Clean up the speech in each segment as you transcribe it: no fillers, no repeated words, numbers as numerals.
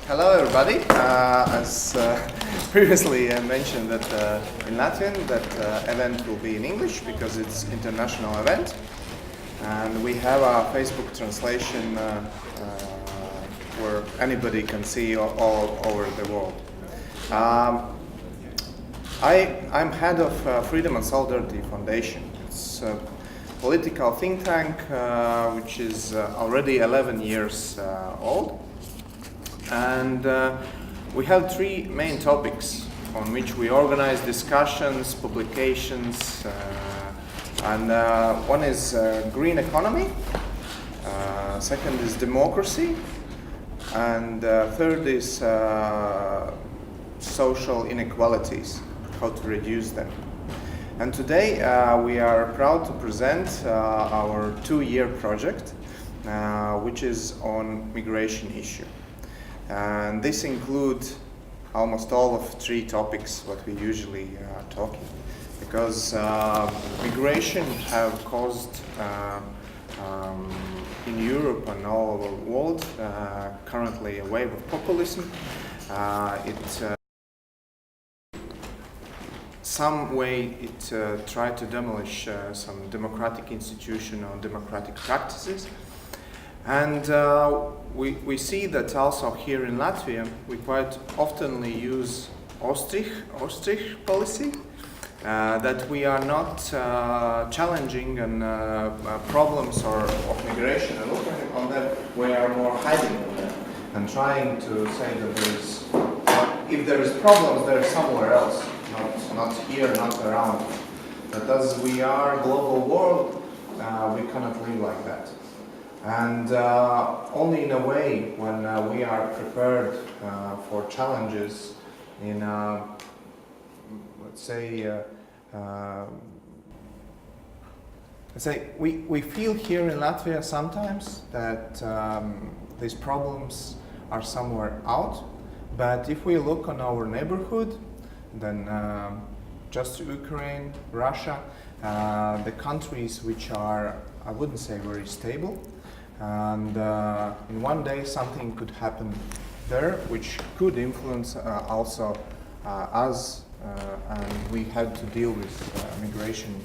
Hello everybody. As previously mentioned that in Latvian that event will be in English because it's international event, and we have a Facebook translation where anybody can see all over the world. I'm head of Freedom and Solidarity Foundation. It's a political think tank which is already 11 years old. And we have three main topics on which we organize discussions, publications, and one is green economy, second is democracy, and third is social inequalities, how to reduce them. And today we are proud to present our 2-year project, which is on migration issue. And this includes almost all of 3 topics what we usually talking, because migration have caused in Europe and all over the world currently a wave of populism. Some way it tried to demolish some democratic institution or democratic practices. And we see that also here in Latvia, we quite oftenly use Ostrich policy, that we are not challenging and problems of migration and looking on them, we are more hiding on them and trying to say that if there is problems, they're somewhere else, not here, not around. But as we are a global world, we cannot live like that. And only in a way when we are prepared for challenges in, let's say, we feel here in Latvia sometimes that these problems are somewhere out, but if we look on our neighborhood, then just Ukraine, Russia, the countries which are, I wouldn't say very stable, and in one day something could happen there which could influence also us, and we had to deal with migration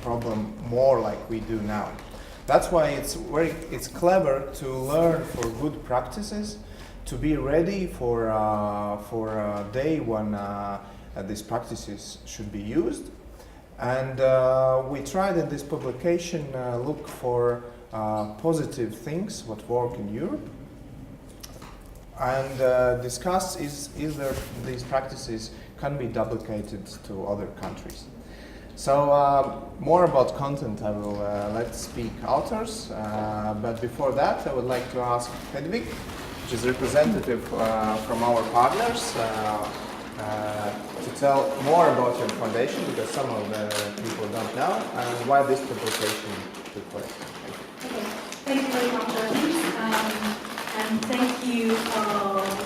problem more like we do now. That's why it's clever to learn for good practices, to be ready for a day when these practices should be used. And we tried in this publication look for positive things what work in Europe, and discuss is there these practices can be duplicated to other countries. So more about content I will let speak authors, but before that I would like to ask Hedwig, which is representative from our partners, to tell more about your foundation, because some of the people don't know, and why this publication took place. Okay. Thank you very much, Ervins, and thank you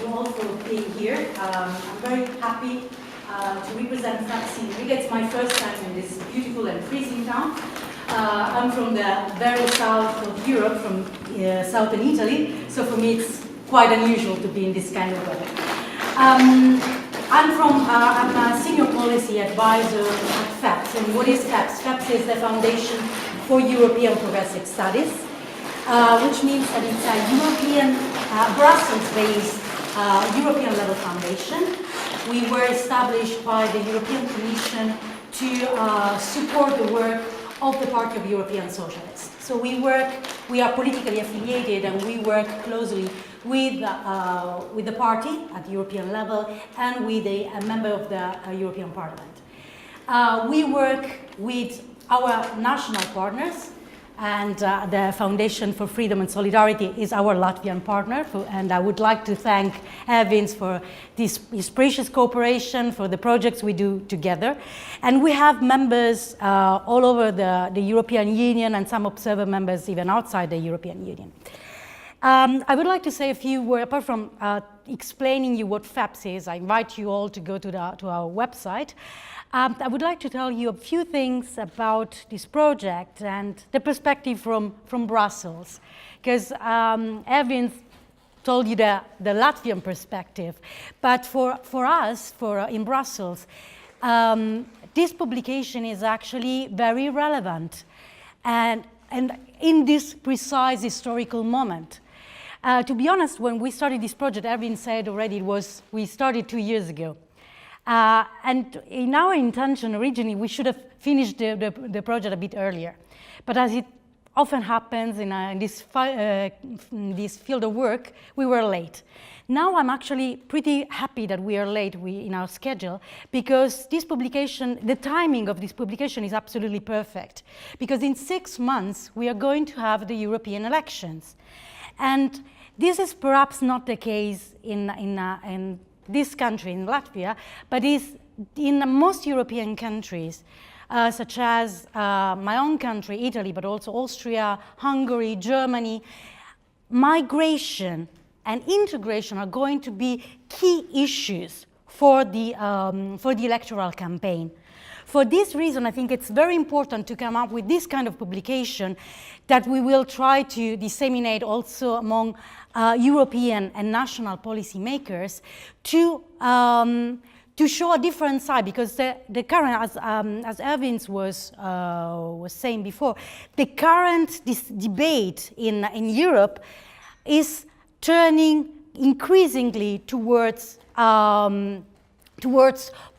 all for being here. I'm very happy to represent FEPS in Riga. It's my first time in this beautiful and freezing town. I'm from the very south of Europe, from southern Italy, so for me it's quite unusual to be in this kind of weather. I'm a senior policy advisor at FEPS. And what is FEPS? FEPS is the Foundation for European Progressive Studies, which means that it's a European, Brussels-based European level foundation. We were established by the European Commission to support the work of the Party of European Socialists. So we are politically affiliated, and we work closely with the party at the European level and with a member of the European Parliament. We work with our national partners, and the Foundation for Freedom and Solidarity is our Latvian partner, and I would like to thank Ervins for his precious cooperation, for the projects we do together. And we have members all over the European Union, and some observer members even outside the European Union. I would like to say a few words, apart from explaining you what FEPS is. I invite you all to go to our website. I would like to tell you a few things about this project and the perspective from Brussels, because Ervins told you the Latvian perspective. But for us, in Brussels, this publication is actually very relevant and in this precise historical moment. To be honest, when we started this project, Ervin said already we started 2 years ago. And in our intention originally, we should have finished the project a bit earlier. But as it often happens in this field of work, we were late. Now I'm actually pretty happy that we are late in our schedule, because this publication, the timing of this publication is absolutely perfect. Because in 6 months, we are going to have the European elections. And this is perhaps not the case in this country, in Latvia, but is in most European countries, such as my own country, Italy, but also Austria, Hungary, Germany. Migration and integration are going to be key issues for the electoral campaign. For this reason, I think it's very important to come up with this kind of publication that we will try to disseminate also among European and national policymakers to show a different side, because the current, as Ervins was saying before, the current debate in Europe is turning increasingly towards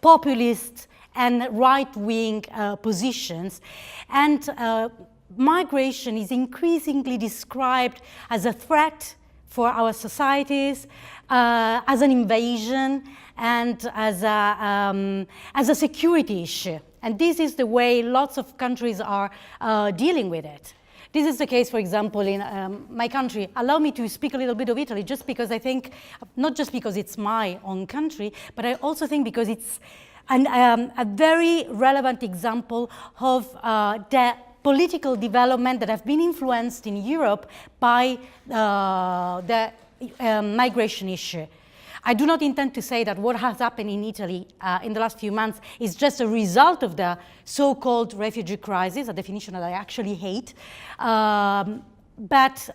populist and right-wing positions, and migration is increasingly described as a threat for our societies, as an invasion, and as a security issue. And this is the way lots of countries are dealing with it. This is the case, for example, in my country. Allow me to speak a little bit of Italy, just because I think, not just because it's my own country, but I also think because it's a very relevant example of the political development that have been influenced in Europe by the migration issue. I do not intend to say that what has happened in Italy in the last few months is just a result of the so-called refugee crisis, a definition that I actually hate, but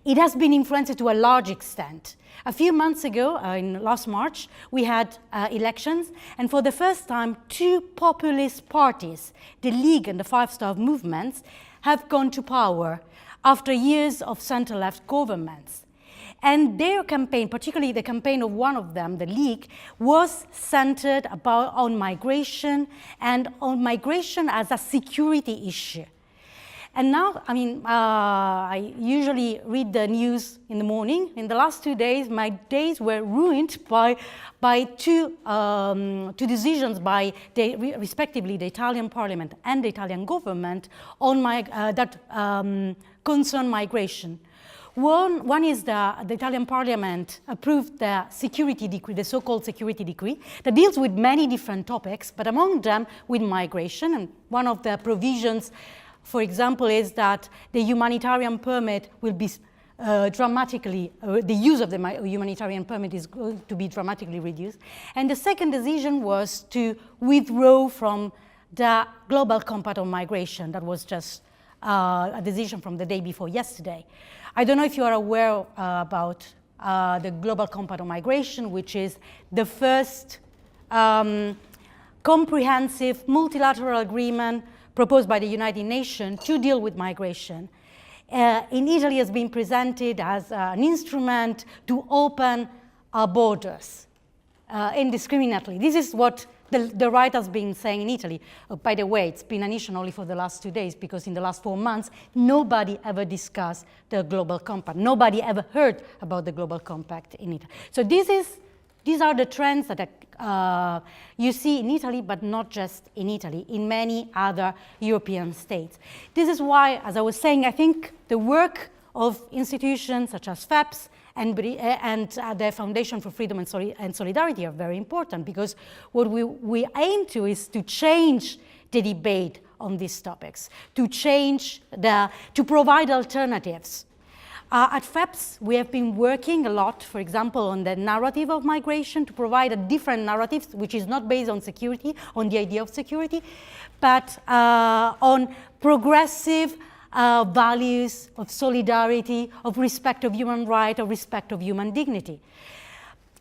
it has been influenced to a large extent. A few months ago, in last March, we had elections, and for the first time, 2 populist parties, the League and the Five Star movements, have gone to power after years of center-left governments. And their campaign, particularly the campaign of one of them, the League, was centered on migration, and on migration as a security issue. And now, I mean, I usually read the news in the morning. In the last 2 days, my days were ruined by two decisions by, respectively, the Italian Parliament and the Italian government on that concern migration. One is the Italian Parliament approved the security decree, the so-called security decree, that deals with many different topics, but among them with migration. And one of the provisions, for example, is that the humanitarian permit will be dramatically, the use of the humanitarian permit is going to be dramatically reduced. And the second decision was to withdraw from the Global Compact on Migration. That was just a decision from the day before yesterday. I don't know if you are aware about the Global Compact on Migration, which is the first comprehensive multilateral agreement proposed by the United Nations to deal with migration. In Italy, it has been presented as an instrument to open our borders indiscriminately. This is what the right has been saying in Italy. By the way, it's been an issue only for the last 2 days, because in the last 4 months, nobody ever discussed the Global Compact. Nobody ever heard about the Global Compact in Italy. So these are the trends that you see in Italy, but not just in Italy, in many other European states. This is why, as I was saying, I think the work of institutions such as FEPS and the Foundation for Freedom and Solidarity are very important, because what we aim to is to change the debate on these topics, to provide alternatives. At FEPS, we have been working a lot, for example, on the narrative of migration, to provide a different narrative, which is not based on security, on the idea of security, but on progressive values of solidarity, of respect of human rights, of respect of human dignity.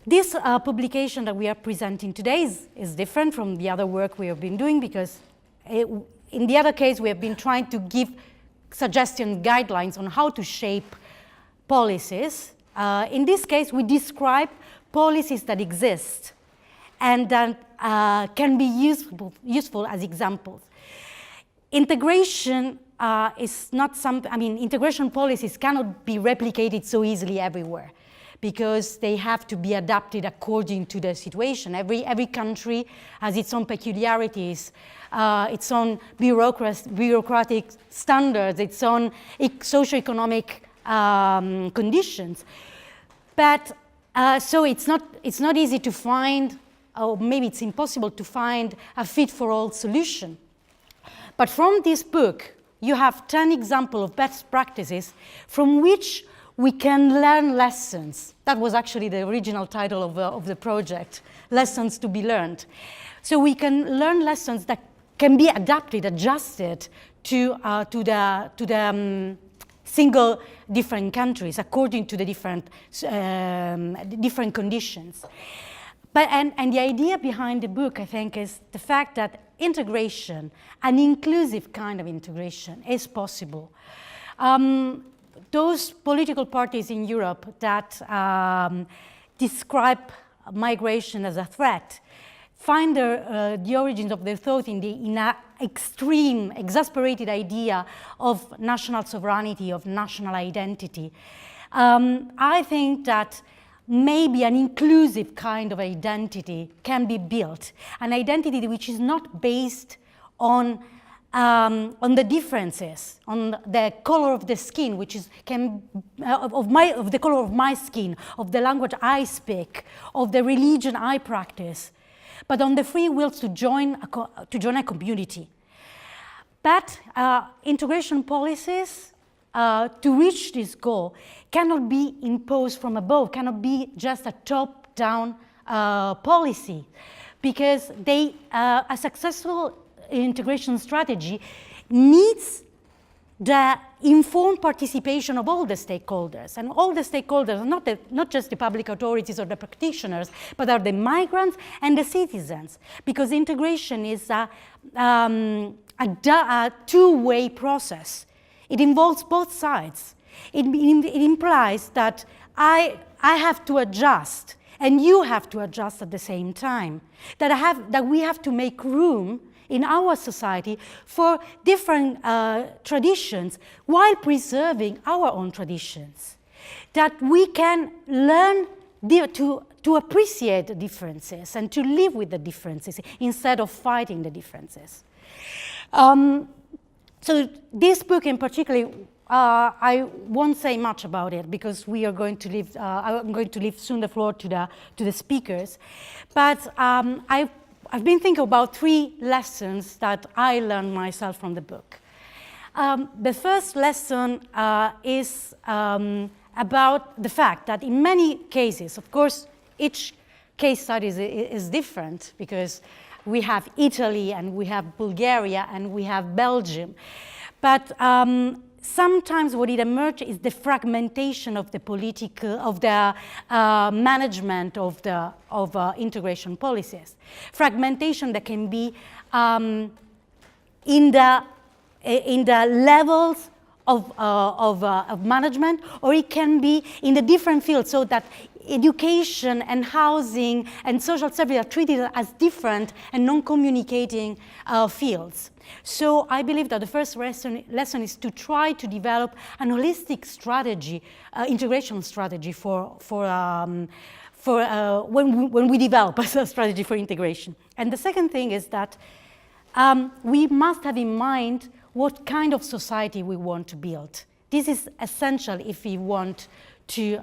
This publication that we are presenting today is different from the other work we have been doing, because in the other case we have been trying to give suggestions, guidelines on how to shape policies. In this case, we describe policies that exist and that can be useful as examples. Integration is not something, I mean, integration policies cannot be replicated so easily everywhere, because they have to be adapted according to the situation. Every country has its own peculiarities, its own bureaucratic standards, its own socioeconomic conditions. But so it's not easy to find, or maybe it's impossible to find a fit-for-all solution. But from this book, you have 10 examples of best practices from which we can learn lessons. That was actually the original title of the project, Lessons to be Learned. So we can learn lessons that can be adapted, adjusted to the single different countries according to the different conditions. But, and the idea behind the book, I think, is the fact that integration, an inclusive kind of integration, is possible. Those political parties in Europe that describe migration as a threat find the origins of their thought in an extreme, exasperated idea of national sovereignty, of national identity. I think that maybe an inclusive kind of identity can be built, an identity which is not based on the differences, on the color of the skin, which is of the color of my skin, of the language I speak, of the religion I practice, but on the free will to join a community. But integration policies to reach this goal cannot be imposed from above, cannot be just a top-down policy, because a successful integration strategy needs the informed participation of all the stakeholders. And all the stakeholders are not just the public authorities or the practitioners, but are the migrants and the citizens, because integration is a two-way process. It involves both sides. It implies that I have to adjust and you have to adjust at the same time. That we have to make room in our society for different traditions while preserving our own traditions. That we can learn to appreciate the differences and to live with the differences instead of fighting the differences. So this book in particular, I won't say much about it because we are going to leave. I'm going to leave soon the floor to the speakers. But I've been thinking about 3 lessons that I learned myself from the book. The first lesson is about the fact that in many cases, of course, each case study is different because we have Italy and we have Bulgaria and we have Belgium. But sometimes what it emerges is the fragmentation of the management of integration policies. Fragmentation that can be in the levels of management, or it can be in the different fields, so that education and housing and social services are treated as different and non-communicating fields. So I believe that the first lesson is to try to develop an holistic strategy, integration strategy when we develop a strategy for integration. And the second thing is that we must have in mind what kind of society we want to build. This is essential if we want to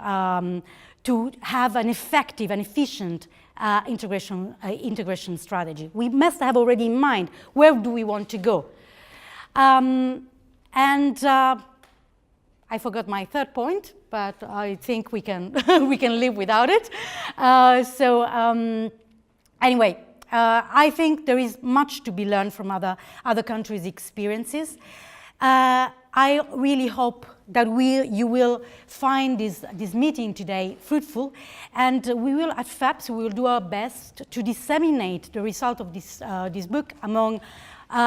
have an effective and efficient integration strategy. We must have already in mind where do we want to go. And I forgot my third point, but I think we can we can live without it. Anyway, I think there is much to be learned from other countries' experiences. I really hope that you will find this meeting today fruitful, and we will, at FEPS, we will do our best to disseminate the result of this book among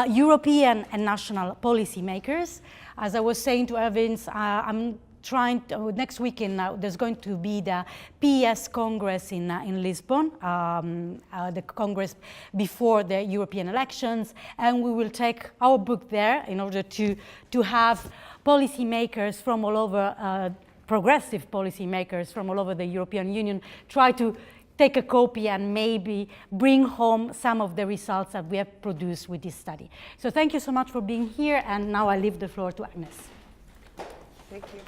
European and national policymakers. As I was saying to Ervins, I'm trying to, next weekend there's going to be the PES Congress in Lisbon, the Congress before the European elections, and we will take our book there in order to have policymakers from all over, progressive policymakers from all over the European Union, try to take a copy and maybe bring home some of the results that we have produced with this study. So thank you so much for being here, and now I leave the floor to Agnes. Thank you.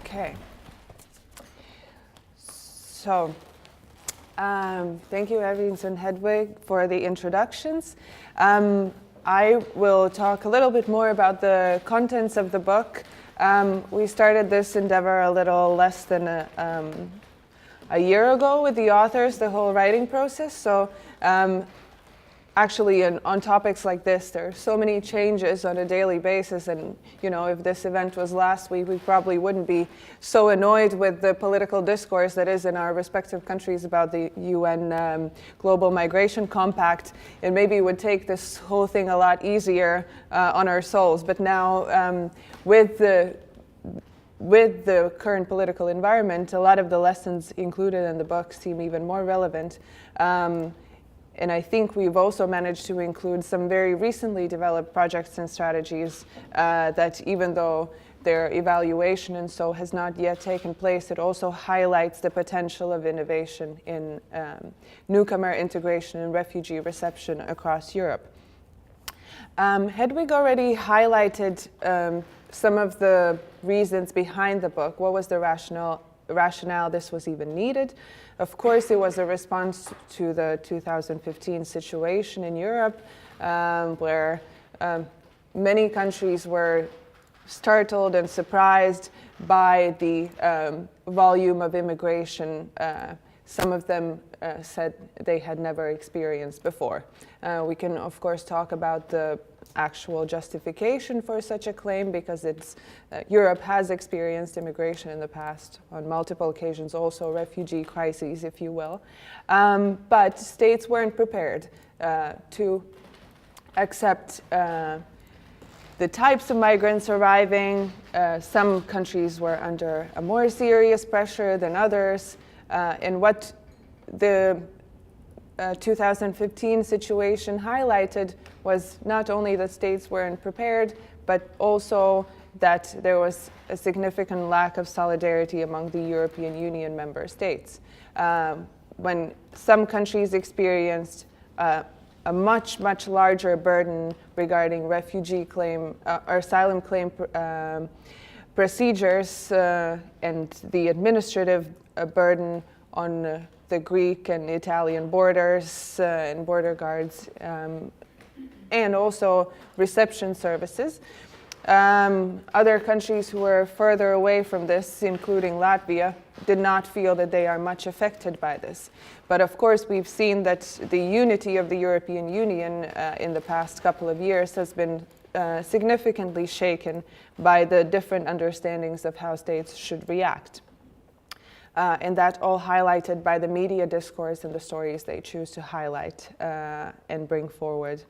Okay. So, thank you, Ervins and Hedwig, for the introductions. I will talk a little bit more about the contents of the book. We started this endeavor a little less than a year ago with the authors, the whole writing process. So actually on topics like this, there are so many changes on a daily basis, and if this event was last week, we probably wouldn't be so annoyed with the political discourse that is in our respective countries about the UN Global Migration Compact. It maybe would take this whole thing a lot easier on our souls. But now with the current political environment, a lot of the lessons included in the book seem even more relevant. And I think we've also managed to include some very recently developed projects and strategies that, even though their evaluation and so has not yet taken place, it also highlights the potential of innovation in newcomer integration and refugee reception across Europe. Hedwig already highlighted some of the reasons behind the book. What was the rationale this was even needed? Of course, it was a response to the 2015 situation in Europe, where many countries were startled and surprised by the volume of immigration. Some of them said they had never experienced before. We can, of course, talk about the actual justification for such a claim, because Europe has experienced immigration in the past on multiple occasions, also refugee crises, if you will. But states weren't prepared to accept the types of migrants arriving. Some countries were under a more serious pressure than others. And what the 2015 situation highlighted was not only that states weren't prepared, but also that there was a significant lack of solidarity among the European Union member states. When some countries experienced a much, much larger burden regarding refugee claim or asylum claim procedures and the administrative burden on the Greek and Italian borders and border guards, and also reception services. Other countries who were further away from this, including Latvia, did not feel that they are much affected by this. But of course, we've seen that the unity of the European Union in the past couple of years has been significantly shaken by the different understandings of how states should react. And that all highlighted by the media discourse and the stories they choose to highlight and bring forward.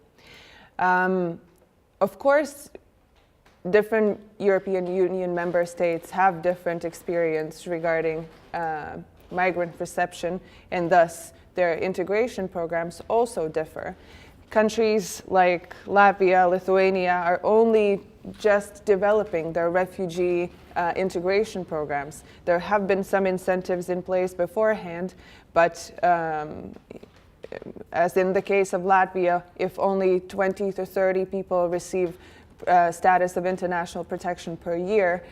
Of course, different European Union member states have different experience regarding migrant reception, and thus their integration programs also differ. Countries like Latvia, Lithuania are only just developing their refugee integration programs. There have been some incentives in place beforehand, but as in the case of Latvia, if only 20 to 30 people receive status of international protection per year,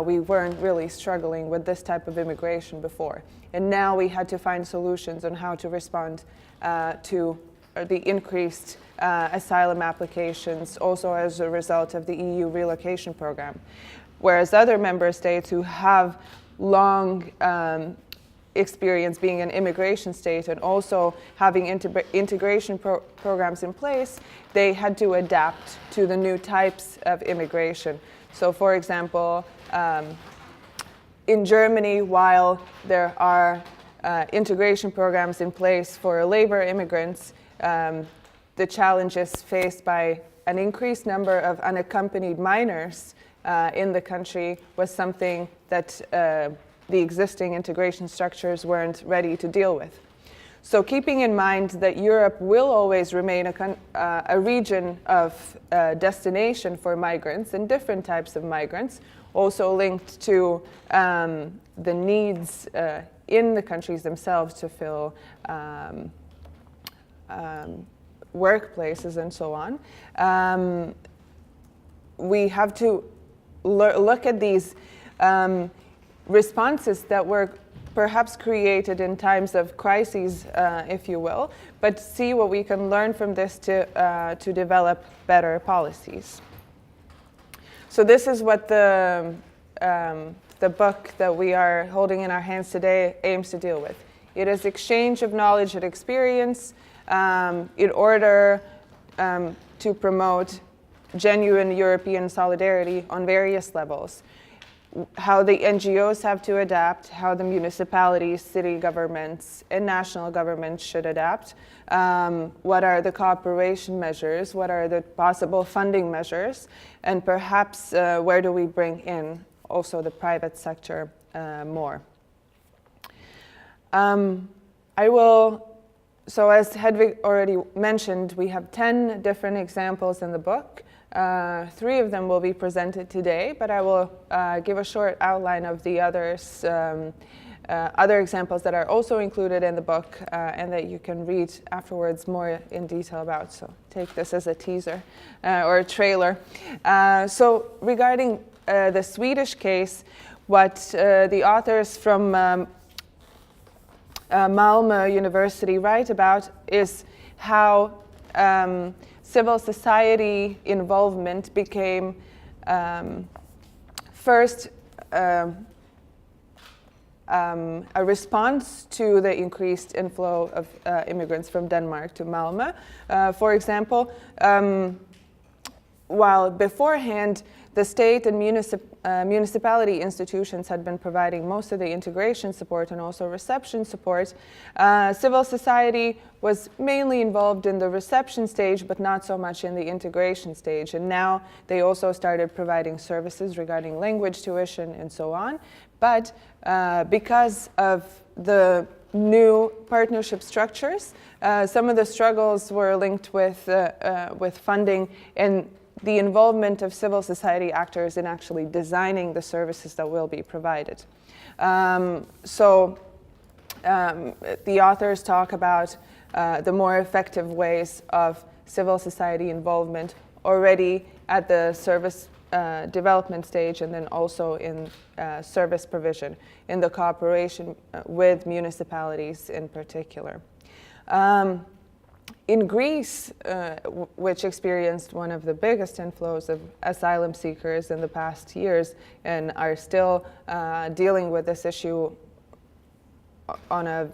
we weren't really struggling with this type of immigration before. And now we had to find solutions on how to respond to the increased asylum applications, also as a result of the EU relocation program. Whereas other member states who have long experience being an immigration state and also having integration programs in place, they had to adapt to the new types of immigration. So for example, in Germany, while there are integration programs in place for labor immigrants, the challenges faced by an increased number of unaccompanied minors in the country was something that the existing integration structures weren't ready to deal with. So keeping in mind that Europe will always remain a region of destination for migrants and different types of migrants, also linked to the needs in the countries themselves to fill workplaces and so on. We have to look at these responses that were perhaps created in times of crises, if you will, but see what we can learn from this to develop better policies. So this is what the book that we are holding in our hands today aims to deal with. It is exchange of knowledge and experience in order to promote genuine European solidarity on various levels. How the NGOs have to adapt, how the municipalities, city governments, and national governments should adapt. What are the cooperation measures? What are the possible funding measures? And perhaps where do we bring in also the private sector more? So as Hedwig already mentioned, we have 10 different examples in the book. 3 of them will be presented today, but I will give a short outline of the others, other examples that are also included in the book and that you can read afterwards more in detail about. So take this as a teaser or a trailer. So regarding the Swedish case, what the authors from Malmö University write about is how civil society involvement became first a response to the increased inflow of immigrants from Denmark to Malmö. For example, while beforehand the state and municipality institutions had been providing most of the integration support and also reception support, civil society was mainly involved in the reception stage, but not so much in the integration stage. And now they also started providing services regarding language tuition and so on. But because of the new partnership structures, some of the struggles were linked with funding and the involvement of civil society actors in actually designing the services that will be provided. The authors talk about the more effective ways of civil society involvement already at the service development stage and then also in service provision, in the cooperation with municipalities in particular. In Greece, which experienced one of the biggest inflows of asylum seekers in the past years and are still dealing with this issue on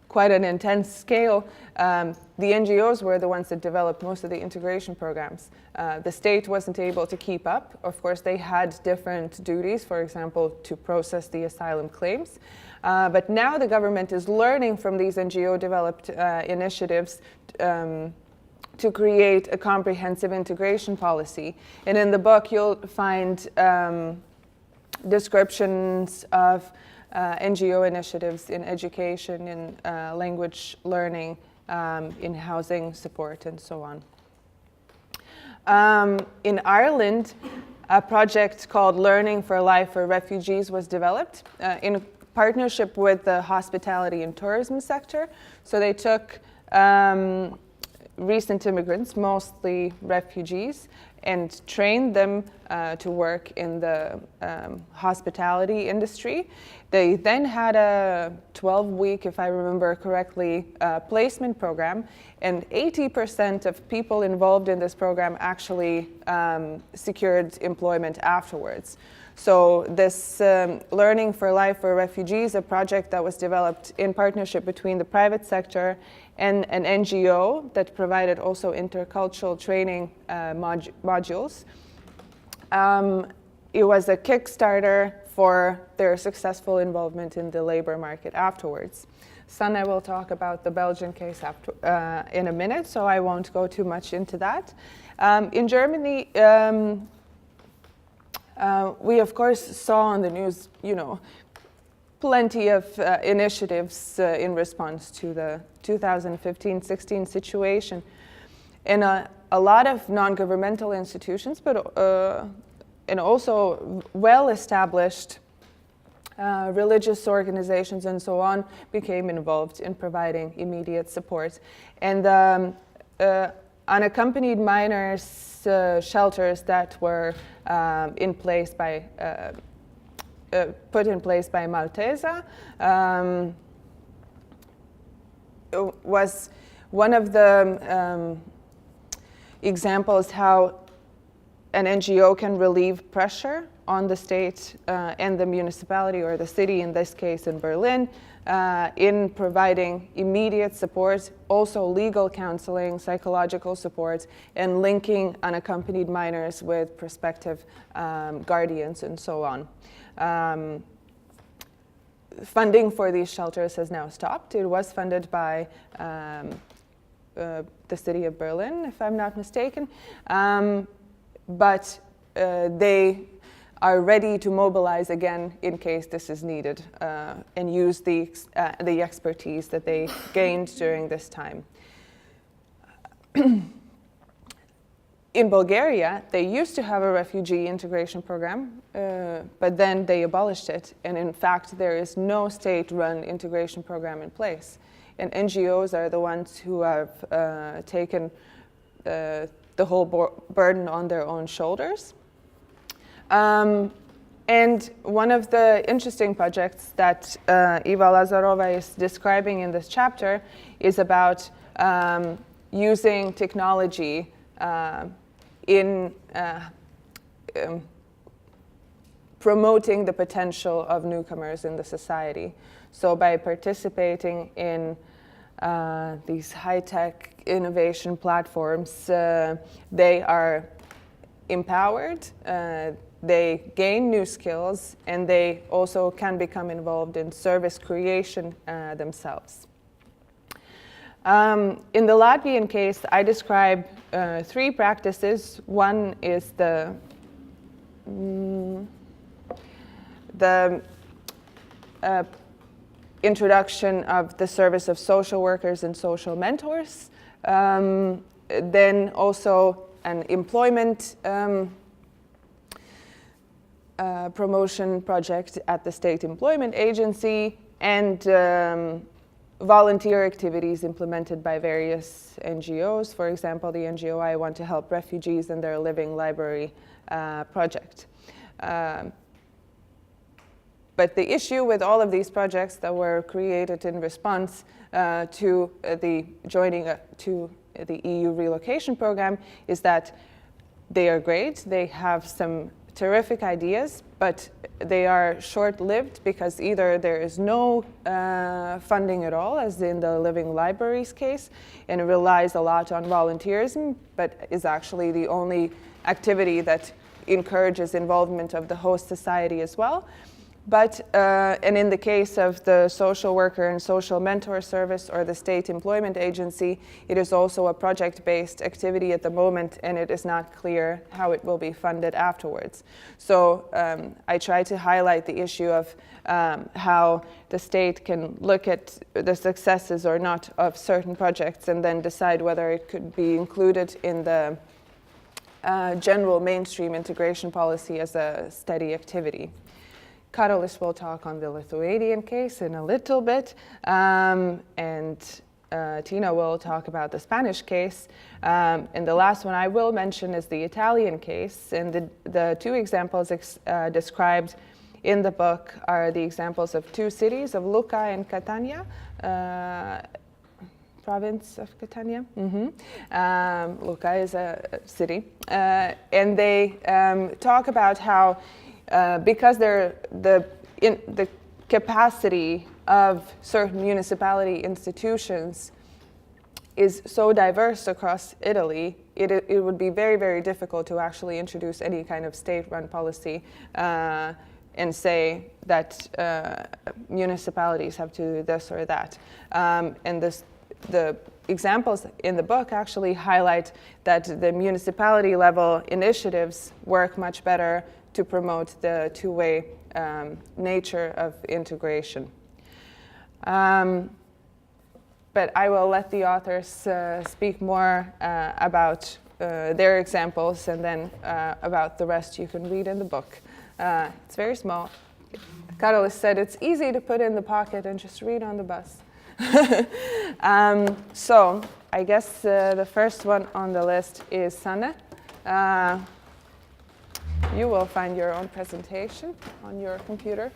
quite an intense scale, the NGOs were the ones that developed most of the integration programs. The state wasn't able to keep up. Of course, they had different duties, for example, to process the asylum claims. But now the government is learning from these NGO-developed initiatives to create a comprehensive integration policy. And in the book, you'll find descriptions of NGO initiatives in education, in language learning, in housing support, and so on. In Ireland, a project called Learning for Life for Refugees was developed in partnership with the hospitality and tourism sector. So they took recent immigrants, mostly refugees, and trained them to work in the hospitality industry. They then had a 12-week, if I remember correctly, placement program, and 80% of people involved in this program actually secured employment afterwards. So this Learning for Life for Refugees, a project that was developed in partnership between the private sector and an NGO that provided also intercultural training modules. It was a Kickstarter for their successful involvement in the labor market afterwards. Sanne will talk about the Belgian case in a minute, so I won't go too much into that. In Germany, we of course saw on the news, plenty of initiatives in response to the 2015-16 situation. And a lot of non-governmental institutions, and also well-established religious organizations and so on became involved in providing immediate support. And unaccompanied minors shelters that were put in place by Maltesa was one of the examples how an NGO can relieve pressure on the state and the municipality, or the city in this case in Berlin, in providing immediate support, also legal counseling, psychological support, and linking unaccompanied minors with prospective guardians and so on. Funding for these shelters has now stopped. It was funded by the city of Berlin, if I'm not mistaken, but they are ready to mobilize again in case this is needed and use the expertise that they gained during this time. In Bulgaria, they used to have a refugee integration program, but then they abolished it. And in fact, there is no state-run integration program in place. And NGOs are the ones who have taken the whole burden on their own shoulders. And one of the interesting projects that Eva Lazarova is describing in this chapter is about using technology in promoting the potential of newcomers in the society. So by participating in these high-tech innovation platforms, they are empowered, they gain new skills, and they also can become involved in service creation themselves. In the Latvian case, I describe 3 practices. One is the introduction of the service of social workers and social mentors. Then also an employment promotion project at the State Employment Agency, and volunteer activities implemented by various NGOs. For example, the NGO I Want to Help Refugees and their Living Library project. But the issue with all of these projects that were created in response to the joining to the EU relocation program is that they are great, they have some terrific ideas, but they are short-lived because either there is no funding at all, as in the Living Libraries case, and it relies a lot on volunteerism, but is actually the only activity that encourages involvement of the host society as well. But, and in the case of the social worker and social mentor service or the State Employment Agency, it is also a project-based activity at the moment, and it is not clear how it will be funded afterwards. So I try to highlight the issue of how the state can look at the successes or not of certain projects and then decide whether it could be included in the general mainstream integration policy as a steady activity. Karolis will talk on the Lithuanian case in a little bit, and Tina will talk about the Spanish case. And the last one I will mention is the Italian case. And the two examples described in the book are the examples of two cities, of Lucca and Catania, province of Catania. Lucca is a city. And they talk about how, because the capacity of certain municipality institutions is so diverse across Italy, it would be very, very difficult to actually introduce any kind of state-run policy and say that municipalities have to do this or that. And the examples in the book actually highlight that the municipality level initiatives work much better to promote the two-way nature of integration. But I will let the authors speak more about their examples, and then about the rest you can read in the book. It's very small. Karolis said it's easy to put in the pocket and just read on the bus. So I guess the first one on the list is Sanne. You will find your own presentation on your computer.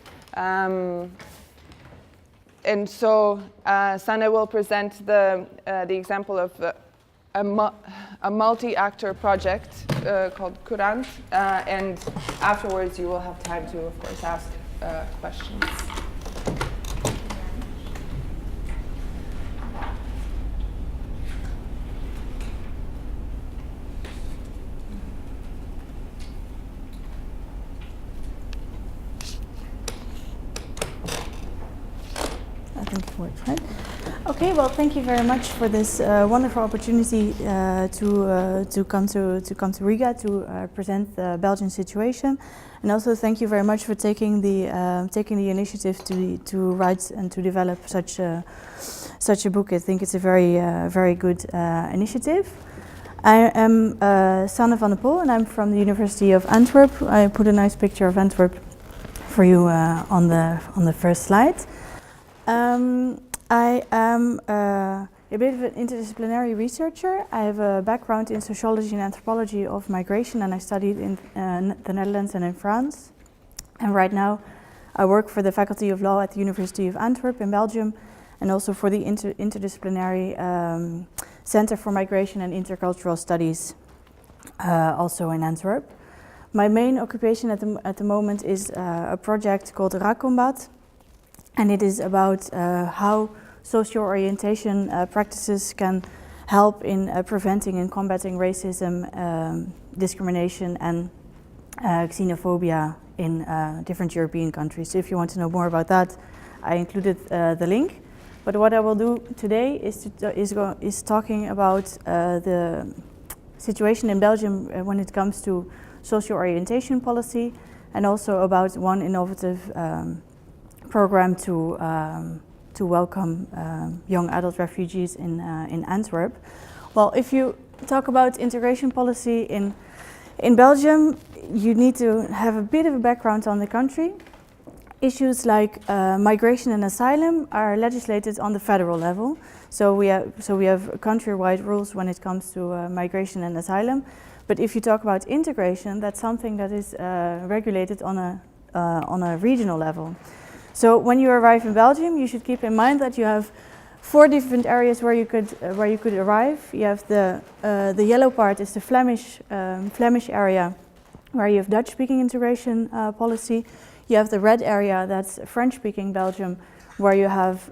And so Sanne will present the example of a multi-actor project called CURANT, and afterwards you will have time to, of course, ask questions. I think it works, right? Okay, well, thank you very much for this wonderful opportunity to come to Riga to present the Belgian situation, and also thank you very much for taking the initiative to write and to develop such a book. I think it's a very good initiative. I am Sanne van der Pol, and I'm from the University of Antwerp. I put a nice picture of Antwerp for you on the first slide. I am a bit of an interdisciplinary researcher. I have a background in sociology and anthropology of migration, and I studied in the Netherlands and in France. And right now I work for the Faculty of Law at the University of Antwerp in Belgium, and also for the interdisciplinary Center for Migration and Intercultural Studies, also in Antwerp. My main occupation at the moment is a project called Rakombat, and it is about how social orientation practices can help in preventing and combating racism, discrimination and xenophobia in different European countries. So if you want to know more about that, I included the link. But what I will do today is talking about the situation in Belgium when it comes to social orientation policy, and also about one innovative program to welcome young adult refugees in Antwerp. Well, if you talk about integration policy in Belgium, you need to have a bit of a background on the country. Issues like migration and asylum are legislated on the federal level. So we have countrywide rules when it comes to migration and asylum. But if you talk about integration, that's something that is regulated on a regional level. So when you arrive in Belgium, you should keep in mind that you have 4 different areas where you could arrive. You have the yellow part is the Flemish area, where you have Dutch-speaking integration policy. You have the red area, that's French-speaking Belgium, where you have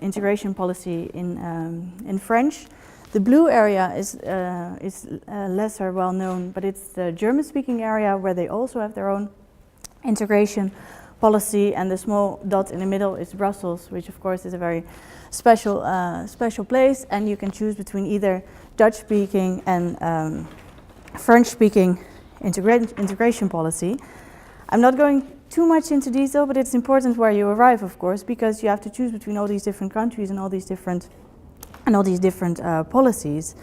integration policy in French. The blue area is lesser well known, but it's the German-speaking area, where they also have their own integration policy, and the small dot in the middle is Brussels, which of course is a very special place, and you can choose between either Dutch-speaking and French-speaking integration policy. I'm not going too much into detail, but it's important where you arrive, of course, because you have to choose between all these different countries and all these different policies.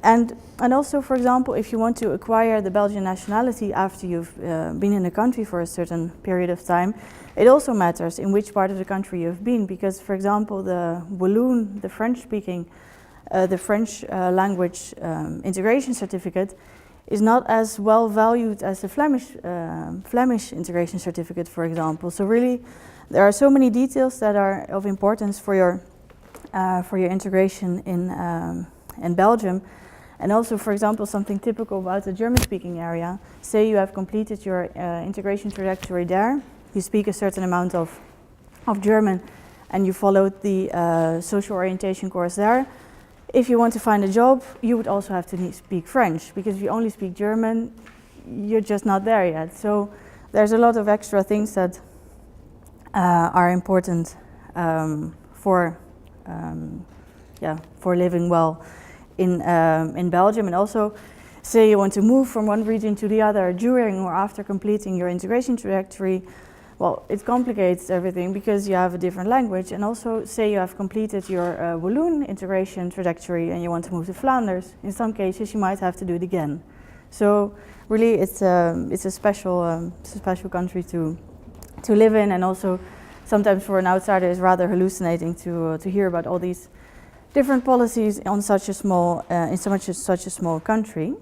And also, for example, if you want to acquire the Belgian nationality after you've been in the country for a certain period of time, it also matters in which part of the country you've been, because, for example, the Walloon, the French-speaking, the French language integration certificate is not as well valued as the Flemish integration certificate, for example. So really, there are so many details that are of importance for your integration in Belgium. And also, for example, something typical about the German-speaking area. Say you have completed your integration trajectory there, you speak a certain amount of German, and you followed the social orientation course there. If you want to find a job, you would also have to speak French, because if you only speak German, you're just not there yet. So there's a lot of extra things that are important for living well in Belgium. And also, say you want to move from one region to the other during or after completing your integration trajectory, well, it complicates everything because you have a different language. And also, say you have completed your Walloon integration trajectory and you want to move to Flanders, in some cases you might have to do it again. So really, it's a special country to live in, and also sometimes for an outsider it's rather hallucinating to hear about all these different policies on such a small such a small country.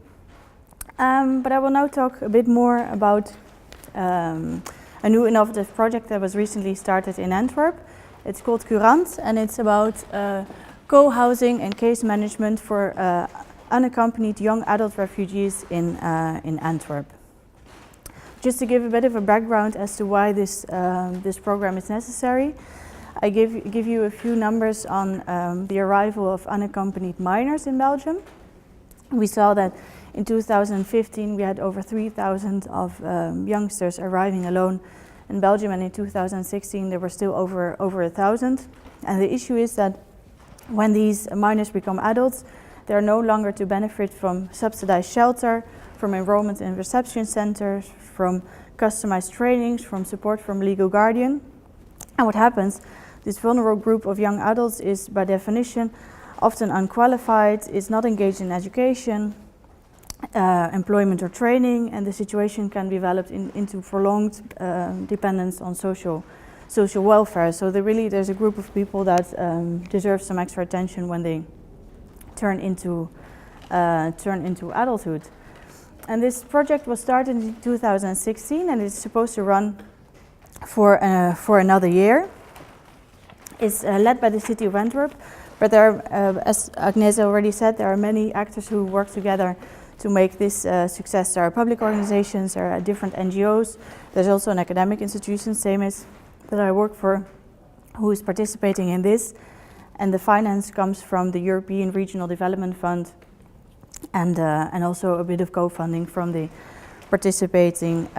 But I will now talk a bit more about a new innovative project that was recently started in Antwerp. It's called CURANT, and it's about co-housing and case management for unaccompanied young adult refugees in Antwerp. Just to give a bit of a background as to why this program is necessary, I give you a few numbers on the arrival of unaccompanied minors in Belgium. We saw that in 2015 we had over 3,000 of youngsters arriving alone in Belgium, and in 2016 there were still over 1,000. And the issue is that when these minors become adults, they are no longer to benefit from subsidized shelter, from enrollment in reception centers, from customized trainings, from support from legal guardian. And what happens, this vulnerable group of young adults is by definition often unqualified, is not engaged in education, employment or training, and the situation can develop into prolonged dependence on social welfare. So there's a group of people that deserve some extra attention when they turn into adulthood. And this project was started in 2016, and it's supposed to run for another year. It's led by the city of Antwerp, but there are, as Agnese already said, there are many actors who work together to make this success. There are public organizations, there are different NGOs, there's also an academic institution, same as that I work for, who is participating in this. And the finance comes from the European Regional Development Fund, and also a bit of co-funding from the participating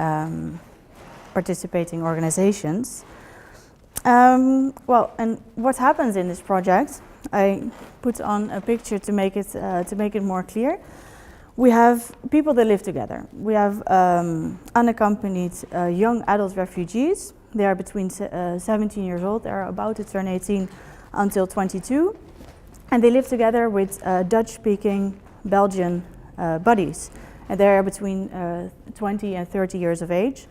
organizations. Well, and what happens in this project? I put on a picture to make it more clear. We have people that live together. We have unaccompanied young adult refugees. They are between 17 years old. They are about to turn 18 until 22, and they live together with Dutch-speaking Belgian buddies, and they are between 20 and 30 years of age,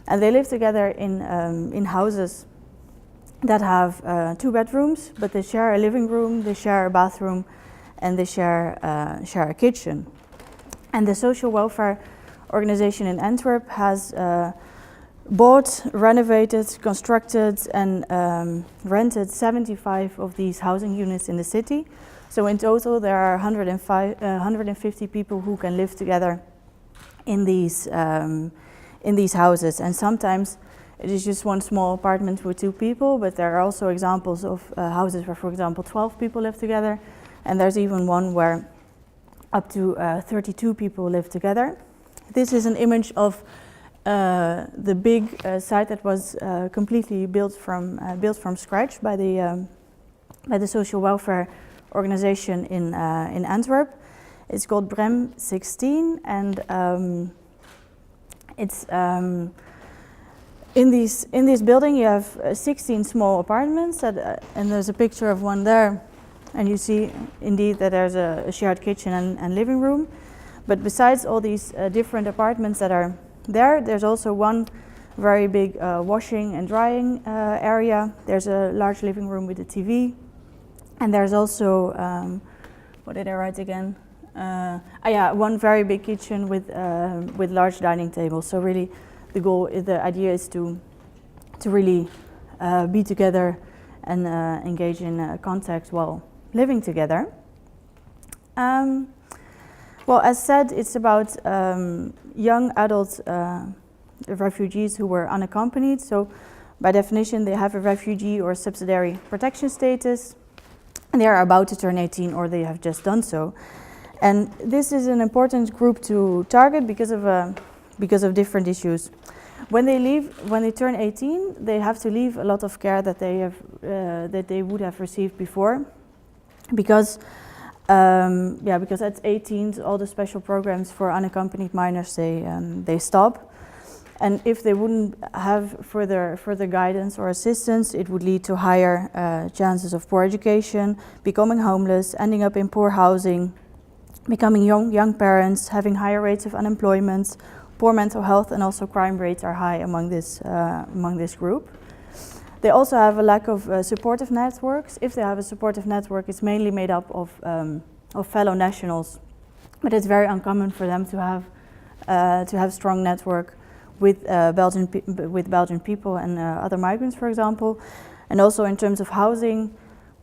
and they live together in houses that have 2 bedrooms, but they share a living room, they share a bathroom, and they share a kitchen. And the social welfare organization in Antwerp has bought, renovated, constructed, and rented 75 of these housing units in the city. So in total, there are 150 people who can live together in these houses. And sometimes it is just one small apartment with 2 people, but there are also examples of houses where, for example, 12 people live together, and there's even one where up to 32 people live together. This is an image of the big site that was completely built from scratch by the social welfare organization in Antwerp. It's called Brem 16, and it's in this building you have 16 small apartments, and there's a picture of one there and you see indeed that there's a shared kitchen and living room. But besides all these different apartments that are there, there's also one very big washing and drying area. There's a large living room with a TV, and there's also what did I write again? One very big kitchen with large dining tables. So really, the idea is to really be together and engage in contact while living together. Well, as said, it's about young adult refugees who were unaccompanied. So by definition, they have a refugee or subsidiary protection status, and they are about to turn 18 or they have just done so. And this is an important group to target because of different issues. When they turn 18, they have to leave a lot of care that they would have received before, because at 18 all the special programs for unaccompanied minors they stop, and if they wouldn't have further guidance or assistance, it would lead to higher chances of poor education, becoming homeless, ending up in poor housing, becoming young parents, having higher rates of unemployment, poor mental health, and also crime rates are high among this group. They also have a lack of supportive networks. If they have a supportive network, it's mainly made up of fellow nationals, but it's very uncommon for them to have strong network with Belgian people and other migrants, for example. And also in terms of housing,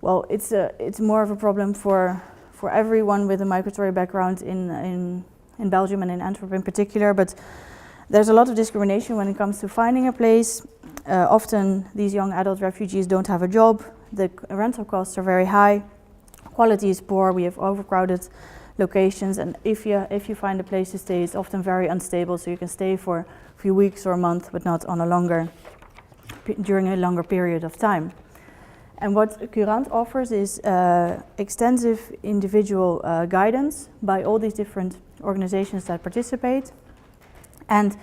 well, it's more of a problem for everyone with a migratory background in Belgium and in Antwerp in particular, but there's a lot of discrimination when it comes to finding a place. Often these young adult refugees don't have a job, the rental costs are very high, quality is poor, we have overcrowded locations, and if you find a place to stay, it's often very unstable, so you can stay for a few weeks or a month, but not on during a longer period of time. And what CURANT offers is extensive individual guidance by all these different organizations that participate, and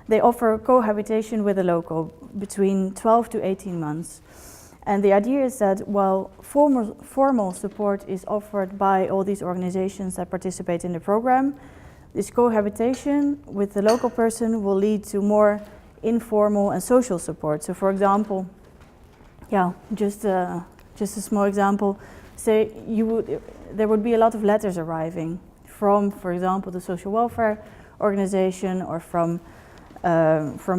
they offer cohabitation with a local between 12 to 18 months. And the idea is that while formal support is offered by all these organizations that participate in the program, this cohabitation with the local person will lead to more informal and social support. So for example, just a small example, say there would be a lot of letters arriving from, for example, the social welfare organization or from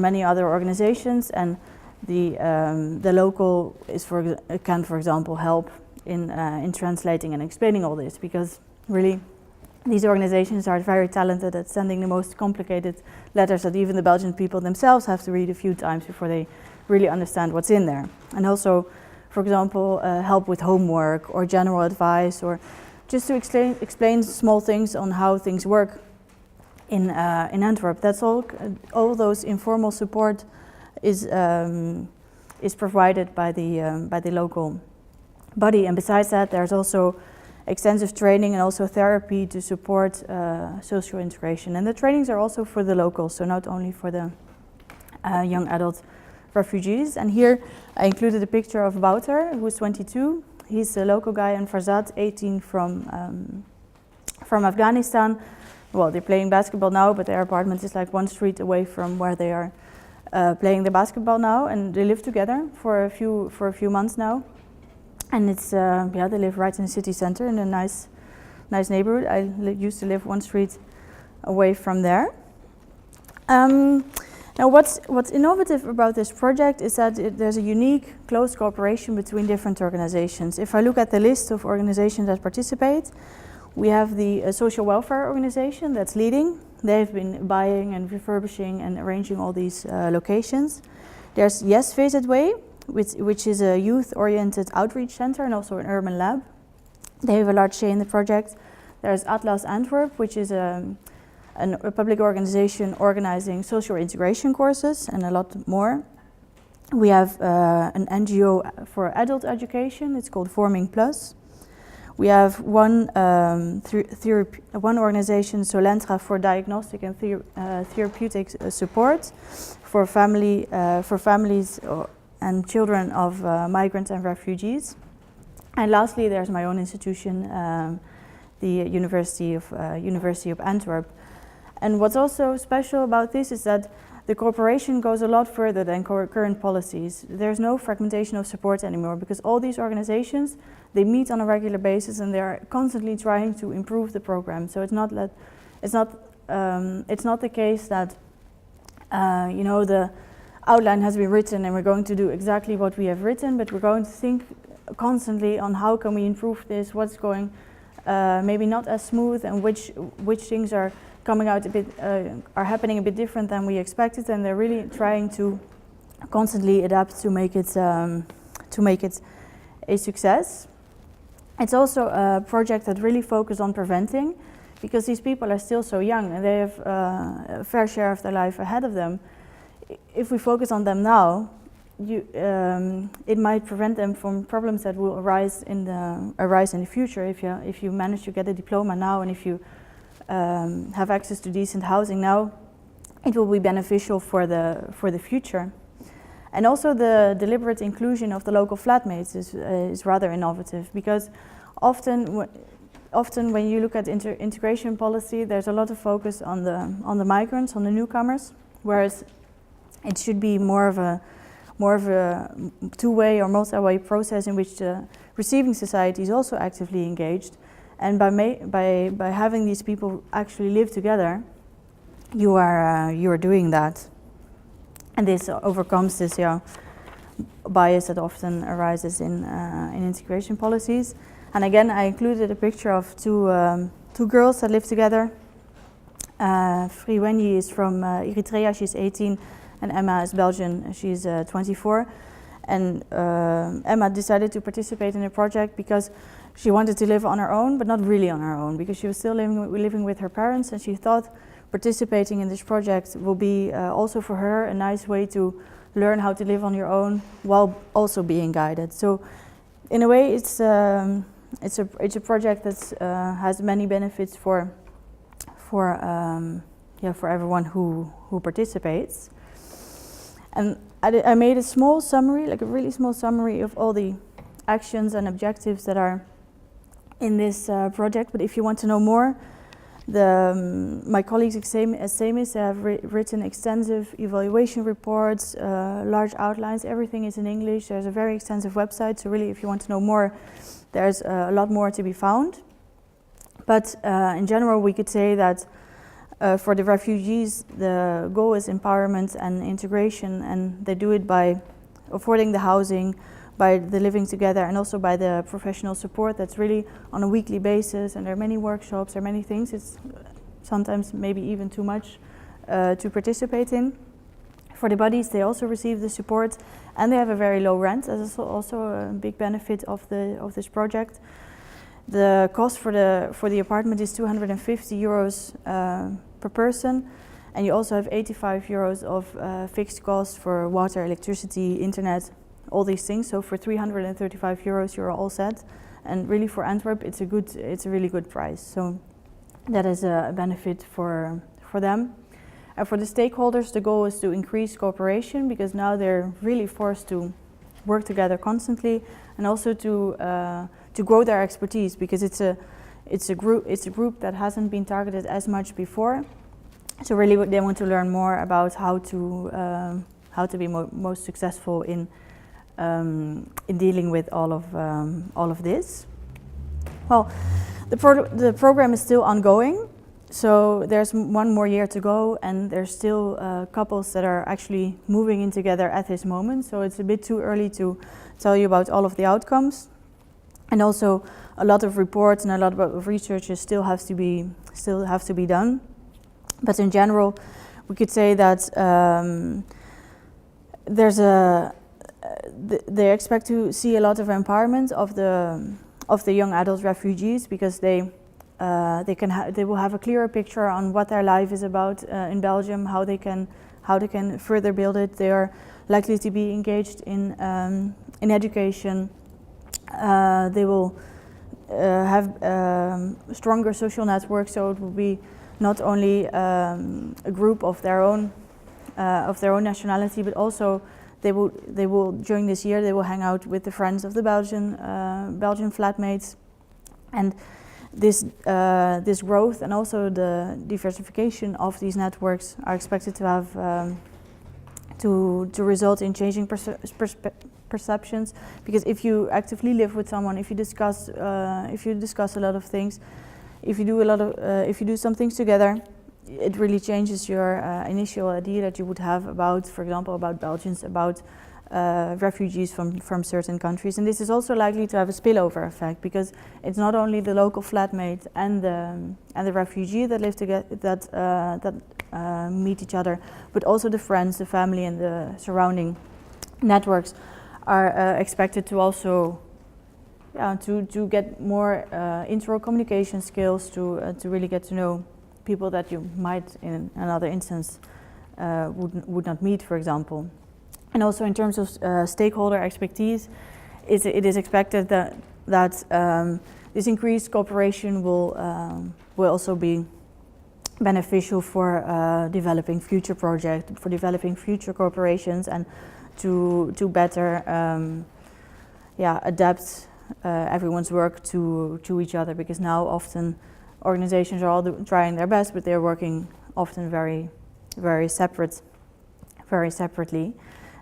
many other organizations, and the local can, for example, help in translating and explaining all this, because really these organizations are very talented at sending the most complicated letters that even the Belgian people themselves have to read a few times before they really understand what's in there. And also, for example, help with homework or general advice, or just to explain small things on how things work in Antwerp. That's all those informal support is provided by the local body. And besides that, there's also extensive training and also therapy to support social integration. And the trainings are also for the locals, so not only for the young adult refugees. And here I included a picture of Wouter, who is 22. He's a local guy, and Farzad, 18, from Afghanistan. Well, they're playing basketball now, but their apartment is like one street away from where they are playing the basketball now, and they live together for a few months now. And it's they live right in the city center in a nice neighborhood. I used to live one street away from there. Now, what's innovative about this project is that there's a unique close cooperation between different organizations. If I look at the list of organizations that participate, we have the social welfare organization that's leading. They've been buying and refurbishing and arranging all these locations. There's Yes VZW, which is a youth-oriented outreach center and also an urban lab. They have a large say in the project. There's Atlas Antwerp, which is a public organization organizing social integration courses and a lot more. We have an NGO for adult education. It's called Forming Plus. We have one organization, Solentra, for diagnostic and therapeutic support for families and children of migrants and refugees. And lastly, there's my own institution, the University of Antwerp. And what's also special about this is that the cooperation goes a lot further than current policies. There's no fragmentation of support anymore, because all these organizations, they meet on a regular basis and they're constantly trying to improve the program. So it's not the case that the outline has been written and we're going to do exactly what we have written, but we're going to think constantly on how can we improve this, what's going maybe not as smooth, and which things are coming out a bit, are happening a bit different than we expected, and they're really trying to constantly adapt to make it a success. It's also a project that really focuses on preventing, because these people are still so young and they have a fair share of their life ahead of them. If we focus on them now, it might prevent them from problems that will arise in the future. If you manage to get a diploma now, and if you have access to decent housing now, it will be beneficial for the future. And also the deliberate inclusion of the local flatmates is rather innovative, because often when you look at integration policy, there's a lot of focus on the migrants, on the newcomers, whereas it should be more of a two-way or multi-way process in which the receiving society is also actively engaged. And by having these people actually live together, you are doing that, and this overcomes this bias that often arises in integration policies. And again, I included a picture of two girls that live together. Friweni is from Eritrea, she's 18, and Emma is Belgian, she's 24. And Emma decided to participate in a project because she wanted to live on her own, but not really on her own, because she was still living with her parents, and she thought participating in this project will be also for her a nice way to learn how to live on your own while also being guided. So in a way, it's a project that has many benefits for everyone who participates. And I made a small summary, like a really small summary of all the actions and objectives that are in this project. But if you want to know more, my colleagues at SEMIS have written extensive evaluation reports, large outlines. Everything is in English. There's a very extensive website. So really, if you want to know more, there's a lot more to be found. But in general, we could say that for the refugees, the goal is empowerment and integration, and they do it by affording the housing, by the living together, and also by the professional support that's really on a weekly basis. And there are many workshops, there are many things. It's sometimes maybe even too much to participate in. For the buddies, they also receive the support, and they have a very low rent. That's also a big benefit of this project. The cost for the apartment is 250 euros per person, and you also have 85 euros of fixed costs for water, electricity, internet, all these things. So for 335 euros, you're all set. And really, for Antwerp, it's a really good price. So that is a benefit for them. And for the stakeholders, the goal is to increase cooperation, because now they're really forced to work together constantly, and also to grow their expertise, because it's a group that hasn't been targeted as much before. So really, they want to learn more about how to be most successful in dealing with all of this. Well, the program is still ongoing, so there's one more year to go, and there's still couples that are actually moving in together at this moment. So it's a bit too early to tell you about all of the outcomes, and also a lot of reports and a lot of research still have to be done. But in general, we could say that they expect to see a lot of empowerment of the young adult refugees, because they will have a clearer picture on what their life is about in Belgium, how they can further build it. They are likely to be engaged in education. They will have stronger social networks, so it will be not only a group of their own nationality, but also they will during this year they will hang out with the friends of the Belgian flatmates, and this growth and also the diversification of these networks are expected to have to result in changing perceptions. Because if you actively live with someone, if you discuss a lot of things, if you do some things together, it really changes your initial idea that you would have about, for example, about Belgians, about refugees from certain countries. And this is also likely to have a spillover effect, because it's not only the local flatmate and the refugee that live together, that meet each other, but also the friends, the family, and the surrounding networks are expected to also to get more intro communication skills, to really get to know people that you might in another instance would not meet, for example. And also in terms of stakeholder expertise, it is expected that this increased cooperation will also be beneficial for developing future projects, for developing future corporations, and to better adapt everyone's work to each other, because now often organizations are all trying their best, but they're working often very separately.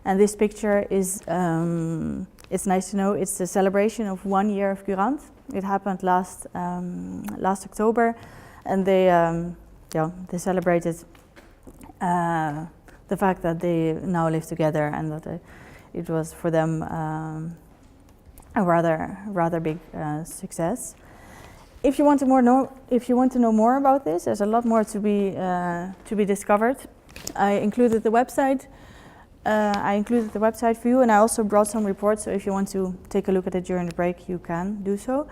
And this picture is, it's nice to know, it's the celebration of 1 year of CURANT. It happened last October, and they celebrated the fact that they now live together, and that it was for them a rather big success. If you want to know more about this, there's a lot more to be discovered. I included the website. For you, and I also brought some reports. So if you want to take a look at it during the break, you can do so.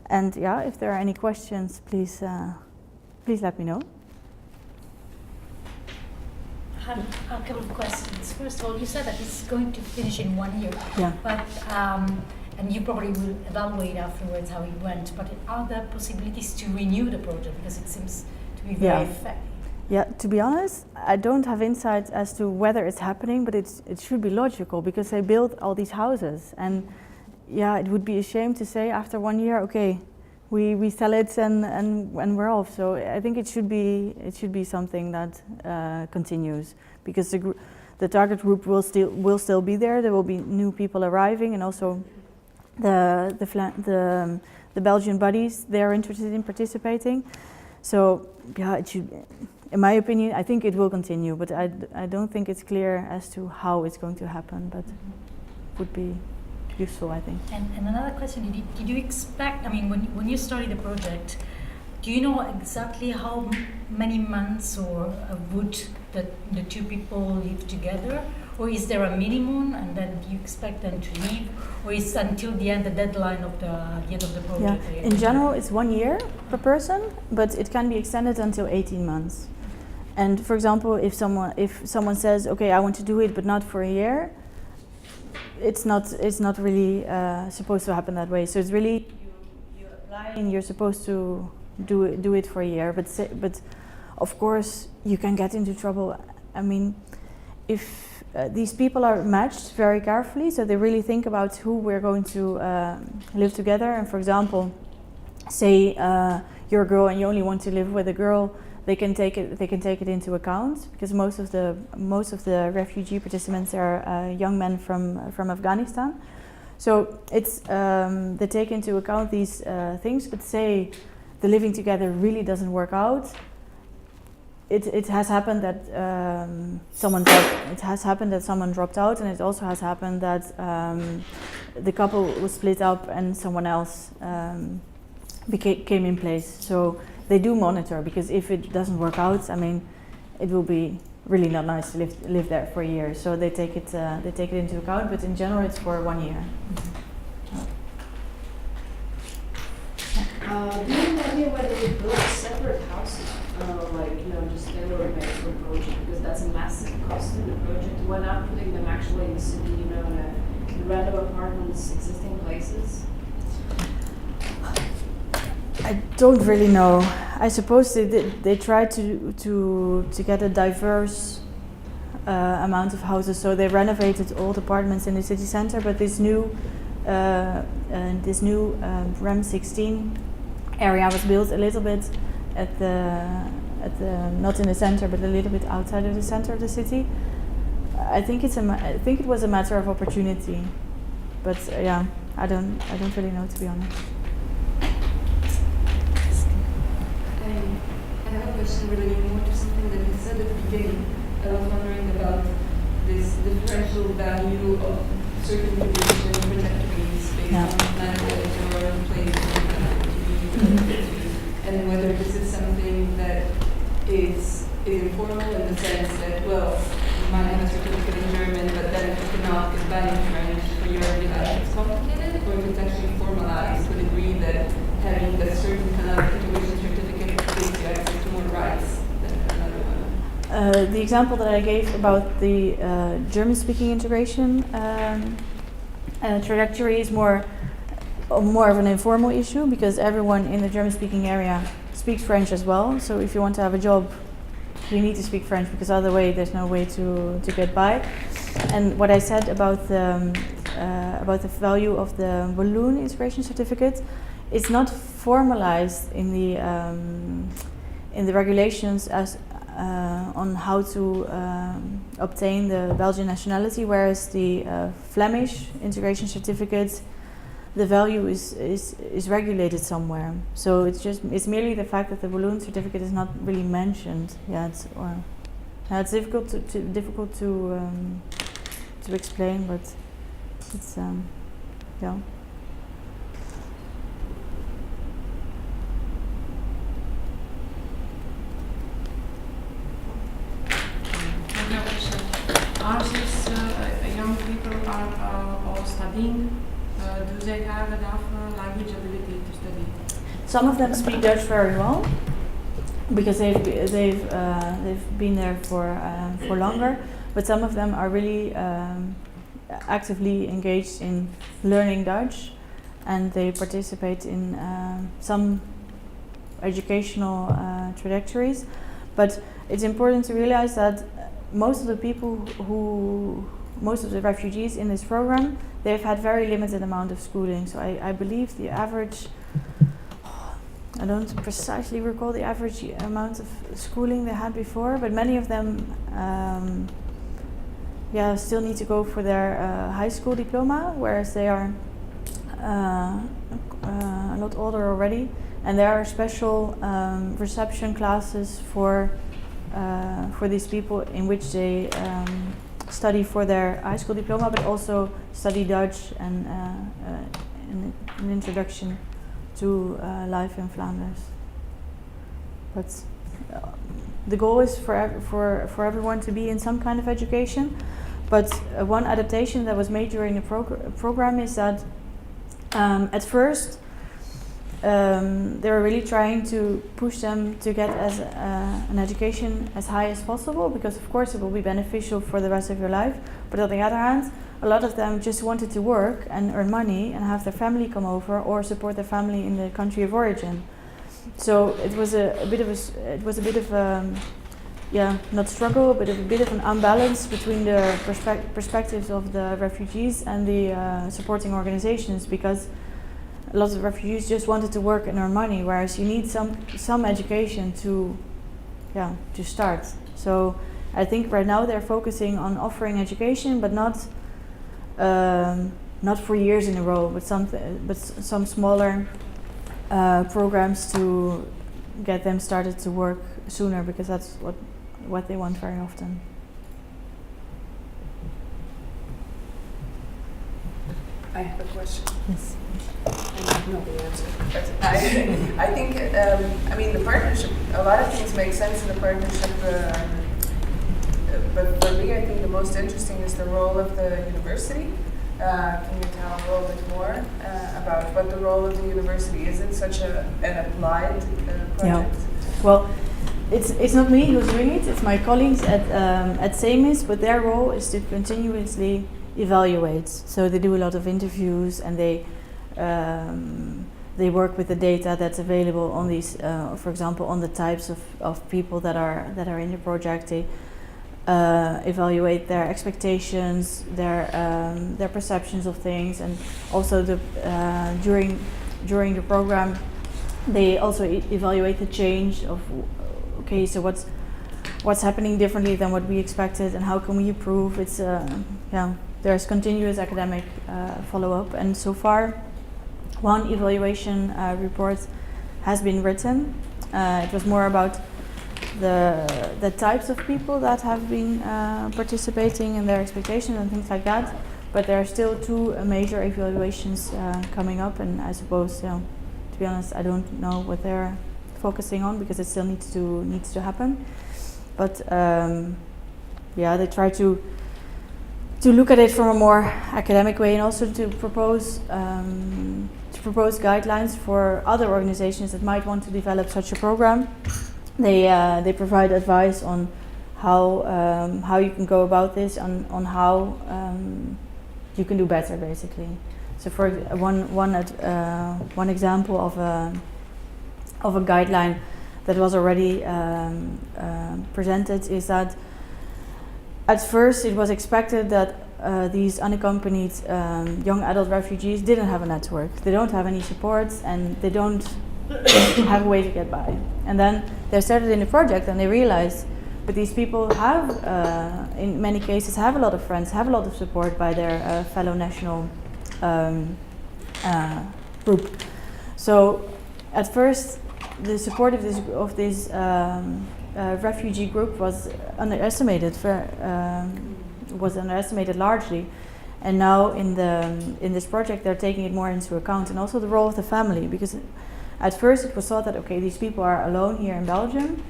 And yeah, if there are any questions, please let me know. I have a couple of questions. First of all, you said that it's going to finish in 1 year. Yeah. But and you probably will evaluate afterwards how it went. But are there possibilities to renew the project, because it seems to be very effective? Yeah, to be honest, I don't have insights as to whether it's happening, but it should be logical, because they built all these houses, and yeah, it would be a shame to say after 1 year, okay, we sell it and we're off. So I think it should be something that continues, because the target group will still be there. There will be new people arriving, and also the Belgian Buddies, they are interested in participating. So yeah, it should. In my opinion, I think it will continue, but I don't think it's clear as to how it's going to happen, but it would be useful, I think. And another question, did you expect, I mean, when you started the project, do you know exactly how many months or would the two people live together? Or is there a minimum, and then you expect them to leave? Or is until the deadline of the end of the project? Yeah. In general, it's 1 year per person, but it can be extended until 18 months. And for example, if someone says, okay, I want to do it, but not for a year, it's not really supposed to happen that way. So it's really you apply and you're supposed to do it for a year. But of course you can get into trouble. I mean, if these people are matched very carefully, so they really think about who we're going to live together. And for example, say you're a girl and you only want to live with a girl, they can take it into account, because most of the refugee participants are young men from Afghanistan. So it's they take into account these things. But say the living together really doesn't work out. It has happened that someone dropped out, and it also has happened that the couple was split up and someone else came in place. So they do monitor, because if it doesn't work out, I mean, it will be really not nice to live there for a year. So they take it into account, but in general, it's for 1 year. Do you have any idea whether they built separate houses, just tailor-made for the project? Because that's a massive cost in the project. Why not putting them actually in the city, in random apartments, existing places? I don't really know. I suppose they tried to get a diverse amount of houses. So they renovated old apartments in the city center, but this new REM 16 area was built a little bit at the not in the center, but a little bit outside of the center of the city. I think it was a matter of opportunity, but yeah, I don't really know, to be honest. I have a question relating more to something that you said at the beginning. I was wondering about this differential value of certain Eurasian trajectories based on language or place and whether this is something that is informal in the sense that, well, you might have a certificate in German, but then if you cannot get that in French for your everyday life, it's complicated, or if it's actually formalized to the degree that having a certain kind of integration certificate gives you access to more rights than another one. The example that I gave about the German-speaking integration trajectory is more of an informal issue, because everyone in the German-speaking area speaks French as well. So if you want to have a job, you need to speak French, because other way there's no way to get by. And what I said about the value of the Walloon integration certificate, it's not formalized in the regulations as on how to obtain the Belgian nationality, whereas the Flemish integration certificate, the value is regulated somewhere. So it's merely the fact that the Walloon certificate is not really mentioned yet, or it's difficult to explain, but it's yeah. Are these young people are all studying? Do they have enough language ability to study? Some of them speak Dutch very well, because they've been there for longer. But some of them are really actively engaged in learning Dutch, and they participate in some educational trajectories. But it's important to realize that most of the refugees in this program, they've had very limited amount of schooling. So I believe the average, I don't precisely recall the average amount of schooling they had before, but many of them still need to go for their high school diploma, whereas they are a lot older already. And there are special reception classes for these people, in which they study for their high school diploma, but also study Dutch and an introduction to life in Flanders. But the goal is for everyone to be in some kind of education. But one adaptation that was made during the program is that at first they were really trying to push them to get an education as high as possible, because of course it will be beneficial for the rest of your life. But on the other hand, a lot of them just wanted to work and earn money and have their family come over, or support their family in the country of origin. So it was a bit of not struggle, but a bit of an imbalance between the perspectives of the refugees and the supporting organizations, because a lot of refugees just wanted to work and earn money, whereas you need some education to start. So I think right now they're focusing on offering education, but not for years in a row, but some smaller programs to get them started to work sooner, because that's what they want very often. I have a question. Yes. I don't know the answer, but I think, the partnership, a lot of things make sense in the partnership, but for me, I think the most interesting is the role of the university. Can you tell a little bit more about what the role of the university is in such an applied project? Yeah. Well, it's not me who's doing it, it's my colleagues at SEMIS, but their role is to continuously evaluate. So they do a lot of interviews, and they work with the data that's available on these, for example, on the types of people that are in the project. evaluate their expectations, their perceptions of things, and also during the program, they also evaluate the change of, okay, so what's happening differently than what we expected, and how can we improve? It's there's continuous academic follow-up, and so far, one evaluation report has been written. It was more about the types of people that have been participating and their expectations and things like that. But there are still two major evaluations coming up, and I suppose, to be honest, I don't know what they're focusing on because it still needs to happen. But they try to look at it from a more academic way, and also to propose guidelines for other organizations that might want to develop such a program. They provide advice on how you can go about this, on how you can do better, basically. So for one example of a guideline that was already presented is that at first it was expected that these unaccompanied young adult refugees didn't have a network. They don't have any supports, and they don't have a way to get by. And then they started in the project and they realized, but these people have, in many cases, have a lot of friends, have a lot of support by their fellow national group. So at first, the support of this refugee group was underestimated largely, and now in this project they're taking it more into account, and also the role of the family, because at first it was thought that, okay, these people are alone here in Belgium,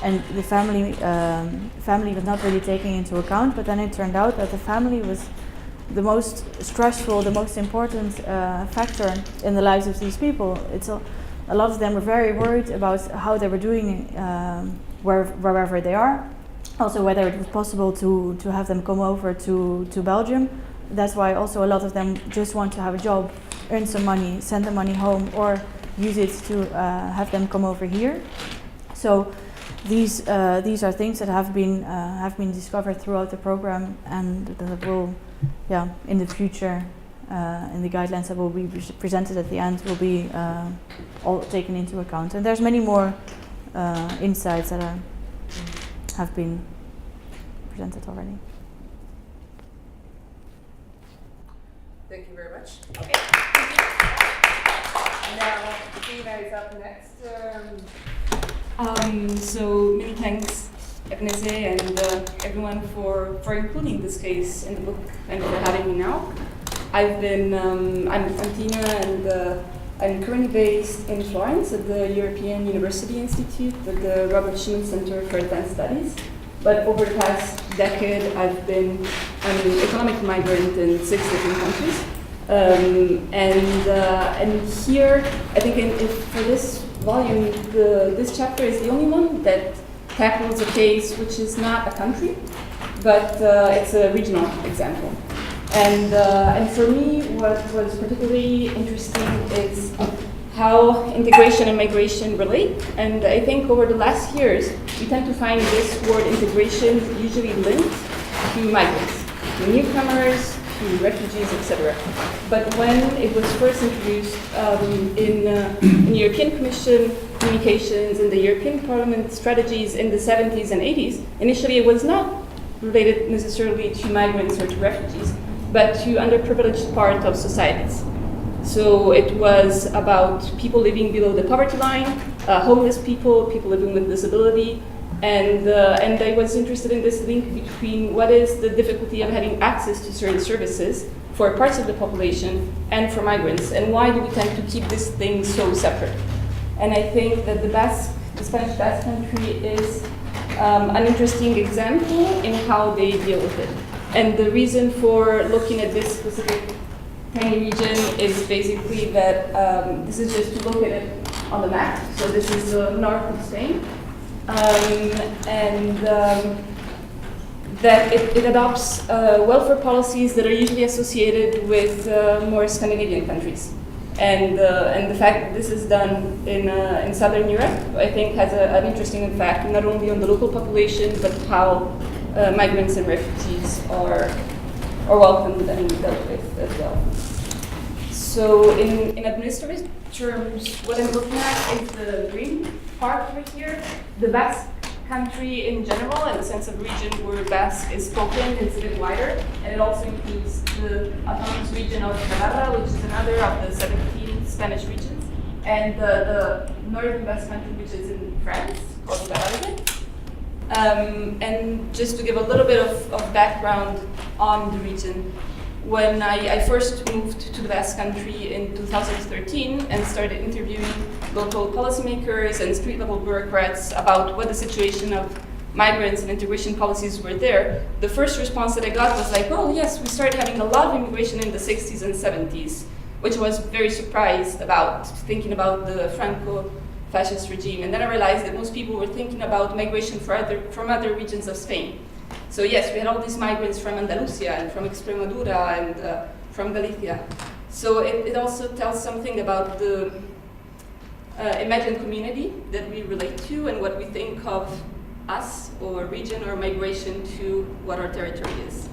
and the family was not really taking into account. But then it turned out that the family was the most stressful, the most important factor in the lives of these people. A lot of them were very worried about how they were doing wherever they are. Also, whether it was possible to have them come over to Belgium. That's why also a lot of them just want to have a job, earn some money, send the money home, or use it to have them come over here. So these are things that have been discovered throughout the program, and that will, in the future, in the guidelines that will be presented at the end, will be all taken into account. And there's many more insights that have been presented already. Thank you very much. Okay. Now, Tina is up next. So many thanks, Agnese, and everyone for including this case in the book and for having me now. I'm Tina, and I'm currently based in Florence at the European University Institute at the Robert Schuman Center for Advanced Studies. But over the past decade, I'm an economic migrant in 6 different countries. And here, I think for this volume, this chapter is the only one that tackles a case which is not a country, but it's a regional example. And for me, what was particularly interesting is how integration and migration relate. And I think over the last years, we tend to find this word integration usually linked to migrants, to newcomers, to refugees, etc. But when it was first introduced in the European Commission communications and the European Parliament strategies in the 70s and 80s, initially it was not related necessarily to migrants or to refugees, but to underprivileged part of societies. So it was about people living below the poverty line, homeless people, people living with disability, and I was interested in this link between what is the difficulty of having access to certain services for parts of the population and for migrants, and why do we tend to keep these things so separate? And I think that the Spanish Basque Country is an interesting example in how they deal with it. And the reason for looking at this specific tiny region is basically that this is just to look at it on the map. So this is the north of Spain. That it adopts welfare policies that are usually associated with more Scandinavian countries. And the fact that this is done in Southern Europe, I think, has an interesting impact, not only on the local population, but how migrants and refugees are welcomed and dealt with as well. So in administrative terms, what I'm looking at is the green part right here. The Basque Country in general, in the sense of region where Basque is spoken, is a bit wider, and it also includes the autonomous region of Navarra, which is another of the 17 Spanish regions, and the northern Basque Country, which is in France, called Karolis Žibas. And just to give a little bit of background on the region, when I first moved to the Basque Country in 2013 and started interviewing local policymakers and street-level bureaucrats about what the situation of migrants and integration policies were there, the first response that I got was like, oh yes, we started having a lot of immigration in the 60s and 70s, which I was very surprised about, thinking about the Franco-fascist regime. And then I realized that most people were thinking about migration from other regions of Spain. So yes, we had all these migrants from Andalusia and from Extremadura and from Galicia. So it also tells something about the imagined community that we relate to and what we think of us or region or migration to what our territory is.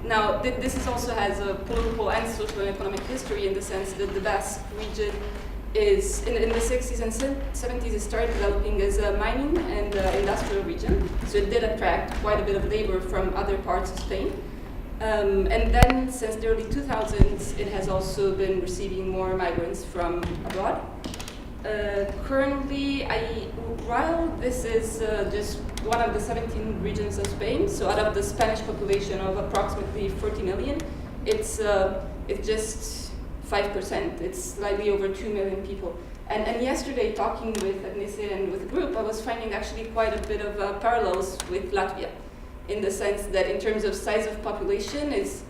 Now, this also has a political and social and economic history in the sense that the Basque region is, in the 60s and 70s, it started developing as a mining and industrial region. So it did attract quite a bit of labor from other parts of Spain. And then, since the early 2000s, it has also been receiving more migrants from abroad. Currently, while this is just one of the 17 regions of Spain, so out of the Spanish population of approximately 40 million, it's just 5%. It's slightly over 2 million people. And yesterday, talking with Agnese and with the group, I was finding actually quite a bit of parallels with Latvia, in the sense that in terms of size of population is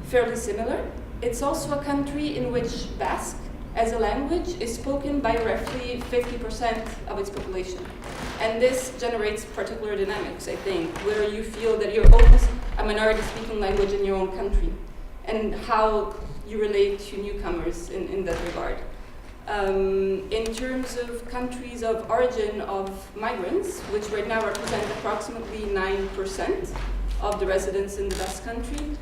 fairly similar. It's also a country in which Basque as a language is spoken by roughly 50% of its population. And this generates particular dynamics, I think, where you feel that you're almost a minority speaking language in your own country, and how you relate to newcomers in that regard. In terms of countries of origin of migrants, which right now represent approximately 9% of the residents in the Basque Country,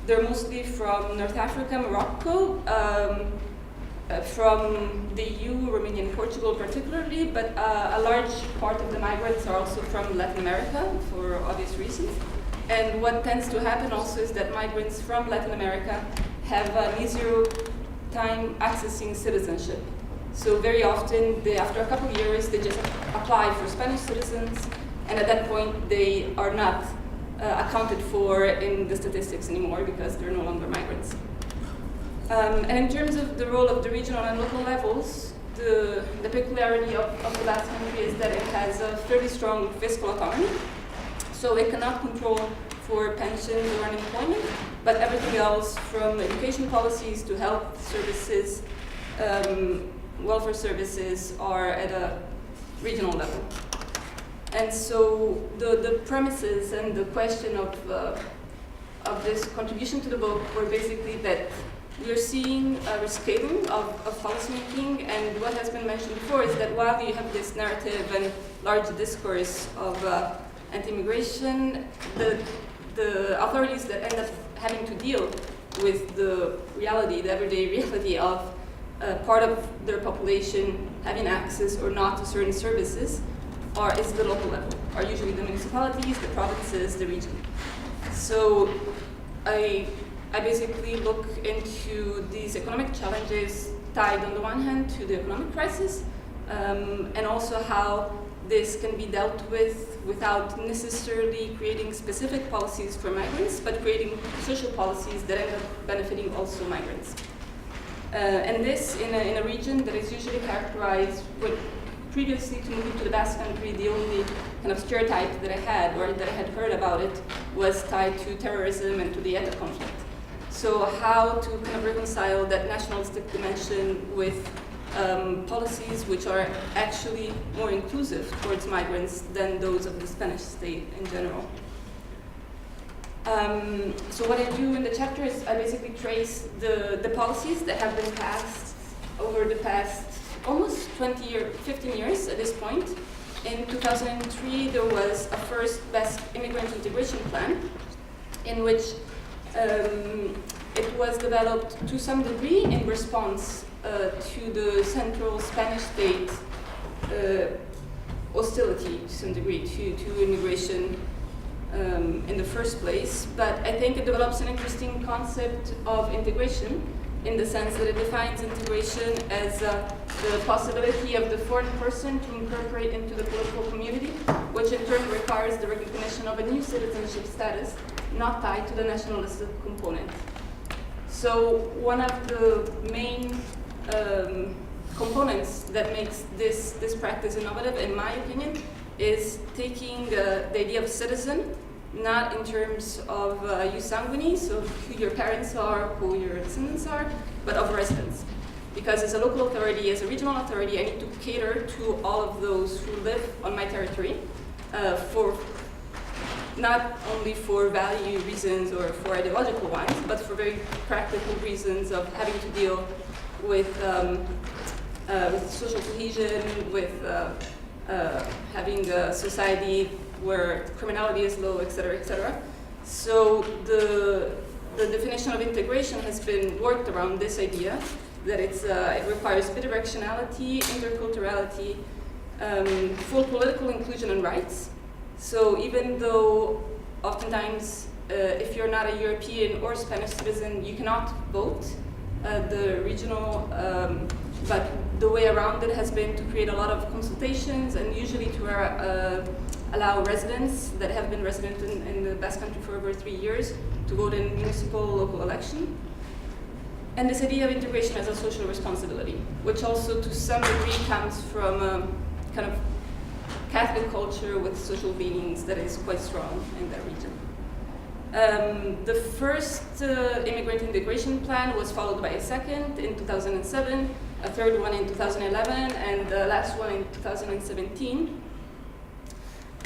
they're mostly from North Africa, Morocco, from the EU, Romania and Portugal particularly, but a large part of the migrants are also from Latin America for obvious reasons. And what tends to happen also is that migrants from Latin America have an easier time accessing citizenship. So very often, after a couple of years, they just apply for Spanish citizens, and at that point, they are not accounted for in the statistics anymore because they're no longer migrants. And in terms of the role of the regional and local levels, the peculiarity of the Basque Country is that it has a fairly strong fiscal autonomy. So it cannot control for pensions or unemployment, but everything else from education policies to health services, welfare services are at a regional level. And so the premises and the question of this contribution to the book were basically that we are seeing a rescaling of policymaking, and what has been mentioned before is that while you have this narrative and large discourse of anti-immigration, the authorities that end up having to deal with the reality, the everyday reality of part of their population having access or not to certain services is the local level, are usually the municipalities, the provinces, the region. So I basically look into these economic challenges tied on the one hand to the economic crisis, and also how this can be dealt with without necessarily creating specific policies for migrants, but creating social policies that end up benefiting also migrants. And this in a region that is usually characterized with, previously to moving to the Basque Country, the only kind of stereotype that I had, or that I had heard about it, was tied to terrorism and to the ETA conflict. So how to kind of reconcile that nationalistic dimension with policies which are actually more inclusive towards migrants than those of the Spanish state in general. So what I do in the chapter is I basically trace the policies that have been passed over the past almost 15 years at this point in 2003 there was a first Basque immigrant integration plan in which it was developed to some degree in response to the central Spanish state hostility to some degree to immigration in the first place. But I think it develops an interesting concept of integration in the sense that it defines integration as the possibility of the foreign person to incorporate into the political community, which in turn requires the recognition of a new citizenship status not tied to the nationalistic component. So one of the main components that makes this practice innovative, in my opinion, is taking the idea of citizen, not in terms of jus sanguinis, so who your parents are, who your descendants are, but of residents. Because as a local authority, as a regional authority, I need to cater to all of those who live on my territory for not only for value reasons or for ideological ones, but for very practical reasons of having to deal with social cohesion, with having a society where criminality is low, et cetera, et cetera. So the definition of integration has been worked around this idea that it requires bidirectionality, interculturality, full political inclusion and rights. So even though oftentimes if you're not a European or Spanish citizen, you cannot vote, the regional, but the way around it has been to create a lot of consultations and usually to allow residents that have been resident in the Basque Country for over 3 years to vote in municipal local election. And this idea of integration as a social responsibility, which also to some degree comes from a kind of Catholic culture with social meanings that is quite strong in that region. The first immigrant integration plan was followed by a second in 2007, a third one in 2011, and the last one in 2017.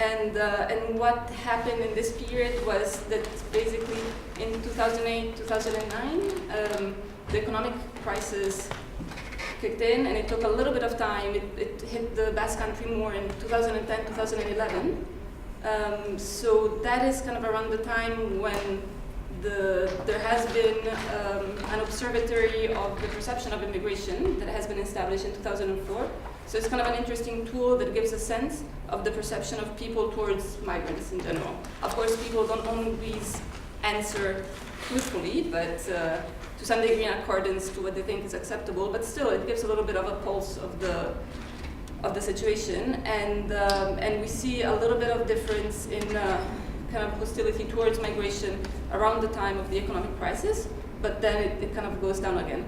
And what happened in this period was that basically in 2008, 2009, the economic crisis kicked in, and it took a little bit of time. It hit the Basque Country more in 2010, 2011. So that is kind of around the time when there has been an observatory of the perception of immigration that has been established in 2004. So it's kind of an interesting tool that gives a sense of the perception of people towards migrants in general. Of course, people don't always answer truthfully, but to some degree in accordance to what they think is acceptable, but still it gives a little bit of a pulse of the situation, and we see a little bit of difference in kind of hostility towards migration around the time of the economic crisis, but then it kind of goes down again.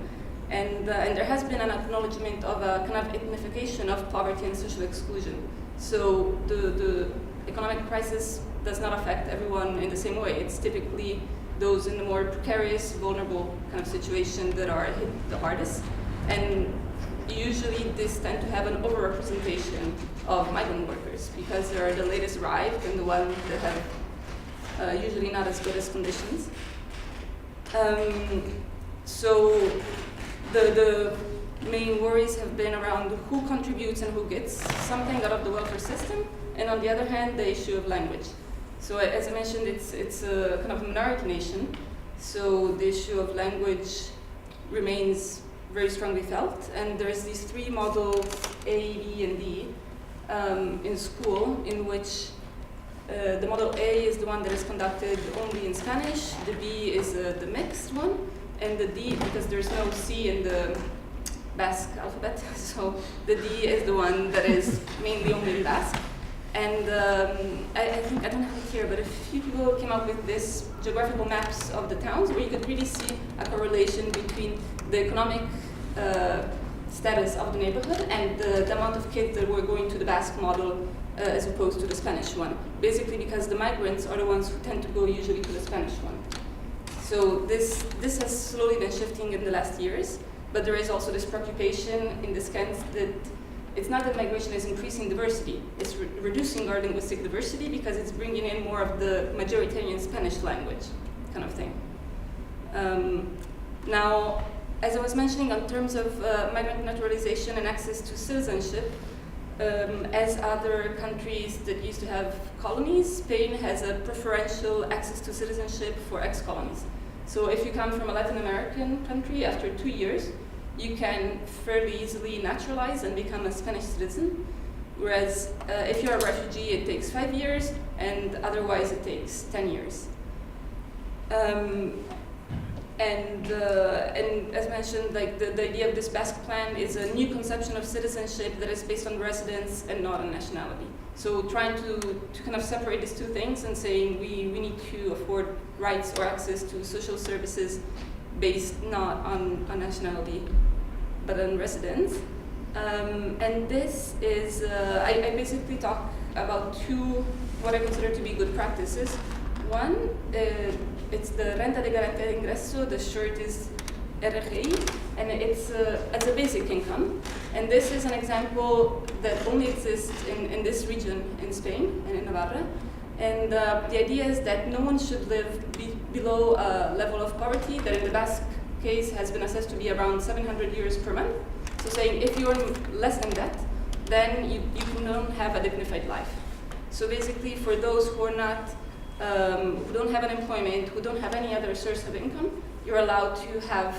And there has been an acknowledgement of a kind of ethnification of poverty and social exclusion. So the economic crisis does not affect everyone in the same way. It's typically those in the more precarious, vulnerable kind of situation that are hit the hardest. And usually these tend to have an overrepresentation of migrant workers because they are the latest arrived and the ones that have usually not as good as conditions. So the main worries have been around who contributes and who gets something out of the welfare system, and on the other hand, the issue of language. So as I mentioned, it's a kind of minority nation, so the issue of language remains very strongly felt, and there's these three models, A, B, and D, in school, in which the model A is the one that is conducted only in Spanish, the B is the mixed one, and the D, because there's no C in the Basque alphabet, so the D is the one that is mainly only in Basque. And I think, I don't have it here, but a few people came up with this geographical maps of the towns where you could really see a correlation between the economic status of the neighborhood and the amount of kids that were going to the Basque model as opposed to the Spanish one. Basically because the migrants are the ones who tend to go usually to the Spanish one. So this has slowly been shifting in the last years, but there is also this preoccupation in the sense that it's not that migration is increasing diversity, it's reducing our linguistic diversity because it's bringing in more of the majoritarian Spanish language kind of thing. Now, as I was mentioning, in terms of migrant naturalization and access to citizenship, as other countries that used to have colonies, Spain has a preferential access to citizenship for ex-colonies. So if you come from a Latin American country, after 2 years, you can fairly easily naturalize and become a Spanish citizen. Whereas if you're a refugee, it takes 5 years, and otherwise it takes 10 years. And as mentioned, like the idea of this Basque plan is a new conception of citizenship that is based on residence and not on nationality. So trying to kind of separate these two things and saying we need to afford rights or access to social services based not on nationality, but on residence. And this is, I basically talk about two, what I consider to be good practices. One, it's the Renta de Garantía de Ingreso, the short is RGI, and it's a basic income. And this is an example that only exists in this region in Spain and in Navarra. And the idea is that no one should live below a level of poverty that in the Basque case has been assessed to be around 700 euros per month. So saying if you're less than that, then you don't have a dignified life. So basically for those who are not, who don't have an employment, who don't have any other source of income, you're allowed to have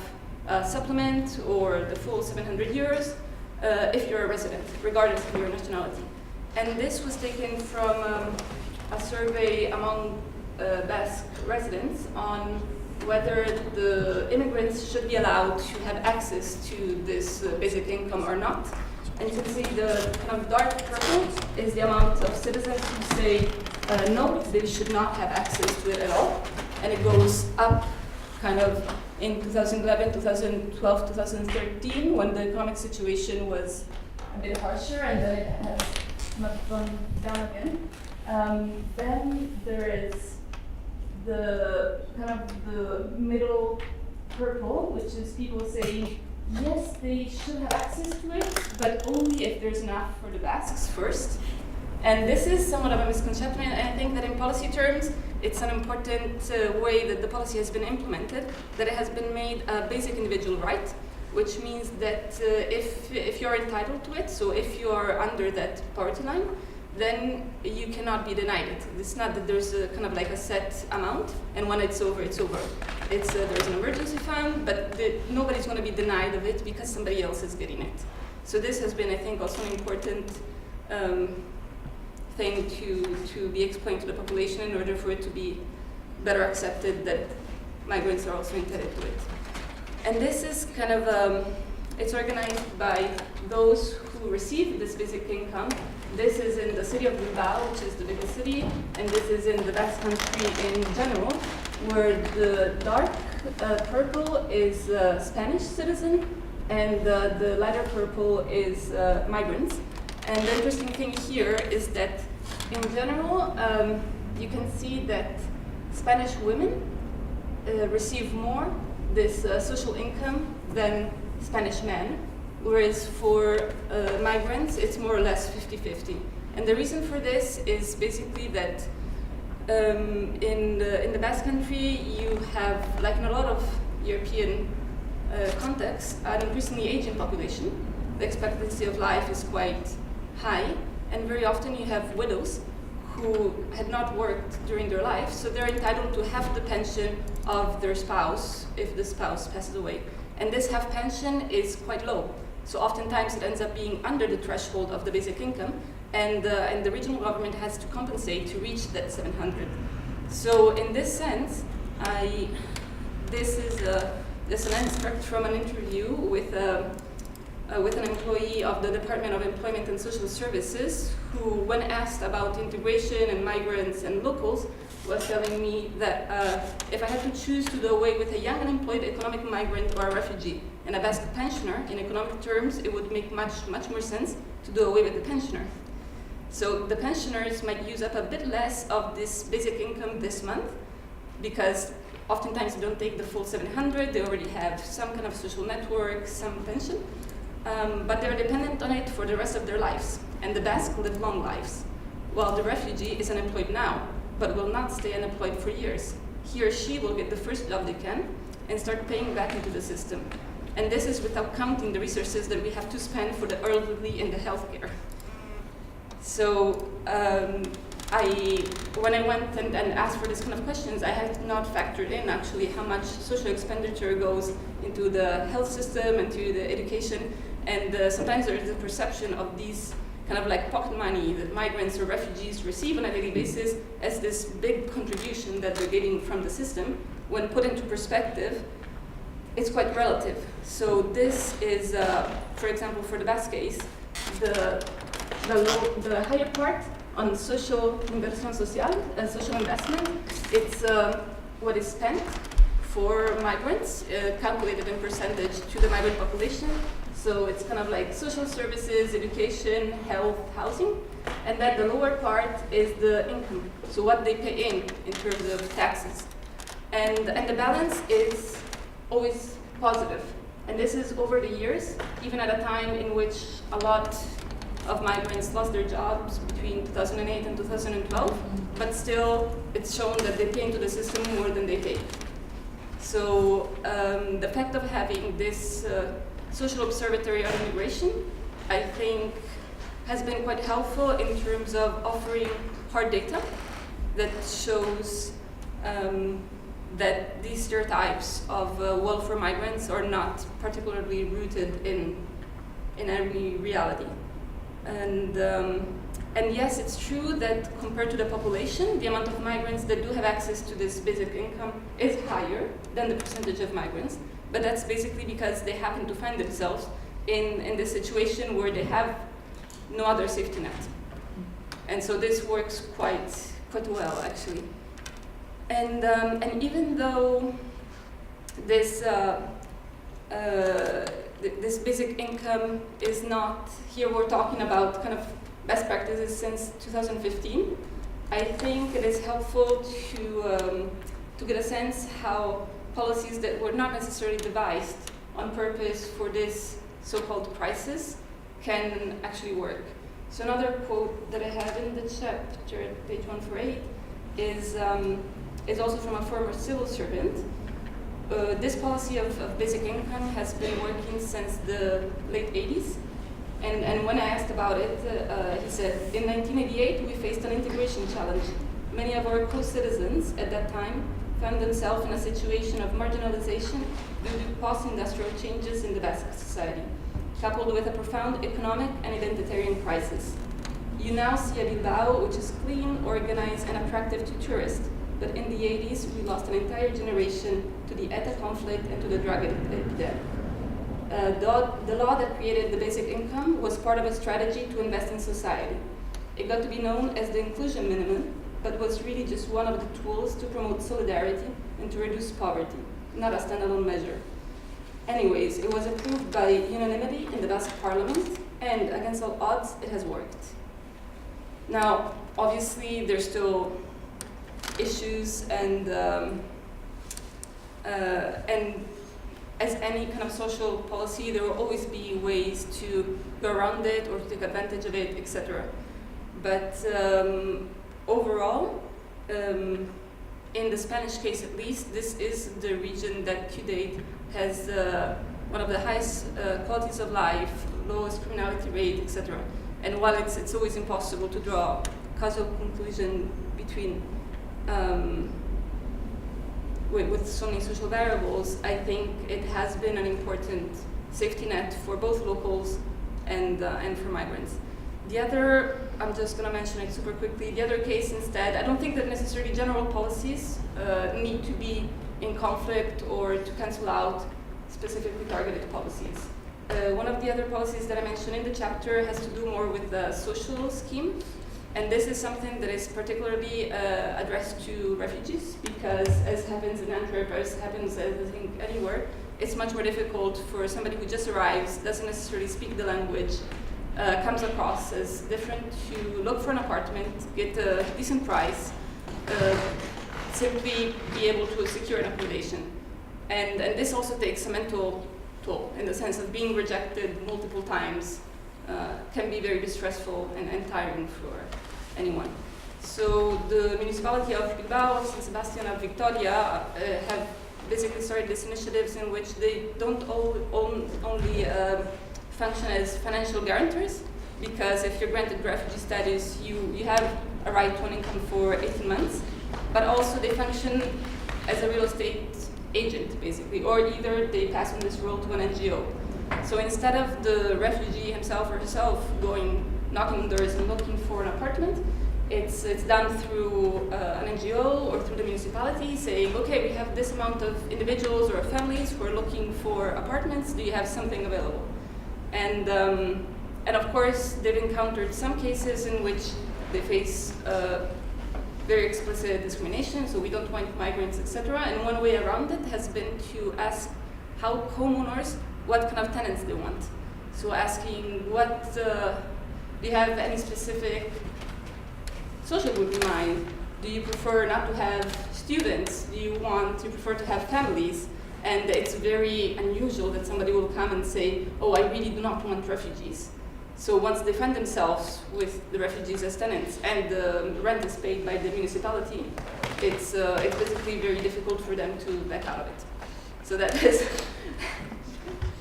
a supplement or the full 700 euros if you're a resident, regardless of your nationality. And this was taken from a survey among Basque residents on whether the immigrants should be allowed to have access to this basic income or not. And you can see the kind of dark purple is the amount of citizens who say no, they should not have access to it at all. And it goes up kind of in 2011, 2012, 2013, when the economic situation was a bit harsher, and then it has gone down again. Then there is the kind of the middle purple, which is people saying, yes, they should have access to it, but only if there's enough for the Basques first. And this is somewhat of a misconception, and I think that in policy terms, it's an important way that the policy has been implemented, that it has been made a basic individual right, which means that if you're entitled to it, so if you're under that poverty line, then you cannot be denied it. It's not that there's a kind of like a set amount, and when it's over, it's over. It's there's an emergency fund, but nobody's going to be denied of it because somebody else is getting it. So this has been, I think, also an important thing to be explained to the population in order for it to be better accepted that migrants are also entitled to it. And this is kind of, it's organized by those who receive this basic income. This is in the city of Bilbao, which is the biggest city, and this is in the Basque Country in general, where the dark purple is Spanish citizen, and the lighter purple is migrants. And the interesting thing here is that, in general, you can see that Spanish women receive more this social income than Spanish men, whereas for migrants, it's more or less 50-50. And the reason for this is basically that in the Basque Country, you have, like in a lot of European contexts, an increasingly aging population. The expectancy of life is quite high, and very often you have widows who had not worked during their life, so they're entitled to half the pension of their spouse if the spouse passes away. And this half pension is quite low. So oftentimes it ends up being under the threshold of the basic income, and the regional government has to compensate to reach that 700. So in this sense, this is an extract from an interview with an employee of the Department of Employment and Social Services, who, when asked about integration and migrants and locals, was telling me that if I had to choose to do away with a young unemployed economic migrant or a refugee and a Basque pensioner, in economic terms, it would make much more sense to do away with the pensioner. So the pensioners might use up a bit less of this basic income this month, because oftentimes they don't take the full 700, they already have some kind of social network, some pension, but they're dependent on it for the rest of their lives. And the Basque live long lives, while the refugee is unemployed now, but will not stay unemployed for years. He or she will get the first job they can and start paying back into the system. And this is without counting the resources that we have to spend for the elderly in the healthcare. So when I went and asked for this kind of questions, I had not factored in actually how much social expenditure goes into the health system and to the education. And sometimes there is a perception of these kind of like pocket money that migrants or refugees receive on a daily basis as this big contribution that they're getting from the system. When put into perspective, it's quite relative. So this is, for example, for the Basque case, the higher part on social inversión social, social investment, it's what is spent for migrants, calculated in percentage to the migrant population. So it's kind of like social services, education, health, housing. And then the lower part is the income, so what they pay in terms of taxes. And the balance is always positive. And this is over the years, even at a time in which a lot of migrants lost their jobs between 2008 and 2012, but still it's shown that they pay into the system more than they take. So the fact of having this social observatory on immigration, I think, has been quite helpful in terms of offering hard data that shows that these stereotypes of welfare migrants are not particularly rooted in any reality. And yes, it's true that compared to the population, the amount of migrants that do have access to this basic income is higher than the percentage of migrants, but that's basically because they happen to find themselves in this situation where they have no other safety net. And so this works quite well, actually. And even though this this basic income is not, here we're talking about kind of best practices since 2015, I think it is helpful to get a sense how policies that were not necessarily devised on purpose for this so-called crisis can actually work. So another quote that I have in the chapter, page 148, is also from a former civil servant. This policy of basic income has been working since the late 80s. And when I asked about it, he said, in 1988, we faced an integration challenge. Many of our co-citizens at that time found themselves in a situation of marginalization due to post-industrial changes in the Basque society, coupled with a profound economic and identitarian crisis. You now see a Bilbao which is clean, organized, and attractive to tourists. But in the 80s, we lost an entire generation to the ETA conflict and to the drug epidemic. The law that created the basic income was part of a strategy to invest in society. It got to be known as the inclusion minimum, but was really just one of the tools to promote solidarity and to reduce poverty, not a standalone measure. Anyways, it was approved by unanimity in the Basque parliament, and against all odds, it has worked. Now, obviously, there's still issues, and as any kind of social policy, there will always be ways to go around it or to take advantage of it, etc. But overall, in the Spanish case at least, this is the region that to date has one of the highest qualities of life, lowest criminality rate, etc. And while it's always impossible to draw causal conclusion between with so many social variables, I think it has been an important safety net for both locals and for migrants. The other, I'm just going to mention it super quickly, the other case instead, I don't think that necessarily general policies need to be in conflict or to cancel out specifically targeted policies. One of the other policies that I mentioned in the chapter has to do more with the social scheme. And this is something that is particularly addressed to refugees because, as happens in Antwerp, as happens, I think, anywhere, it's much more difficult for somebody who just arrives, doesn't necessarily speak the language, comes across as different, to look for an apartment, get a decent price, simply be able to secure an accommodation. And this also takes a mental toll in the sense of being rejected multiple times. Can be very distressful and tiring for anyone. So the municipality of Bilbao, San Sebastian of Victoria have basically started these initiatives in which they don't only function as financial guarantors, because if you're granted refugee status, you have a right to an income for 18 months, but also they function as a real estate agent, basically, or either they pass on this role to an NGO. So instead of the refugee himself or herself going knocking on doors and looking for an apartment, it's done through an NGO or through the municipality saying, okay, we have this amount of individuals or families who are looking for apartments, do you have something available? And of course, they've encountered some cases in which they face very explicit discrimination, so we don't want migrants, etc. And one way around it has been to ask how homeowners, what kind of tenants they want. So asking what, do you have any specific social group in mind? Do you prefer not to have students? Do you prefer to have families? And it's very unusual that somebody will come and say, oh, I really do not want refugees. So once they find themselves with the refugees as tenants and the rent is paid by the municipality, it's basically very difficult for them to back out of it. So that is,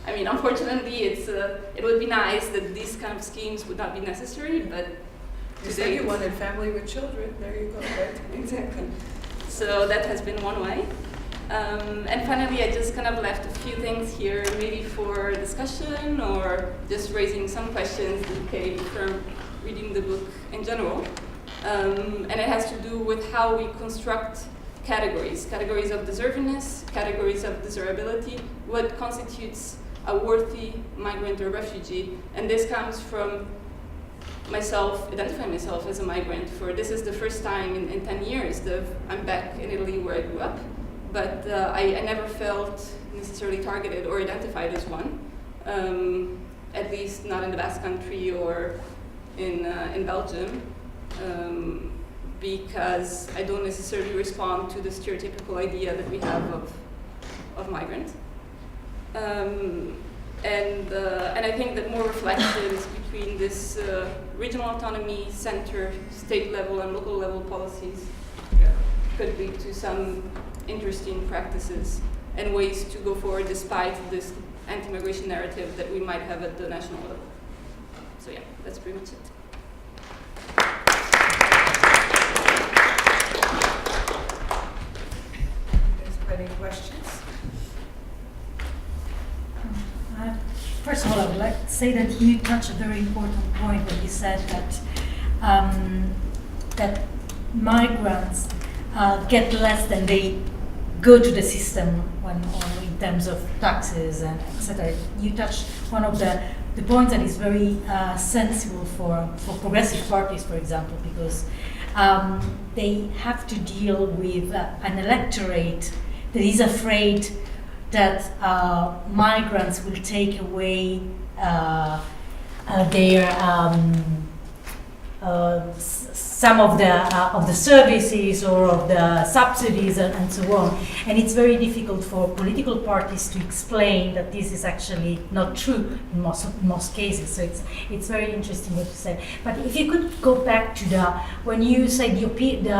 I mean, unfortunately, it would be nice that these kind of schemes would not be necessary, but you said you wanted family with children. There you go, right? Exactly. So that has been one way. And finally, I just kind of left a few things here, maybe for discussion or just raising some questions that came from reading the book in general. And it has to do with how we construct categories of deservingness, categories of desirability, what constitutes a worthy migrant or refugee. And this comes from myself, identifying myself as a migrant. This is the first time in 10 years that I'm back in Italy where I grew up. But I never felt necessarily targeted or identified as one, at least not in the Basque Country or in Belgium, because I don't necessarily respond to the stereotypical idea that we have of migrants. And I think that more reflections between this regional autonomy, center, state level, and local level policies could lead to some interesting practices and ways to go forward despite this anti-migration narrative that we might have at the national level. So yeah, that's pretty much it. Any questions? First of all, I would like to say that you touched a very important point when you said that that migrants get less than they go to the system when, or in terms of taxes and etc. You touched one of the points that is very sensible for progressive parties, for example, because they have to deal with an electorate that is afraid that migrants will take away some of the services or of the subsidies and so on. And it's very difficult for political parties to explain that this is actually not true in most cases. So it's very interesting what you said. But if you could go back to when you said you gave the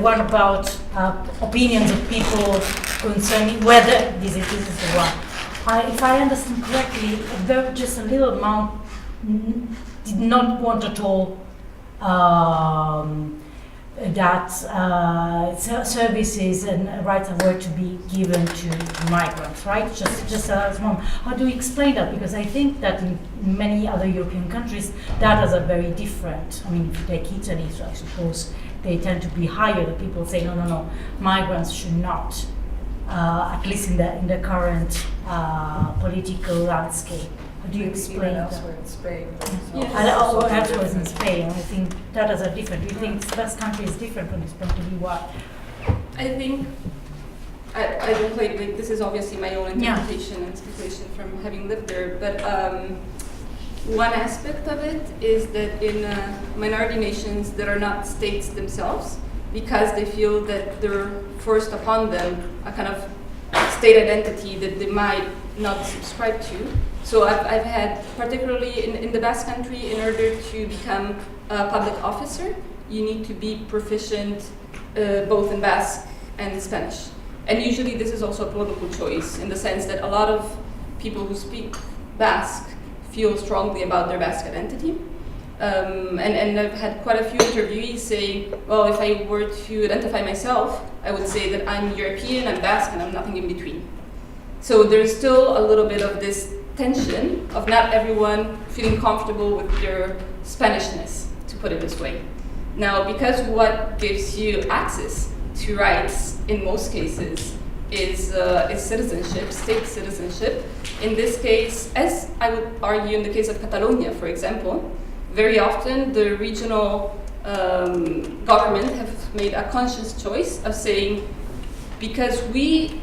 one about opinions of people concerning whether this is the one. If I understand correctly, just a little amount did not want at all that services and rights were to be given to migrants, right? Just a small. How do we explain that? Because I think that in many other European countries, data are very different. I mean, if you take Italy, so I suppose they tend to be higher. The people say, no, migrants should not, at least in the current political landscape. How do you explain that? Elsewhere in Spain. Or elsewhere in Spain. I think data are different. Do you think the Basque Country is different from this point of view? Why? I think I don't like this is obviously my own interpretation and speculation from having lived there, but one aspect of it is that in minority nations that are not states themselves, because they feel that they're forced upon them a kind of state identity that they might not subscribe to. So I've had, particularly in the Basque Country, in order to become a public officer, you need to be proficient both in Basque and Spanish. And usually this is also a political choice, in the sense that a lot of people who speak Basque feel strongly about their Basque identity. And I've had quite a few interviewees saying, well, if I were to identify myself, I would say that I'm European, I'm Basque, and I'm nothing in between. So there's still a little bit of this tension of not everyone feeling comfortable with their Spanishness, to put it this way. Now, because what gives you access to rights in most cases is citizenship, state citizenship. In this case, as I would argue in the case of Catalonia, for example, very often the regional government have made a conscious choice of saying, because we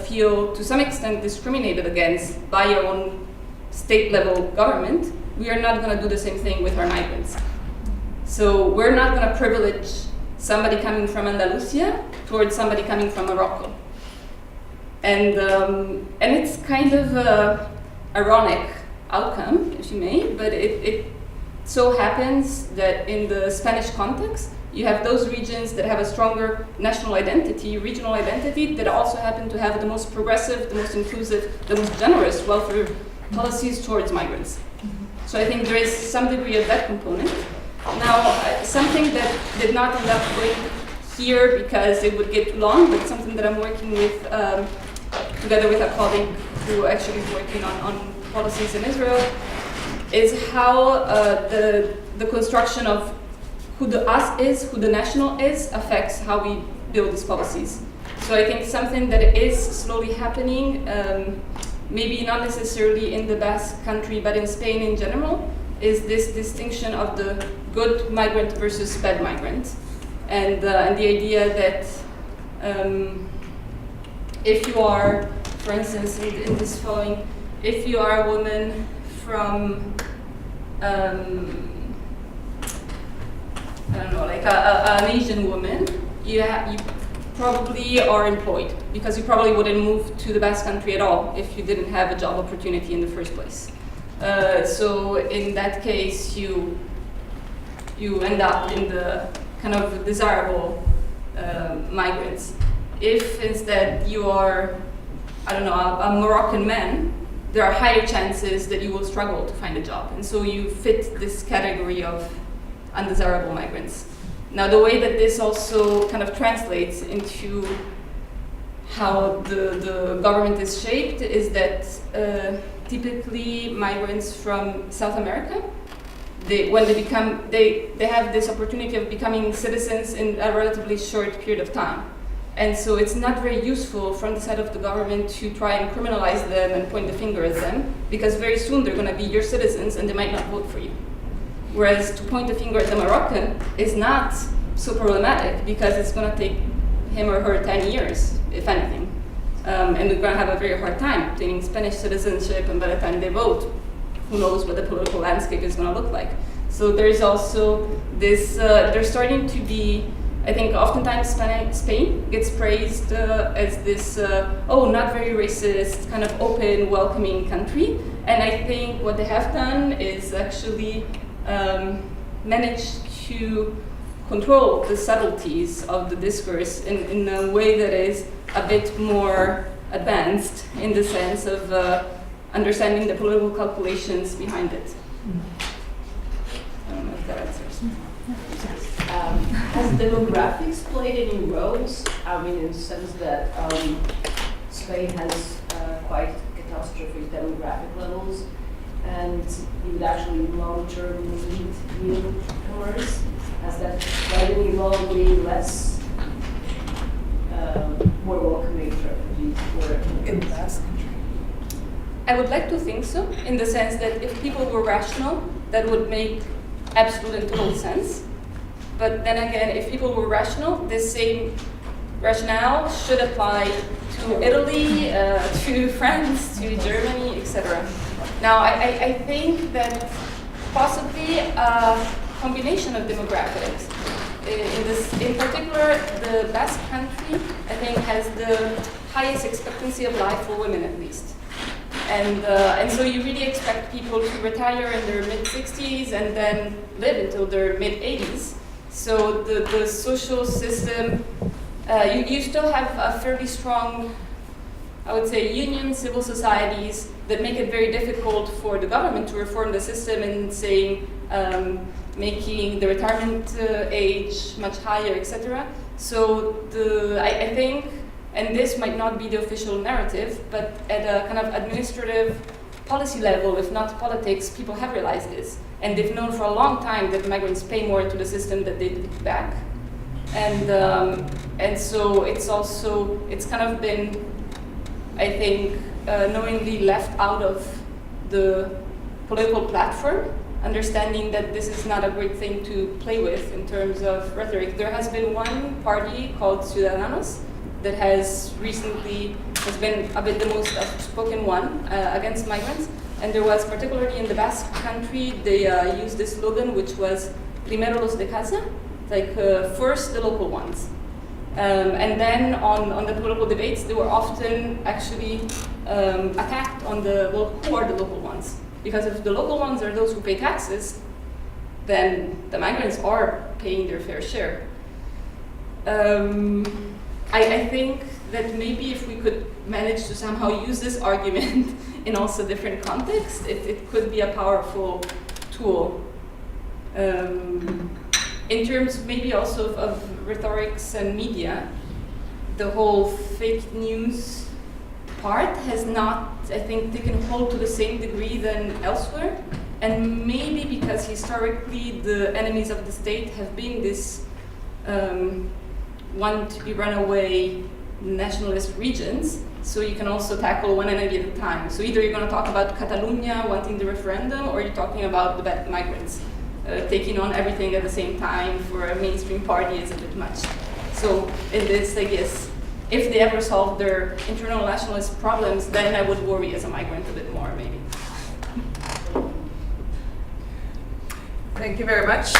feel to some extent discriminated against by our own state level government, we are not going to do the same thing with our migrants. So we're not going to privilege somebody coming from Andalusia towards somebody coming from Morocco. And it's kind of an ironic outcome, if you may, but it so happens that in the Spanish context, you have those regions that have a stronger national identity, regional identity, that also happen to have the most progressive, the most inclusive, the most generous welfare policies towards migrants. So I think there is some degree of that component. Now, something that did not end up going here because it would get too long, but something that I'm working with together with a colleague who actually is working on policies in Israel, is how the construction of who the us is, who the national is, affects how we build these policies. So I think something that is slowly happening, maybe not necessarily in the Basque Country, but in Spain in general, is this distinction of the good migrant versus bad migrant. And the idea that if you are, for instance, in this following, if you are a woman from, I don't know, like an Asian woman, you probably are employed, because you probably wouldn't move to the Basque Country at all if you didn't have a job opportunity in the first place. So in that case, you end up in the kind of desirable migrants. If instead you are, I don't know, a Moroccan man, there are higher chances that you will struggle to find a job. And so you fit this category of undesirable migrants. Now, the way that this also kind of translates into how the government is shaped is that typically migrants from South America, when they have this opportunity of becoming citizens in a relatively short period of time. And so it's not very useful from the side of the government to try and criminalize them and point the finger at them, because very soon they're going to be your citizens and they might not vote for you. Whereas to point the finger at the Moroccan is not so problematic, because it's going to take him or her 10 years, if anything. And they're going to have a very hard time obtaining Spanish citizenship, and by the time they vote, who knows what the political landscape is going to look like. So there's also this, there's starting to be, I think oftentimes Spain gets praised as this, not very racist, kind of open, welcoming country. And I think what they have done is actually manage to control the subtleties of the discourse in a way that is a bit more advanced in the sense of understanding the political calculations behind it. I don't know if that answers. Has demographics played any roles? I mean, in the sense that Spain has quite catastrophic demographic levels, and you would actually long-term need newcomers. Has that played any role in being less, more welcoming to refugees In the Basque Country? I would like to think so, in the sense that if people were rational, that would make absolute and total sense. But then again, if people were rational, this same rationale should apply to Italy, to France, to Germany, etc. Now, I think that possibly a combination of demographics. In particular, the Basque Country, I think, has the highest expectancy of life for women, at least. And so you really expect people to retire in their mid-60s and then live until their mid-80s. So the social system, you still have a fairly strong I would say, unions, civil societies that make it very difficult for the government to reform the system and saying, making the retirement age much higher, etc. So I think, and this might not be the official narrative, but at a kind of administrative policy level, if not politics, people have realized this. And they've known for a long time that migrants pay more to the system than they give back. And so it's kind of been, I think, knowingly left out of the political platform, understanding that this is not a great thing to play with in terms of rhetoric. There has been one party called Ciudadanos that has been a bit the most outspoken one against migrants. And there was, particularly in the Basque Country, they used this slogan, which was "Primero los de casa," like first the local ones. And then on the political debates, they were often actually attacked on who are the local ones? Because if the local ones are those who pay taxes, then the migrants are paying their fair share. I think that maybe if we could manage to somehow use this argument in also different contexts, it could be a powerful tool. In terms maybe also of rhetorics and media, the whole fake news part has not, I think, taken hold to the same degree than elsewhere. And maybe because historically the enemies of the state have been this want to be runaway nationalist regions, so you can also tackle one enemy at a time. So either you're going to talk about Catalonia wanting the referendum, or you're talking about the bad migrants. Taking on everything at the same time for a mainstream party is a bit much. So in this, I guess, if they ever solve their internal nationalist problems, then I would worry as a migrant a bit more, maybe. Thank you very much.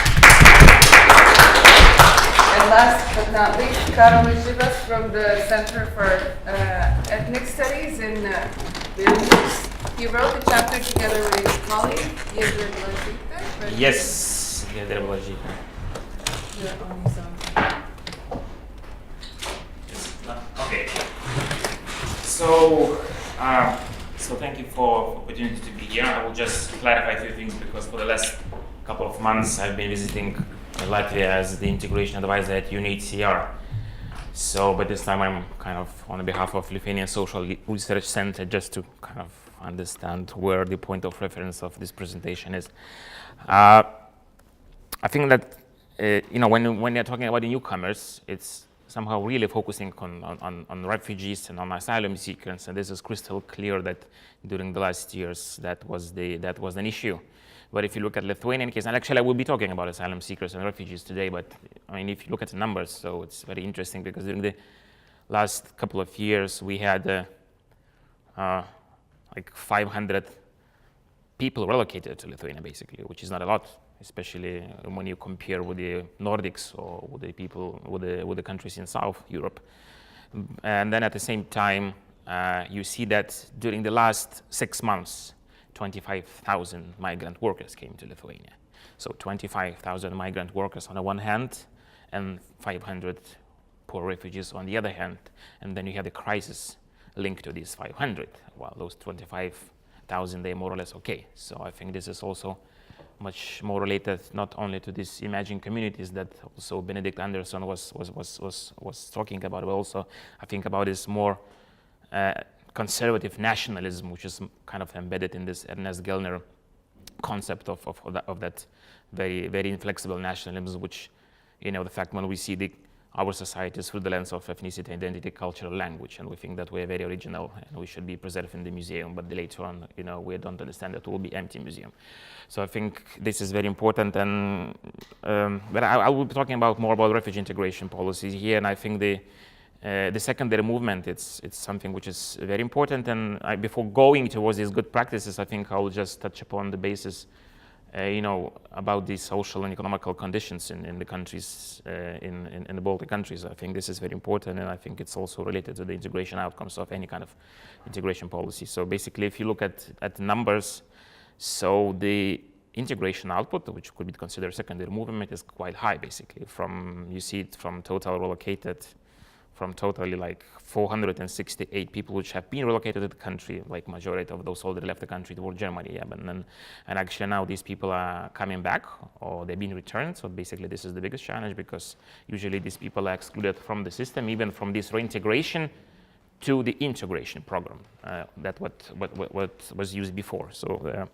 And last but not least, Karolis Žibas from the Center for Ethnic Studies in Vilnius. He wrote the chapter together with his colleague, Hedwig. Yes, Hedwig. You're on his own. Okay. So thank you for the opportunity to be here. I will just clarify a few things because for the last couple of months I've been visiting Latvia as the integration advisor at UNHCR. So, but this time I'm kind of on behalf of Lithuanian Social Research Center just to kind of understand where the point of reference of this presentation is. I think that when you're talking about the newcomers, it's somehow really focusing on refugees and on asylum seekers, and this is crystal clear that during the last years that was an issue. But if you look at Lithuanian case, and actually I will be talking about asylum seekers and refugees today, but I mean, if you look at the numbers, so it's very interesting because during the last couple of years we had like 500 people relocated to Lithuania, basically, which is not a lot, especially when you compare with the Nordics or with the people with the countries in South Europe. And then at the same time, you see that during the last 6 months, 25,000 migrant workers came to Lithuania. So 25,000 migrant workers on the one hand, and 500 poor refugees on the other hand. And then you have the crisis linked to these 500. Well, those 25,000, they're more or less okay. So I think this is also much more related not only to these emerging communities that also Benedict Anderson was talking about, but also I think about this more conservative nationalism, which is kind of embedded in this Ernest Gellner concept of that very, very inflexible nationalism, which, the fact when we see our societies through the lens of ethnicity, identity, cultural language, and we think that we're very original and we should be preserved in the museum, but later on, we don't understand that it will be empty museum. So I think this is very important, and but I will be talking more about refugee integration policies here, and I think the secondary movement, it's something which is very important, and before going towards these good practices, I think I will just touch upon the basis about the social and economical conditions in the countries, in the Baltic countries. I think this is very important, and I think it's also related to the integration outcomes of any kind of integration policy. So basically, if you look at the numbers, so the integration output, which could be considered secondary movement, is quite high, basically. You see it from total relocated from totally like 468 people which have been relocated to the country, like majority of those already left the country toward Germany. Yeah, and actually now these people are coming back or they've been returned. So basically this is the biggest challenge, because usually these people are excluded from the system, even from this reintegration to the integration program that what was used before. So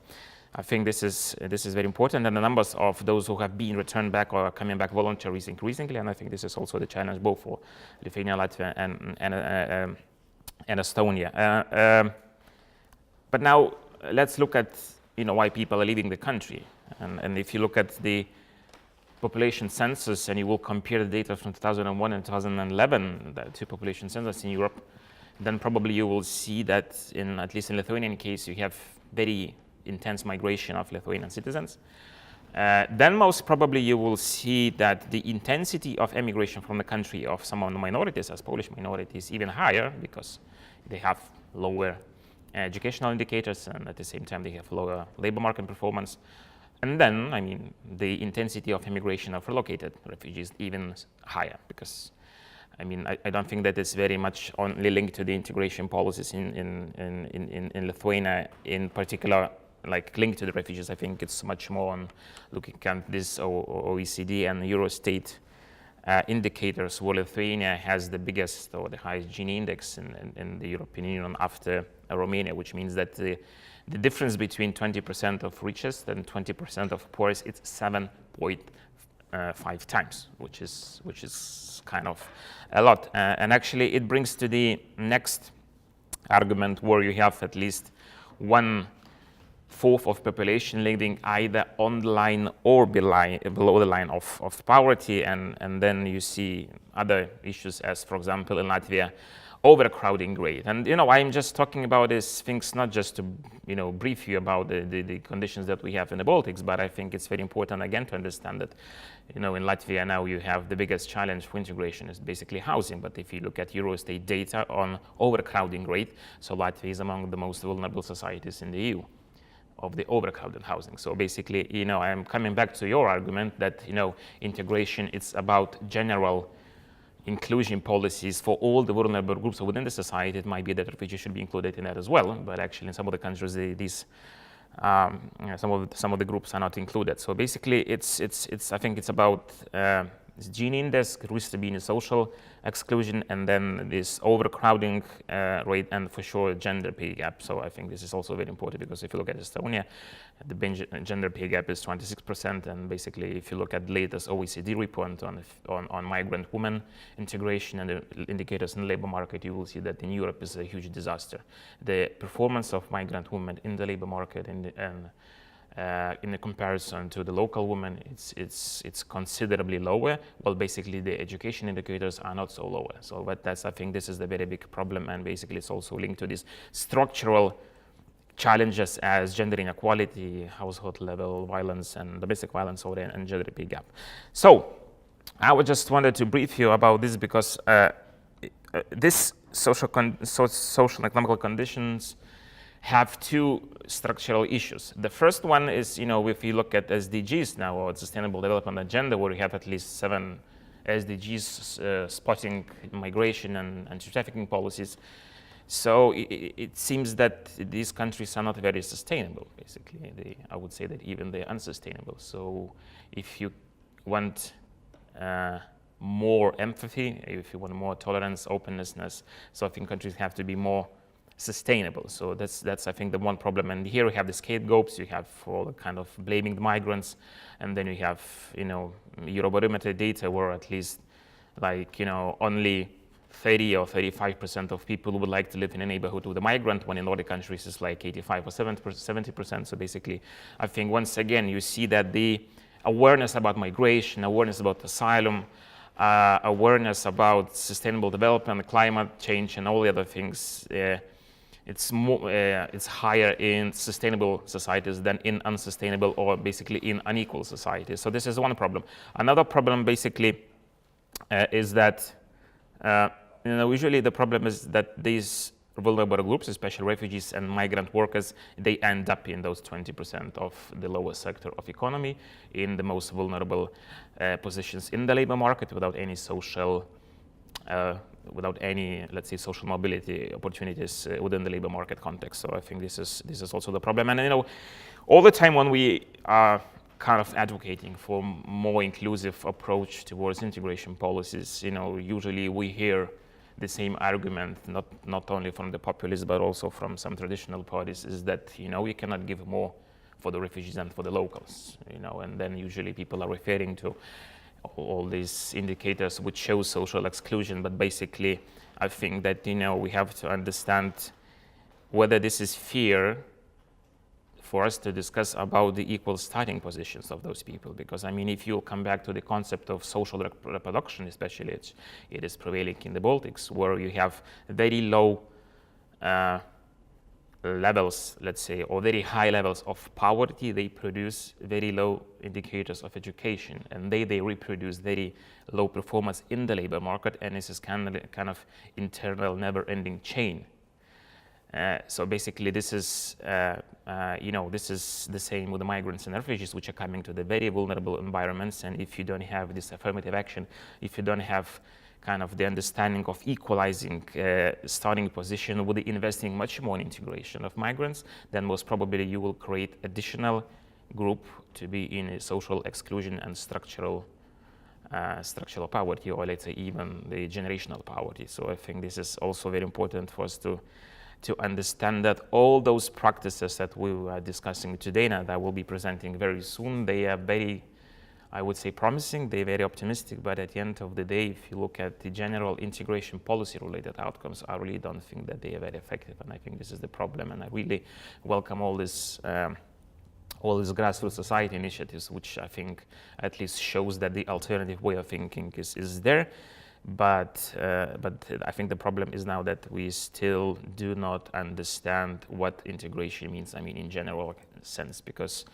I think this is very important, and the numbers of those who have been returned back or coming back voluntarily is increasingly, and I think this is also the challenge both for Lithuania, Latvia, and Estonia. But now let's look at why people are leaving the country, and if you look at the population census and you will compare the data from 2001 and 2011, the two population census in Europe, then probably you will see that at least in Lithuanian case, you have very intense migration of Lithuanian citizens. Then most probably you will see that the intensity of emigration from the country of some of the minorities, as Polish minorities, even higher, because they have lower educational indicators, and at the same time they have lower labor market performance. And then, I mean, the intensity of immigration of relocated refugees even higher, because I mean, I don't think that it's very much only linked to the integration policies in Lithuania, in particular, like linked to the refugees. I think it's much more on looking at this OECD and Eurostate indicators, where Lithuania has the biggest or the highest Gini index in the European Union after Romania, which means that the difference between 20% of richest and 20% of poorest, it's 7.5 times, which is kind of a lot. And actually it brings to the next argument, where you have at least 1/4 of population living either on the line or below the line of poverty, and then you see other issues, as for example in Latvia, overcrowding rate. And I'm just talking about these things not just to brief you about the conditions that we have in the Baltics, but I think it's very important again to understand that in Latvia now you have the biggest challenge for integration is basically housing. But if you look at Eurostate data on overcrowding rate, so Latvia is among the most vulnerable societies in the EU of the overcrowded housing. So basically, I'm coming back to your argument that integration, it's about general inclusion policies for all the vulnerable groups within the society. It might be that refugees should be included in that as well, but actually in some of the countries, some of the groups are not included. So basically, I think it's about this Gini index, risk to be in social exclusion, and then this overcrowding rate, and for sure gender pay gap. So I think this is also very important, because if you look at Estonia, the gender pay gap is 26%, and basically if you look at the latest OECD report on migrant women integration and the indicators in the labor market, you will see that in Europe is a huge disaster. The performance of migrant women in the labor market in the comparison to the local women, it's considerably lower. Well, basically the education indicators are not so lower. So, but I think this is the very big problem, and basically it's also linked to these structural challenges as gender inequality, household level violence, and domestic violence, and gender pay gap. So, I just wanted to brief you about this, because this social and economical conditions have two structural issues. The first one is, if you look at SDGs now, or Sustainable Development Agenda, where we have at least 7 SDGs spotting migration and anti-trafficking policies. So it seems that these countries are not very sustainable, basically. I would say that even they're unsustainable. So if you want more empathy, if you want more tolerance, openness, so I think countries have to be more sustainable. So that's I think the one problem. And here we have the scapegoats. You have for kind of blaming the migrants, and then you have Eurobarometer data, where at least only 30 or 35% of people would like to live in a neighborhood with a migrant, when in Nordic countries it's like 85 or 70%. So basically, I think once again you see that the awareness about migration, awareness about asylum, awareness about sustainable development, climate change, and all the other things, it's higher in sustainable societies than in unsustainable, or basically in unequal societies. So this is one problem. Another problem basically is that usually the problem is that these vulnerable groups, especially refugees and migrant workers, they end up in those 20% of the lowest sector of economy, in the most vulnerable positions in the labor market, without any social without any, let's say, social mobility opportunities within the labor market context. So I think this is also the problem. And all the time when we are kind of advocating for more inclusive approach towards integration policies, usually we hear the same argument, not only from the populists but also from some traditional parties, is that we cannot give more for the refugees than for the locals, and then usually people are referring to all these indicators which show social exclusion. But basically, I think that we have to understand whether this is fair for us to discuss about the equal starting positions of those people. Because if you come back to the concept of social reproduction, especially it is prevailing in the Baltics, where you have very low levels, let's say, or very high levels of poverty, they produce very low indicators of education, and they reproduce very low performance in the labor market, and this is kind of internal, never-ending chain. So basically, this is this is the same with the migrants and refugees, which are coming to the very vulnerable environments. And if you don't have this affirmative action, if you don't have kind of the understanding of equalizing starting position with investing much more in integration of migrants, then most probably you will create additional group to be in a social exclusion and structural poverty, or let's say even the generational poverty. So I think this is also very important for us to understand that all those practices that we are discussing today now, that I will be presenting very soon, they are very, I would say, promising, they're very optimistic, but at the end of the day, if you look at the general integration policy related outcomes, I really don't think that they are very effective, and I think this is the problem. And I really welcome all these grassroots society initiatives, which I think at least shows that the alternative way of thinking is there. But I think the problem is now that we still do not understand what integration means, in general sense, because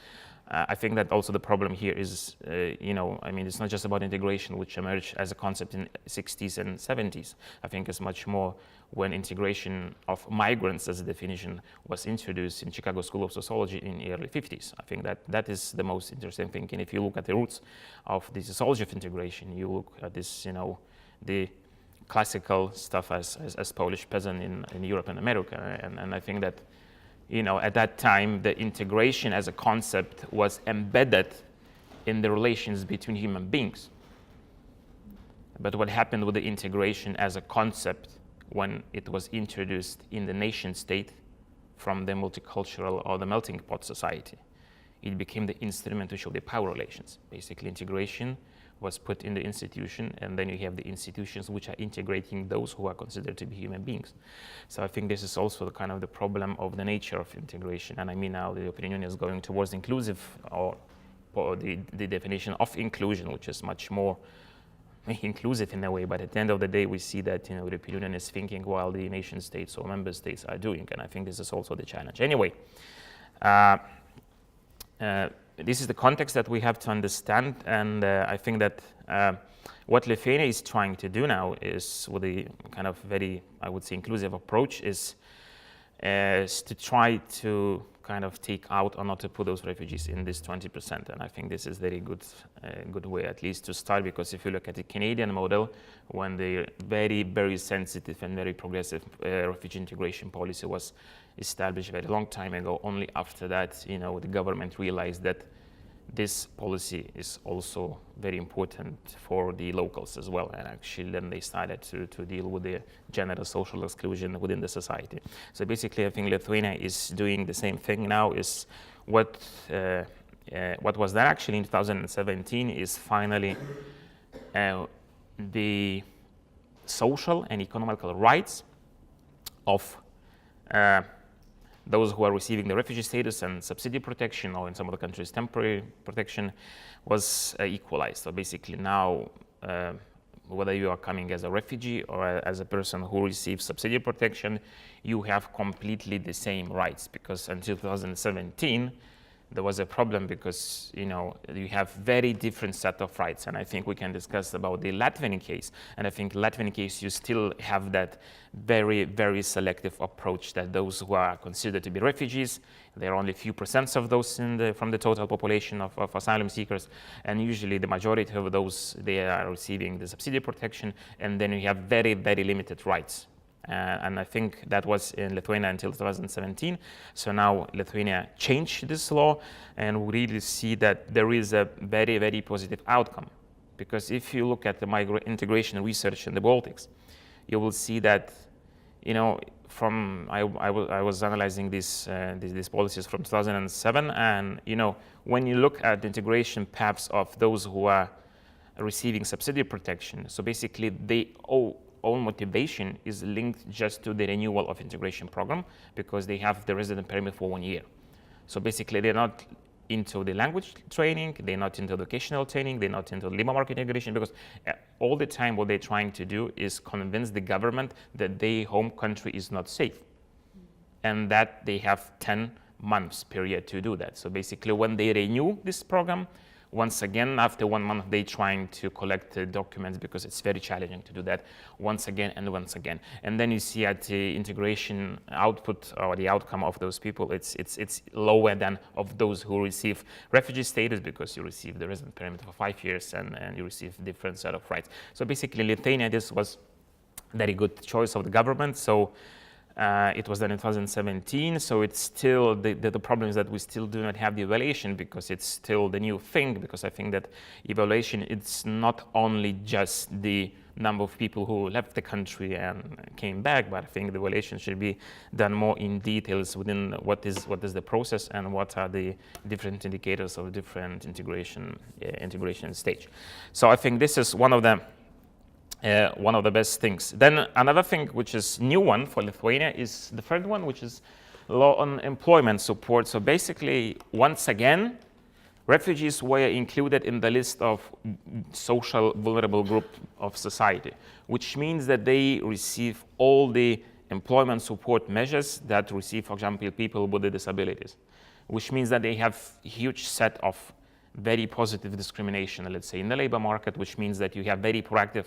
I think that also the problem here is, it's not just about integration, which emerged as a concept in the 60s and 70s. I think it's much more when integration of migrants as a definition was introduced in Chicago School of Sociology in the early 50s. I think that is the most interesting thing. And if you look at the roots of the sociology of integration, you look at this, the classical stuff as Polish peasant in Europe and America. And I think that, at that time, the integration as a concept was embedded in the relations between human beings. But what happened with the integration as a concept when it was introduced in the nation state from the multicultural or the melting pot society? It became the instrument to show the power relations. Basically, integration was put in the institution, and then you have the institutions which are integrating those who are considered to be human beings. So I think this is also kind of the problem of the nature of integration. And now the European Union is going towards inclusive, or the definition of inclusion, which is much more inclusive in a way. But at the end of the day, we see that the European Union is thinking while the nation states or member states are doing, and I think this is also the challenge. Anyway. This is the context that we have to understand, and I think that what Lithuania is trying to do now is, with a kind of very, I would say, inclusive approach, is to try to kind of take out or not to put those refugees in this 20%. And I think this is very good way at least to start, because if you look at the Canadian model, when the very, very sensitive and very progressive refugee integration policy was established a very long time ago, only after that, the government realized that this policy is also very important for the locals as well, and actually then they started to deal with the general social exclusion within the society. So basically, I think Lithuania is doing the same thing now. Is what was done actually in 2017 is finally the social and economical rights of those who are receiving the refugee status and subsidy protection, or in some other countries temporary protection, was equalized. So basically now, whether you are coming as a refugee or as a person who receives subsidy protection, you have completely the same rights, because until 2017, there was a problem because, you know, you have very different set of rights. And I think we can discuss about the Latvian case. And I think Latvian case, you still have that very, very selective approach that those who are considered to be refugees, there are only a few % of those from the total population of asylum seekers. And usually the majority of those, they are receiving the subsidy protection. And then you have very, very limited rights. And I think that was in Lithuania until 2017. So now Lithuania changed this law, and we really see that there is a very, very positive outcome. Because if you look at the integration research in the Baltics, you will see that, you know, I was analyzing these policies from 2007, and, you know, when you look at the integration paths of those who are receiving subsidy protection, so basically they own motivation is linked just to the renewal of integration program because they have the resident permit for 1 year. So basically they're not into the language training, they're not into vocational training, they're not into labor market integration, because all the time what they're trying to do is convince the government that their home country is not safe and that they have 10 months period to do that. So basically when they renew this program, once again, after 1 month, they're trying to collect the documents because it's very challenging to do that once again and once again. And then you see at the integration output or the outcome of those people, it's lower than of those who receive refugee status because you receive the resident permit for 5 years and you receive different set of rights. So basically, Lithuania, this was a very good choice of the government. So it was done in 2017, so it's still, the problem is that we still do not have the evaluation because it's still the new thing, because I think that evaluation, it's not only just the number of people who left the country and came back, but I think the evaluation should be done more in details within what is the process and what are the different indicators of different integration stage. So I think this is one of the best things. Then another thing which is new one for Lithuania is the third one, which is law on employment support. So basically, once again, refugees were included in the list of social vulnerable group of society, which means that they receive all the employment support measures that receive, for example, people with disabilities, which means that they have a huge set of very positive discrimination, let's say, in the labor market, which means that you have very proactive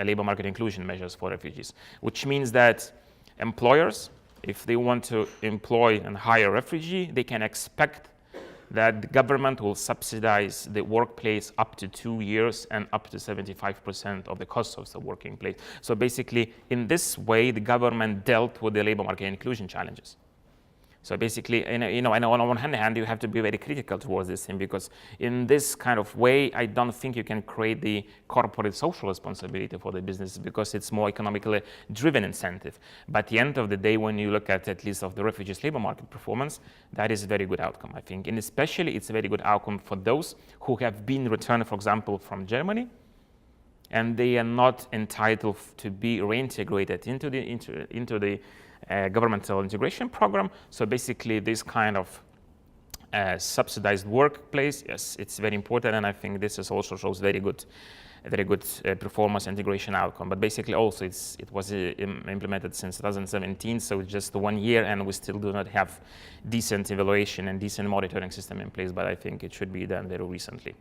labor market inclusion measures for refugees, which means that employers, if they want to employ and hire a refugee, they can expect that the government will subsidize the workplace up to 2 years and up to 75% of the cost of the working place. So basically, in this way, the government dealt with the labor market inclusion challenges. So basically, you know, and on one hand, you have to be very critical towards this thing, because in this kind of way, I don't think you can create the corporate social responsibility for the business, because it's more economically driven incentive. But at the end of the day, when you look at least of the refugees' labor market performance, that is a very good outcome, I think. And especially, it's a very good outcome for those who have been returned, for example, from Germany, and they are not entitled to be reintegrated into the governmental integration program. So basically, this kind of subsidized workplace, yes, it's very important, and I think this is also shows very good performance integration outcome. But basically, also it was implemented since 2017, so it's just 1 year, and we still do not have decent evaluation and decent monitoring system in place. But I think it should be done very recently.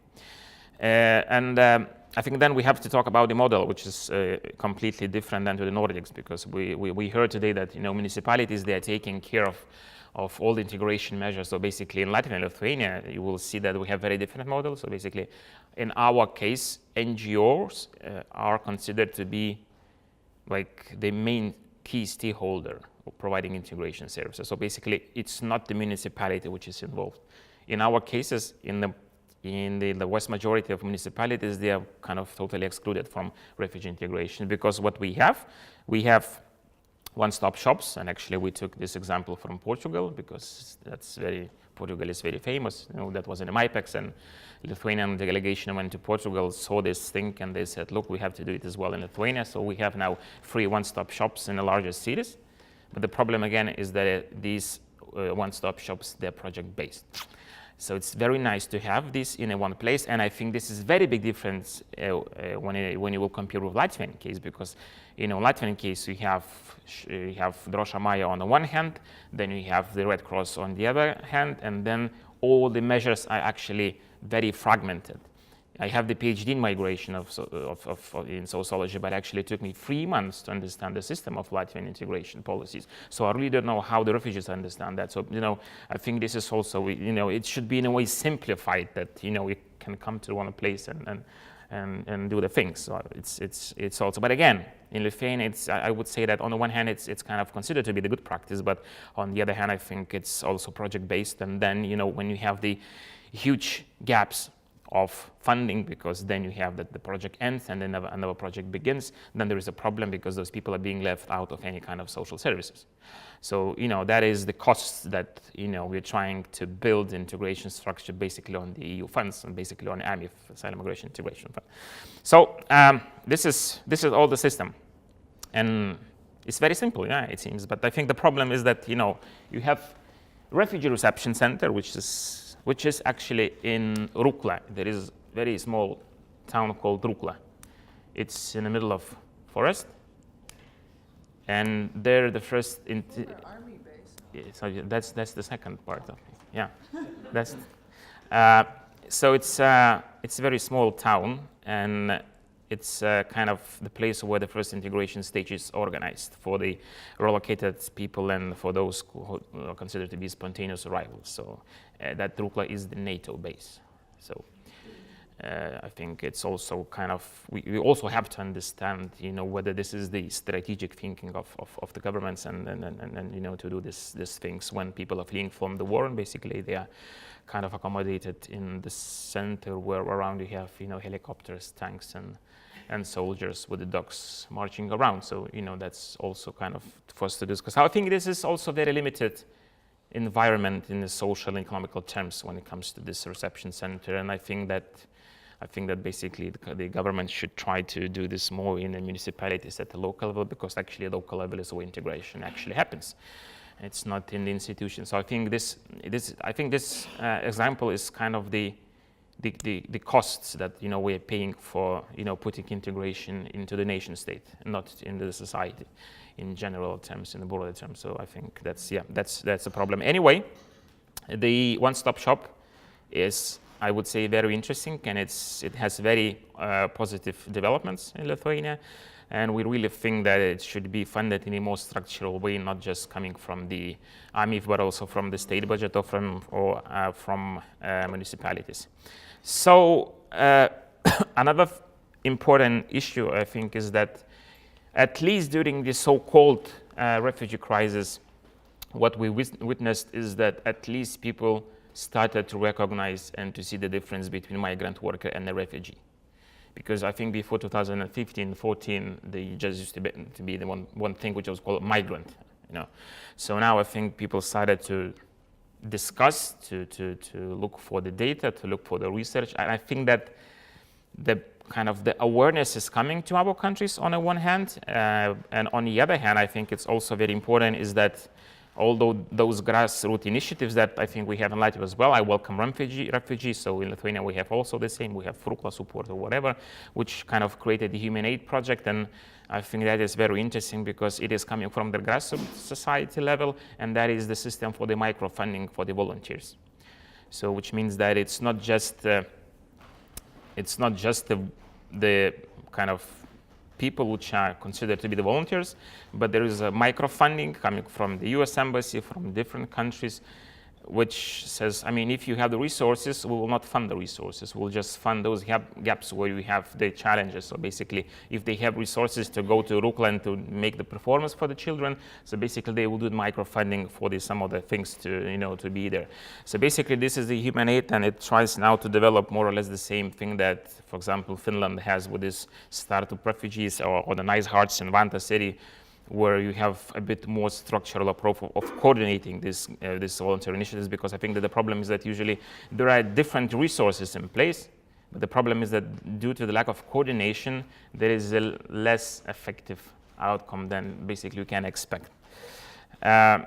I think then we have to talk about the model, which is completely different than to the Nordics, because we heard today that, you know, municipalities, they are taking care of all the integration measures. So basically in Latvia and Lithuania, you will see that we have very different models. So basically in our case, NGOs are considered to be like the main key stakeholder of providing integration services. So basically it's not the municipality which is involved. In our cases, in the vast majority of municipalities, they are kind of totally excluded from refugee integration, because what we have one-stop shops, and actually we took this example from Portugal, because Portugal is very famous. You know, that was in the MIPEX, and Lithuanian delegation went to Portugal, saw this thing, and they said, look, we have to do it as well in Lithuania. So we have now 3 one-stop shops in the largest cities. But the problem again is that these one-stop shops, they're project-based. So it's very nice to have this in one place, and I think this is very big difference when you will compare with Latvian case, because in Latvian case you have Droša Maja on the one hand, then you have the Red Cross on the other hand, and then all the measures are actually very fragmented. I have the PhD in migration in sociology, but actually it took me 3 months to understand the system of Latvian integration policies. So I really don't know how the refugees understand that. So, I think this is also, it should be in a way simplified that, we can come to one place and do the things. So it's also, but again, in Lithuania, I would say that on the one hand, it's kind of considered to be the good practice, but on the other hand, I think it's also project-based. And then, when you have the huge gaps of funding, because then you have that the project ends and then another project begins, then there is a problem because those people are being left out of any kind of social services. So, that is the costs that, we're trying to build integration structure basically on the EU funds and basically on AMIF, Asylum Migration Integration Fund. So this is all the system. And it's very simple, it seems. But I think the problem is that, you have refugee reception center, which is actually in Rukla. There is a very small town called Rukla. It's in the middle of forest. And they're the first... Army base. Yeah, so that's the second part of it. Yeah. So it's a very small town, and it's kind of the place where the first integration stage is organized for the relocated people and for those who are considered to be spontaneous arrivals. So that Rukla is the NATO base. So I think it's also kind of, we also have to understand, whether this is the strategic thinking of the governments and to do these things when people are fleeing from the war, and basically they are kind of accommodated in the center where around you have, helicopters, tanks, and soldiers with the dogs marching around. So, that's also kind of for us to discuss. I think this is also very limited environment in the social and economical terms when it comes to this reception center. And I think that basically the government should try to do this more in the municipalities at the local level, because actually the local level is where integration actually happens. It's not in the institutions. So I think this example is kind of the costs that we're paying for putting integration into the nation state, not into the society in general terms, in the broader terms. So I think that's a problem. Anyway, the one-stop shop is, I would say, very interesting, and it has very positive developments in Lithuania, and we really think that it should be funded in a more structural way, not just coming from the AMIF, but also from the state budget or from municipalities. So another important issue, I think, is that at least during the so-called refugee crisis, what we witnessed is that at least people started to recognize and to see the difference between migrant worker and the refugee. Because I think before 2015-14, they just used to be the one thing which was called migrant. So now I think people started to discuss, to look for the data, to look for the research. And I think that the awareness is coming to our countries on the one hand, and on the other hand, I think it's also very important is that although those grassroots initiatives that I think we have in Latvia as well, I welcome refugees. So in Lithuania we have also the same. We have Rukla support or whatever, which kind of created the Human Aid project, and I think that is very interesting because it is coming from the grassroots society level, and that is the system for the microfunding for the volunteers. So which means that it's not just the kind of people which are considered to be the volunteers, but there is a microfunding coming from the US Embassy, from different countries, which says, I mean, if you have the resources, we will not fund the resources. We'll just fund those gaps where you have the challenges. So basically, if they have resources to go to Rukla and to make the performance for the children, so basically they will do the microfunding for some of the things to be there. So basically, this is the Human Aid, and it tries now to develop more or less the same thing that, for example, Finland has with this startup refugees or the Nice Hearts in Vantaa city, where you have a bit more structural approach of coordinating this volunteer initiatives, because I think that the problem is that usually there are different resources in place, but the problem is that due to the lack of coordination, there is a less effective outcome than basically you can expect. Then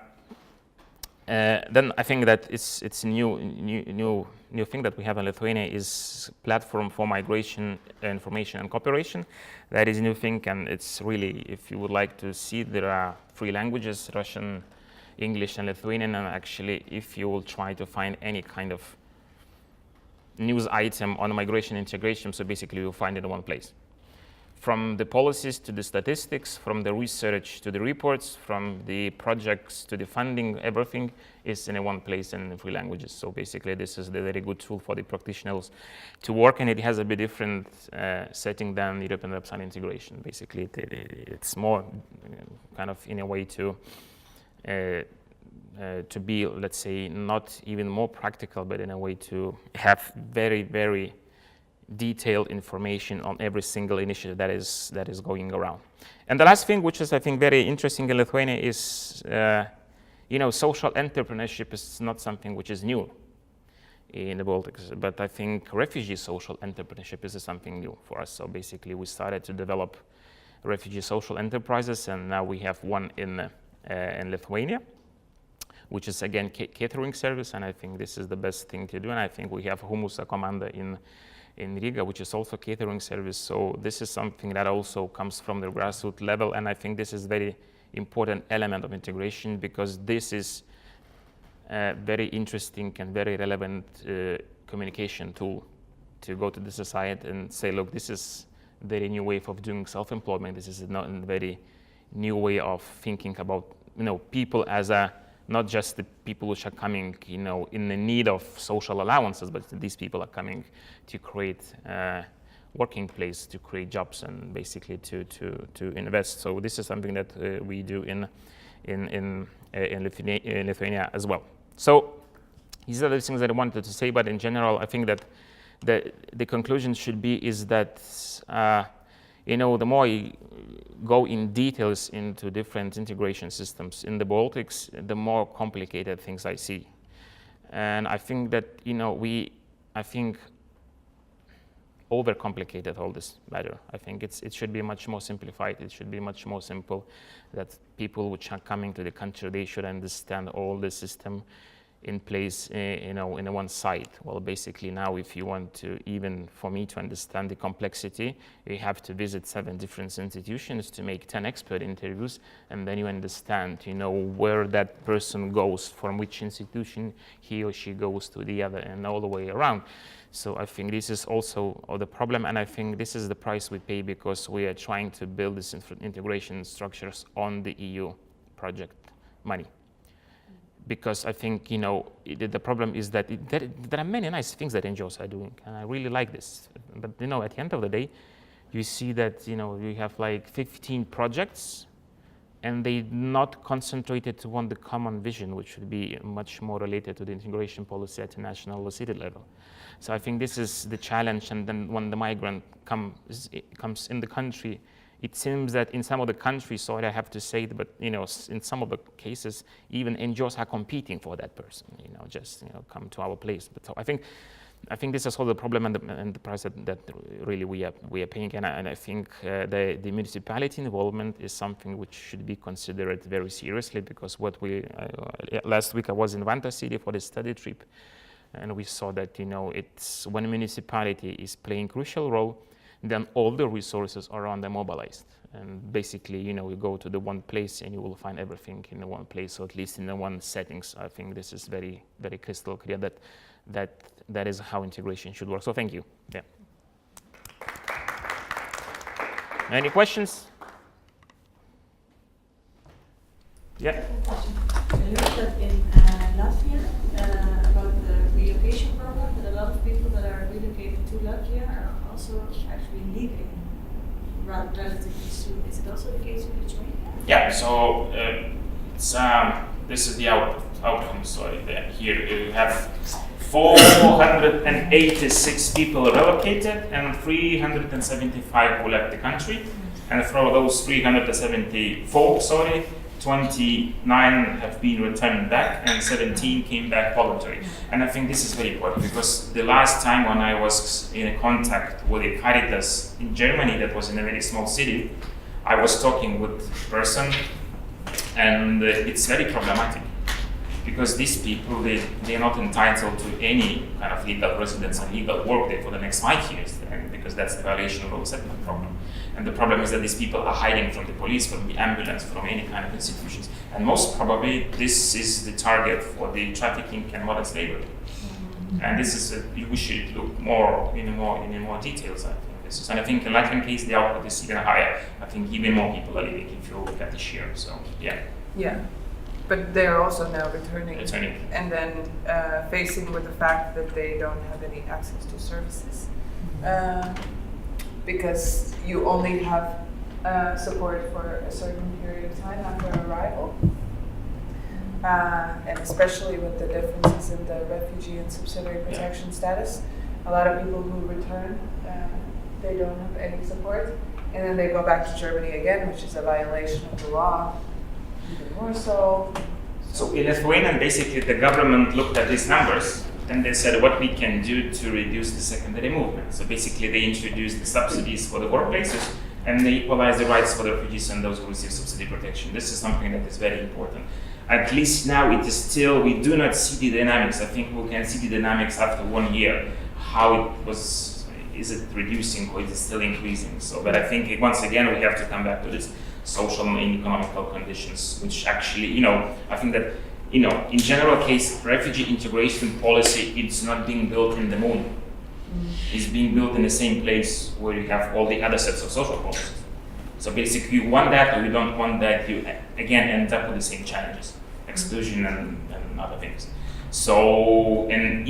I think that it's a new thing that we have in Lithuania is platform for migration, information and cooperation. That is a new thing, and it's really, if you would like to see, there are 3 languages, Russian, English and Lithuanian, and actually if you will try to find any kind of news item on migration integration, so basically you'll find it in one place. From the policies to the statistics, from the research to the reports, from the projects to the funding, everything is in one place and in 3 languages. So basically this is the very good tool for the practitioners to work, and it has a bit different setting than European Web Science integration. Basically it's more kind of in a way to be, let's say, not even more practical, but in a way to have very, very detailed information on every single initiative that is going around. And the last thing, which is I think very interesting in Lithuania, is social entrepreneurship is not something which is new in the Baltics, but I think refugee social entrepreneurship is something new for us. So basically we started to develop refugee social enterprises, and now we have one in Lithuania, which is again catering service, and I think this is the best thing to do. And I think we have Humusa Komanda in Riga, which is also catering service. So this is something that also comes from the grassroots level, and I think this is very important element of integration, because this is a very interesting and very relevant communication tool to go to the society and say, look, this is a very new way of doing self-employment. This is not a very new way of thinking about people as not just the people which are coming, in the need of social allowances, but these people are coming to create a working place, to create jobs, and basically to invest. So this is something that we do in Lithuania as well. So these are the things that I wanted to say, but in general, I think that the conclusion should be is that the more you go in details into different integration systems in the Baltics, the more complicated things I see. And I think that, I think overcomplicated all this matter. I think it should be much more simplified. It should be much more simple, that people which are coming to the country, they should understand all the system in place, in one site. Well, basically now, if you want to, even for me to understand the complexity, you have to visit 7 different institutions to make 10 expert interviews, and then you understand, where that person goes, from which institution he or she goes to the other, and all the way around. So I think this is also the problem, and I think this is the price we pay, because we are trying to build these integration structures on the EU project money. Because I think, the problem is that there are many nice things that NGOs are doing, and I really like this. But, at the end of the day, you see that, you have like 15 projects, and they not concentrated on the common vision, which should be much more related to the integration policy at the national or city level. So I think this is the challenge, and then when the migrant comes in the country, it seems that in some of the countries, sorry I have to say it, but in some of the cases, even NGOs are competing for that person. Come to our place. But so I think this is all the problem and the price that really we are paying. And I think the municipality involvement is something which should be considered very seriously, because last week I was in Vantaa city for the study trip, and we saw that it's when a municipality is playing crucial role, then all the resources around are mobilized. And basically, you go to the one place and you will find everything in the one place, or at least in the one settings. I think this is very, very crystal clear that is how integration should work. So thank you. Yeah. Any questions? Yeah. You know that in Latvia, about the relocation program, that a lot of people that are relocated to Latvia are also actually leaving relatively soon. Is it also the case in Lithuania? Yeah, so this is the outcome. So here you have 486 people relocated and 375 who left the country. And from those 374, 29 have been returned back and 17 came back voluntary. And I think this is very important, because the last time when I was in contact with a Caritas in Germany that was in a very small city, I was talking with a person, and it's very problematic. because these people, they're not entitled to any kind of legal residence and legal work there for the next 5 years, and because that's the violation of the resettlement program. And the problem is that these people are hiding from the police, from the ambulance, from any kind of institutions. And most probably, this is the target for the trafficking and modern slavery. And this is we should look more in more details. I think this is, and I think in Latvian case the output is even higher. I think even more people are leaving if you look at this year. So yeah. Yeah, but they're also now returning. And then facing with the fact that they don't have any access to services, because you only have support for a certain period of time after arrival. And especially with the differences in the refugee and subsidiary protection status, a lot of people who return, they don't have any support, and then they go back to Germany again, which is a violation of the law, even more so. So in Lithuania, basically the government looked at these numbers and they said what we can do to reduce the secondary movement. So basically they introduced the subsidies for the workplaces and they equalize the rights for the refugees and those who receive subsidy protection. This is something that is very important. At least now it is still, we do not see the dynamics. I think we can see the dynamics after 1 year, how it was, is it reducing or is it still increasing? So, but I think once again, we have to come back to this social and economical conditions, which actually, I think that, in general case, refugee integration policy, it's not being built in the moon. It's being built in the same place where you have all the other sets of social policies. So basically, you want that or you don't want that, you again end up with the same challenges, exclusion and other things. So, and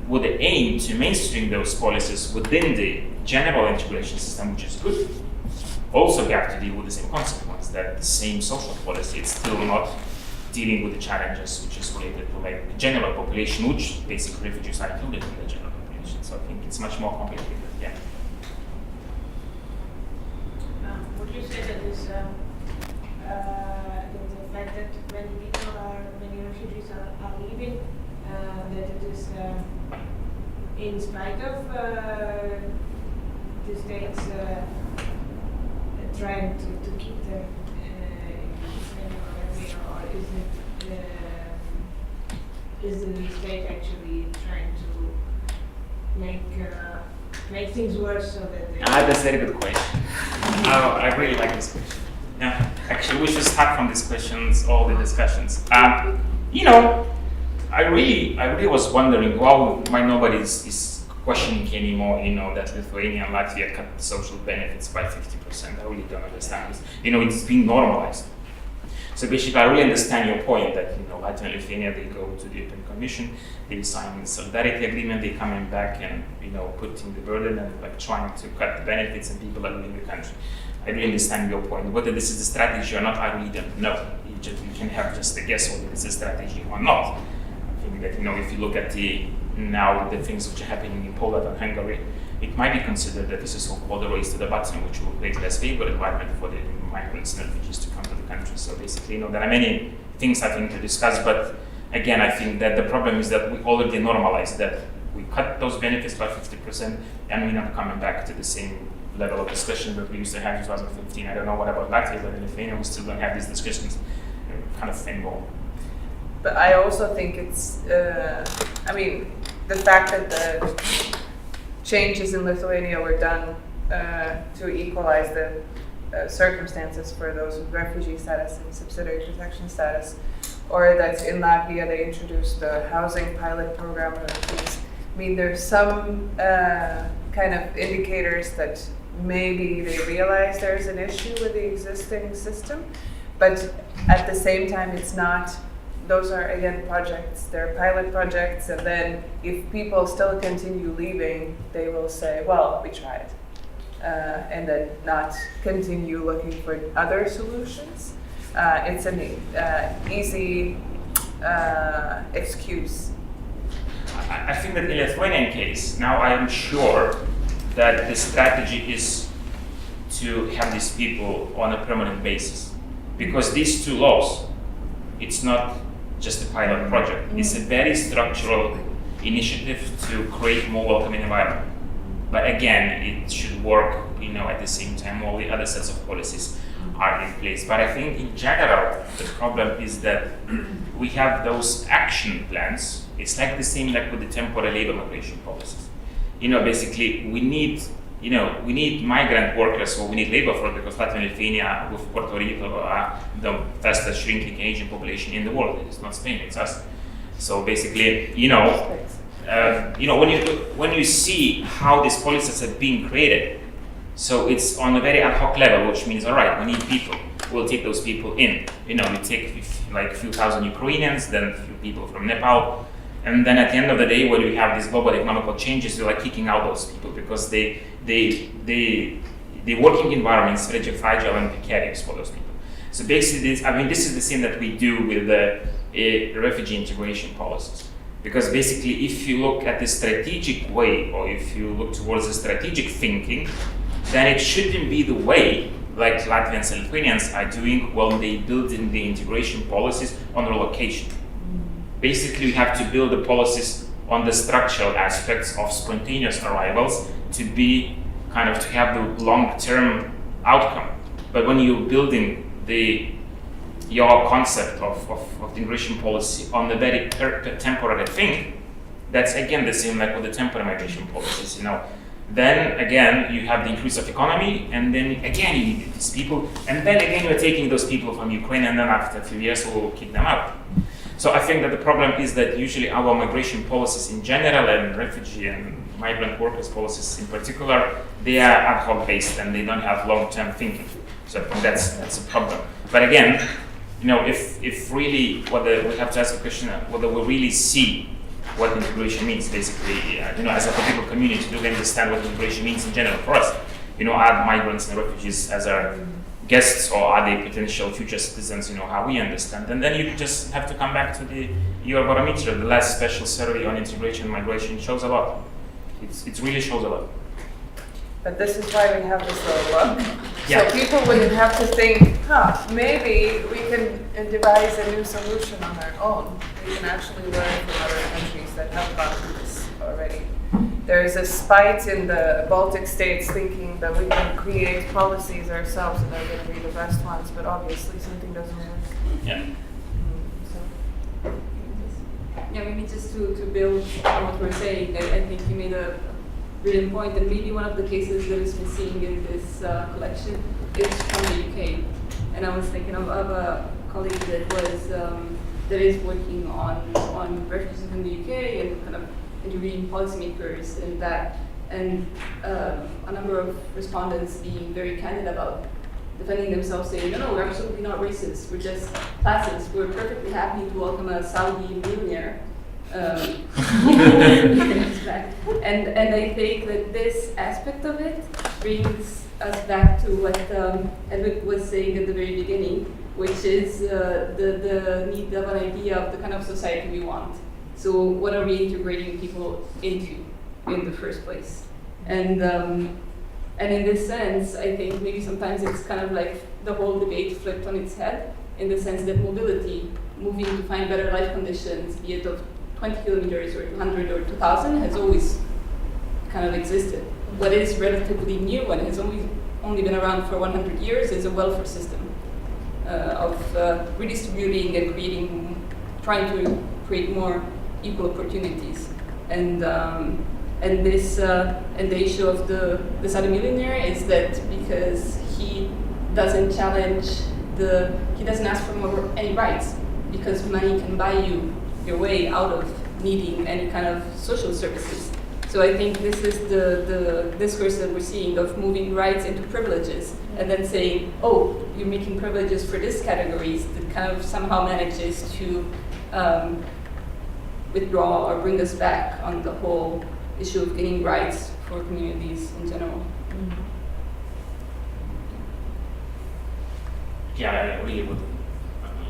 with the aim to mainstream those policies within the general integration system, which is good, also we have to deal with the same consequence, that the same social policy is still not dealing with the challenges which is related to like the general population, which basically refugees are included in the general population. So I think it's much more complicated, yeah. Would you say that this, the fact that many refugees are leaving, that it is in spite of the states trying to keep them or is the state actually trying to make things worse so that they... That's a very good question. I really like this question. Yeah, actually, we should start from these questions, all the discussions. I really was wondering why nobody is questioning anymore, that Lithuania and Latvia cut social benefits by 50%. I really don't understand this. It's being normalized. So basically, I really understand your point that, Latvia and Lithuania, they go to the European Commission, they sign the solidarity agreement, they coming back and, putting the burden and like trying to cut the benefits and people are leaving the country. I really understand your point. Whether this is the strategy or not, I really don't know. You can have just a guess whether this is a strategy or not. I think that, if you look at the things which are happening in Poland and Hungary, it might be considered that this is so-called a race to the bottom, which will create less favor requirement for the migrants and refugees to come to the country. So basically, there are many things I think to discuss, but again, I think that the problem is that we already normalized that we cut those benefits by 50% and we're not coming back to the same level of discussion that we used to have in 2015. I don't know what about Latvia, but in Lithuania we still don't have these discussions kind of anymore. But I also think it's, the fact that the changes in Lithuania were done to equalize the circumstances for those with refugee status and subsidiary protection status, or that in Latvia they introduced the housing pilot program. There's some kind of indicators that maybe they realize there's an issue with the existing system, but at the same time it's not. Those are, again, projects. They're pilot projects, and then if people still continue leaving, they will say, well, we tried, and then not continue looking for other solutions. It's an easy excuse. I think that in the Lithuanian case, now I am sure that the strategy is to have these people on a permanent basis, because these two laws, it's not just a pilot project. It's a very structural initiative to create more welcoming environment. But again, it should work, at the same time, all the other sets of policies are in place. But I think in general, the problem is that we have those action plans. It's like the same like with the temporary labor migration policies. Basically we need migrant workers, or we need labor force, because Latvia and Lithuania with Puerto Rico are the fastest shrinking Asian population in the world. It's not Spain, it's us. So basically, when you see how these policies are being created, so it's on a very ad hoc level, which means, all right, we need people. We'll take those people in. We take like a few thousand Ukrainians, then a few people from Nepal. And then at the end of the day, when we have these global economical changes, we're like kicking out those people because the working environment is very fragile and precarious for those people. So basically, this is the same that we do with the refugee integration policies. Because basically, if you look at the strategic way, or if you look towards the strategic thinking, then it shouldn't be the way like Latvians and Lithuanians are doing when they build in the integration policies on relocation. Basically, we have to build the policies on the structural aspects of spontaneous arrivals to be to have the long-term outcome. But when you're building your concept of the integration policy on the very temporary thing, that's again the same like with the temporary migration policies, Then again, you have the increase of economy, and then again you need these people, and then again you're taking those people from Ukraine, and then after a few years we'll kick them out. So I think that the problem is that usually our migration policies in general, and refugee and migrant workers policies in particular, they are ad hoc based and they don't have long-term thinking. So I think that's a problem. But again, if really we have to ask the question whether we really see what integration means, basically, as a political community, do we understand what integration means in general for us? Are migrants and refugees as our guests, or are they potential future citizens? How we understand. And then you just have to come back to the Eurobarometer. The last special survey on integration and migration shows a lot. It really shows a lot. But this is why we have this little book. Yeah. So people wouldn't have to think, maybe we can devise a new solution on our own. We can actually learn from other countries that have gone through this already. There is a spite in the Baltic states thinking that we can create policies ourselves and they're going to be the best ones, but obviously something doesn't work. Yeah. Yeah, maybe just to build on what we're saying, I think you made a brilliant point, and maybe one of the cases that is missing in this collection is from the UK. And I was thinking of a colleague that is working on refugees in the UK and kind of interviewing policymakers in that, and a number of respondents being very candid about defending themselves, saying, no, we're absolutely not racist, we're just classist, we're perfectly happy to welcome a Saudi millionaire. And I think that this aspect of it brings us back to what Hedwig was saying at the very beginning, which is the need of an idea of the kind of society we want. So what are we integrating people into in the first place? And in this sense, I think maybe sometimes it's kind of like the whole debate flipped on its head, in the sense that mobility, moving to find better life conditions, be it of 20 kilometers or 200 or 2,000, has always kind of existed. What is relatively new and has only been around for 100 years is a welfare system of redistributing and trying to create more equal opportunities. And this and the issue of the Saudi millionaire is that because he doesn't challenge he doesn't ask for any rights, because money can buy you your way out of needing any kind of social services. So I think this is the discourse that we're seeing of moving rights into privileges, and then saying, oh, you're making privileges for this categories, that kind of somehow manages to withdraw or bring us back on the whole issue of getting rights for communities in general. Mm-hmm. Yeah, I really would.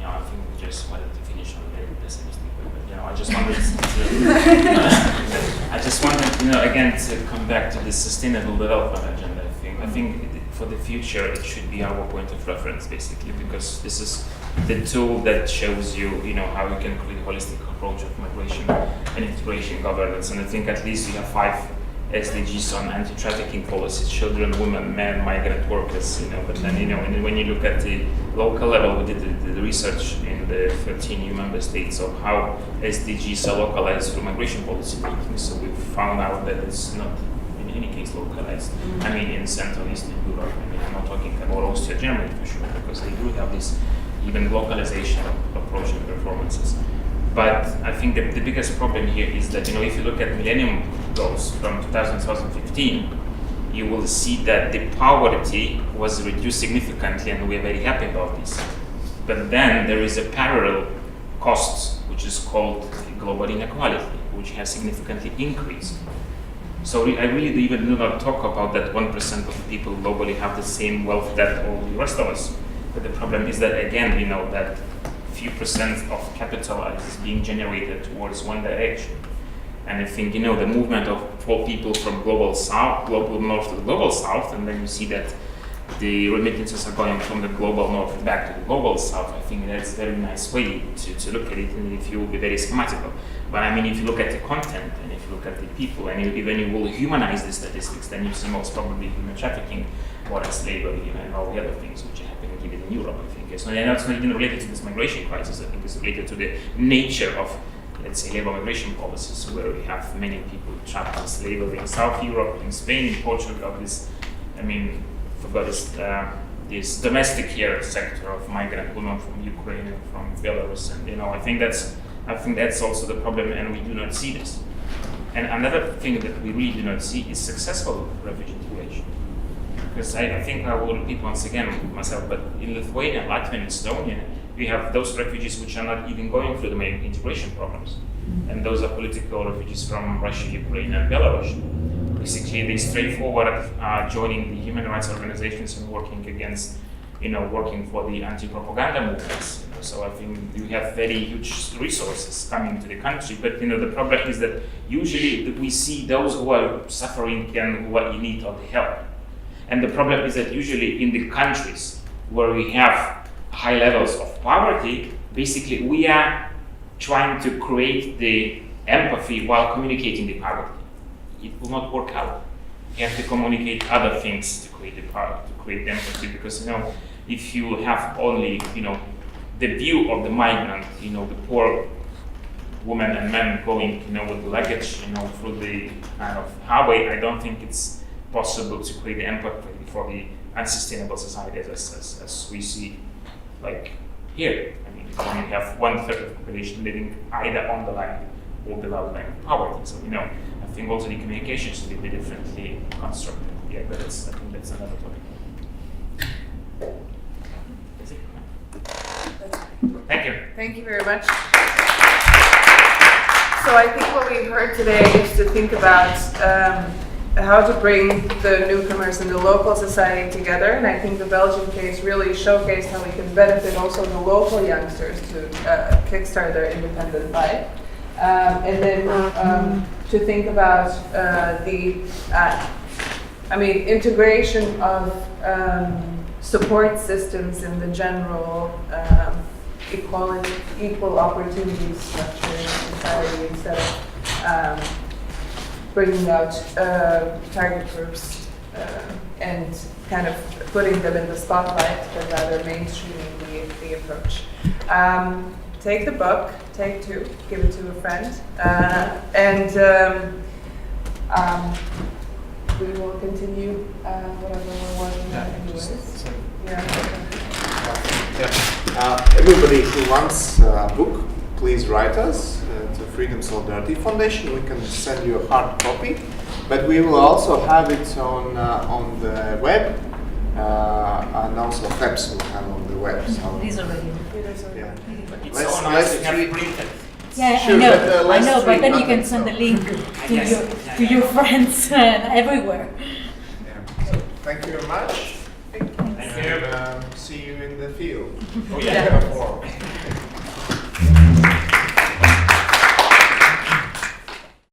I think we just wanted to finish on a very pessimistic way, but I just wanted to, again, to come back to the sustainable development agenda. I think for the future it should be our point of reference, basically, because this is the tool that shows you, how you can create a holistic approach of migration and integration governance. And I think at least you have 5 SDGs on anti-trafficking policies, children, women, men, migrant workers, but then, and when you look at the local level, we did the research in the 13 new member states of how SDGs are localized through migration policy making. So we found out that it's not in any case localized. I mean, in Central Eastern Europe, I'm not talking about Austria, Germany for sure, because they do have this even localization approach and performances. But I think the biggest problem here is that, if you look at Millennium Goals from 2015, you will see that the poverty was reduced significantly, and we're very happy about this. But then there is a parallel cost, which is called global inequality, which has significantly increased. So I really even do not talk about that 1% of people globally have the same wealth that all the rest of us. But the problem is that, again, that few percent of capital is being generated towards one direction. And I think, the movement of people from global north to the global south, and then you see that the remittances are going from the global north back to the global south. I think that's a very nice way to look at it, and if you will be very schematical. But I mean, if you look at the content, and if you look at the people, and when you will humanize the statistics, then you see most probably human trafficking, or slavery, and all the other things which are happening even in Europe, I think. So, and that's not even related to this migration crisis. I think it's related to the nature of, let's say, labor migration policies, where we have many people trapped in slavery in South Europe, in Spain, in Portugal. This domestic here sector of migrant women from Ukraine and from Belarus, and I think that's also the problem, and we do not see this. And another thing that we really do not see is successful refugee integration. Because I think I will repeat once again myself, but in Lithuania, Latvia, and Estonia, we have those refugees which are not even going through the main integration programs. And those are political refugees from Russia, Ukraine, and Belarus. Basically, they straightforward joining the human rights organizations and working against, working for the anti-propaganda movements. So I think you have very huge resources coming to the country, but the problem is that usually we see those who are suffering and who are in need of the help. And the problem is that usually in the countries where we have high levels of poverty, basically we are trying to create the empathy while communicating the poverty. It will not work out. You have to communicate other things to create the poverty, to create empathy, because if you have only the view of the migrant, the poor women and men going with the luggage through the kind of highway, I don't think it's possible to create the empathy for the unsustainable society as we see, like here. I mean, when you have 1/3 of the population living either on the line or below the line of poverty. So I think also the communication should be differently constructed. Yeah, but I think that's another topic. Is it? Thank you. Thank you very much. So I think what we heard today is to think about how to bring the newcomers and the local society together, and I think the Belgian case really showcased how we can benefit also the local youngsters to kickstart their independent life. And then to think about integration of support systems in the general equal opportunity structure in society, instead of bringing out target groups and kind of putting them in the spotlight, but rather mainstreaming the approach. Take the book, take 2, give it to a friend, and we will continue whatever we're working on anyways. Everybody who wants a book, please write us to Freedom Solidarity Foundation. We can send you a hard copy, but we will also have it on the web, and also FEPS will have on the web. So It is already. yeah. It's so nice to have printed. Yeah, Sure, I know, but then you nothing, can send the link to Yes. to your friends everywhere. Yeah. So thank you very much. Thank you. And see you in the field. Oh, yeah. Before.